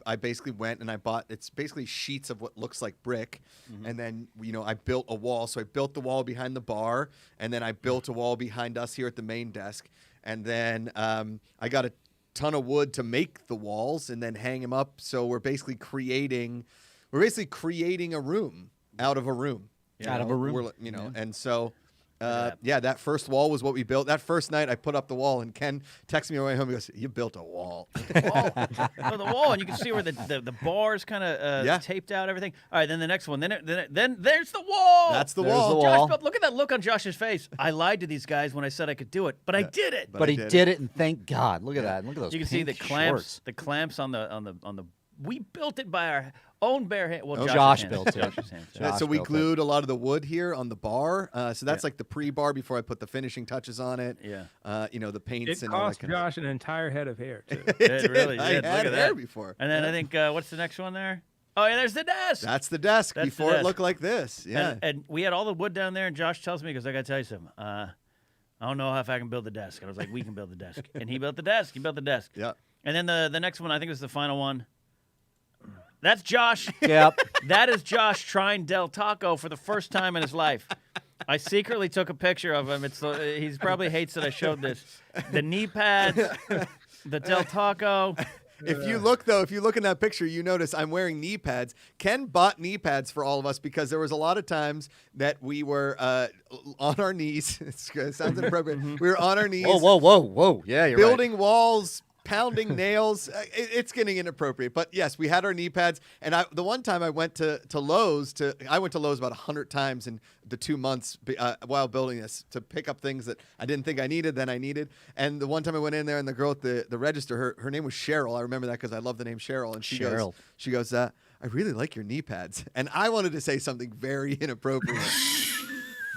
Speaker 2: I basically went and I bought, it's basically sheets of what looks like brick. And then, I built a wall. So I built the wall behind the bar, and then I built a wall behind us here at the main desk. And then I got a ton of wood to make the walls and then hang them up. So we're basically creating a room out of a room.
Speaker 3: Out of a room.
Speaker 2: We're, and so that first wall was what we built. That first night I put up the wall, and Ken texted me on my way home. He goes, "You built a wall."
Speaker 1: The wall, and you can see where the bars kind of taped out everything. All right, then the next one. Then there's the wall.
Speaker 2: That's the
Speaker 3: There's
Speaker 2: wall.
Speaker 3: the wall.
Speaker 1: Josh, look at that look on Josh's face. I lied to these guys when I said I could do it, but I did it.
Speaker 3: But he did it, and thank God. Look at that. Look at those.
Speaker 1: You can see the clamps.
Speaker 3: Shorts.
Speaker 1: The clamps on the. We built it by our own bare hand. Well,
Speaker 3: Josh
Speaker 1: hands.
Speaker 3: built it.
Speaker 1: Josh's hands.
Speaker 3: Josh
Speaker 2: So we
Speaker 3: built it.
Speaker 2: glued a lot of the wood here on the bar. So that's like the pre-bar before I put the finishing touches on it.
Speaker 1: Yeah.
Speaker 2: The paints
Speaker 5: It
Speaker 2: and all that
Speaker 5: cost
Speaker 2: kind
Speaker 5: Josh an entire head of hair, too.
Speaker 1: It really
Speaker 2: I
Speaker 1: did.
Speaker 2: had
Speaker 1: Look at
Speaker 2: hair
Speaker 1: that.
Speaker 2: before.
Speaker 1: And then I think what's the next one there? Oh yeah, there's the desk.
Speaker 2: That's the desk
Speaker 1: That's the
Speaker 2: before
Speaker 1: desk.
Speaker 2: it looked like this. Yeah.
Speaker 1: And we had all the wood down there, and Josh tells me, because I got to tell you something. I don't know if I can build the desk. And I was like, we can build the desk. And he built the desk.
Speaker 2: Yeah.
Speaker 1: And then the next one, I think it was the final one. That's Josh.
Speaker 3: Yep.
Speaker 1: That is Josh trying Del Taco for the first time in his life. I secretly took a picture of him. He probably hates that I showed this. The knee pads, the Del Taco.
Speaker 2: If you look in that picture, you notice I'm wearing knee pads. Ken bought knee pads for all of us because there was a lot of times that we were on our knees. It sounds inappropriate. We were on our knees.
Speaker 3: Whoa. Yeah, you're
Speaker 2: building walls, pounding nails. It's getting inappropriate. But yes, we had our knee pads. And the one time I went to Lowe's, I went to Lowe's about 100 times in the 2 months while building this to pick up things that I didn't think I needed, then I needed. And the one time I went in there and the girl at the register, her name was Cheryl. I remember that because I love the name Cheryl. And she goes, I really like your knee pads. And I wanted to say something very inappropriate.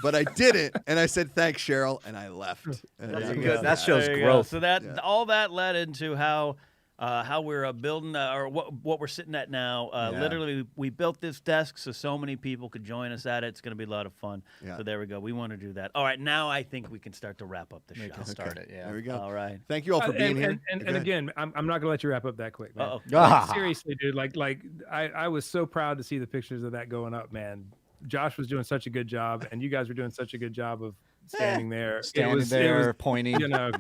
Speaker 2: But I didn't, and I said, thanks, Cheryl, and I left.
Speaker 3: That shows growth.
Speaker 1: So all that led into how we're building, or what we're sitting at now. Literally, we built this desk so many people could join us at it. It's going to be a lot of fun. Yeah. So there we go. We want to do that. All right, now I think we can start to wrap up the show.
Speaker 3: Start it, yeah.
Speaker 2: There we go.
Speaker 1: All right.
Speaker 2: Thank you all for being here.
Speaker 5: And again, I'm not going to let you wrap up that quick, man. Seriously, dude. I was so proud to see the pictures of that going up, man. Josh was doing such a good job, and you guys were doing such a good job of standing there.
Speaker 3: Pointing.
Speaker 5: You know,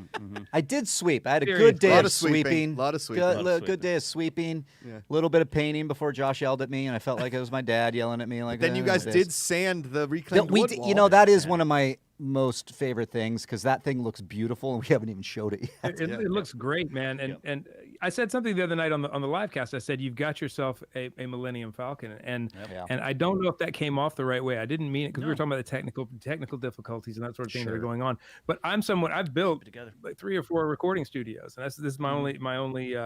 Speaker 3: I did sweep. I had a good day of sweeping.
Speaker 2: A lot of sweeping.
Speaker 3: Good day of sweeping. A little bit of painting before Josh yelled at me, and I felt like it was my dad yelling at me. Like,
Speaker 2: then you guys did sand the reclaimed wood wall.
Speaker 3: You know, that is one of my most favorite things because that thing looks beautiful, and we haven't even showed it yet.
Speaker 5: It looks great, man. And I said something the other night on the live cast. I said, you've got yourself a Millennium Falcon. And I don't know if that came off the right way. I didn't mean it because we were talking about the technical difficulties and that sort of thing that are going on. But I've built like 3 or 4 recording studios. And this is my only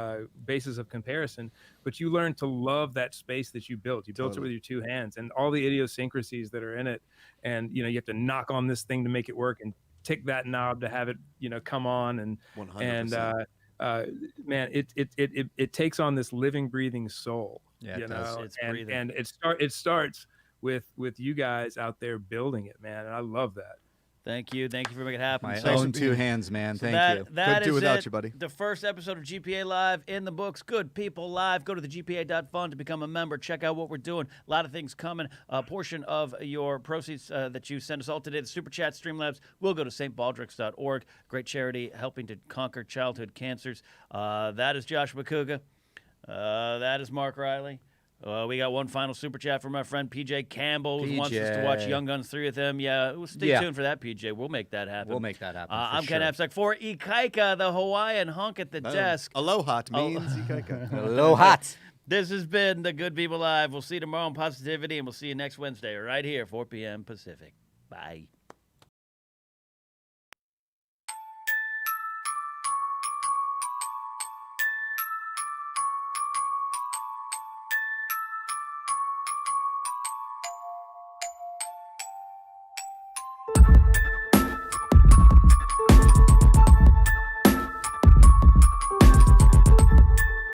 Speaker 5: basis of comparison. But you learn to love that space that you built. You built it with your 2 hands and all the idiosyncrasies that are in it. And, you have to knock on this thing to make it work and tick that knob to have it, come on. And
Speaker 2: 100%.
Speaker 5: Man, it takes on this living, breathing soul.
Speaker 1: Yeah, it's breathing.
Speaker 5: And it starts with you guys out there building it, man. And I love that.
Speaker 1: Thank you for making it happen.
Speaker 3: My own 2 hands, man. Thank you.
Speaker 1: That
Speaker 2: Couldn't do without you, buddy.
Speaker 1: The first episode of GPA Live in the books. Good People Live. Go to the GPA.fund to become a member. Check out what we're doing. A lot of things coming. A portion of your proceeds that you send us all today, the Super Chat Streamlabs, will go to stbaldricks.org. Great charity helping to conquer childhood cancers. That is Josh Macuga. That is Mark Riley. We got one final super chat from our friend PJ Campbell, who wants us to watch Young Guns 3 with him. Stay tuned for that, PJ. We'll make that happen. I'm Ken Apsack for Ikaika, the Hawaiian hunk at the desk.
Speaker 2: Aloha means Ikaika.
Speaker 3: Aloha.
Speaker 1: This has been the Good People Live. We'll see you tomorrow on Positivity, and we'll see you next Wednesday right here, 4 p.m. Pacific. Bye.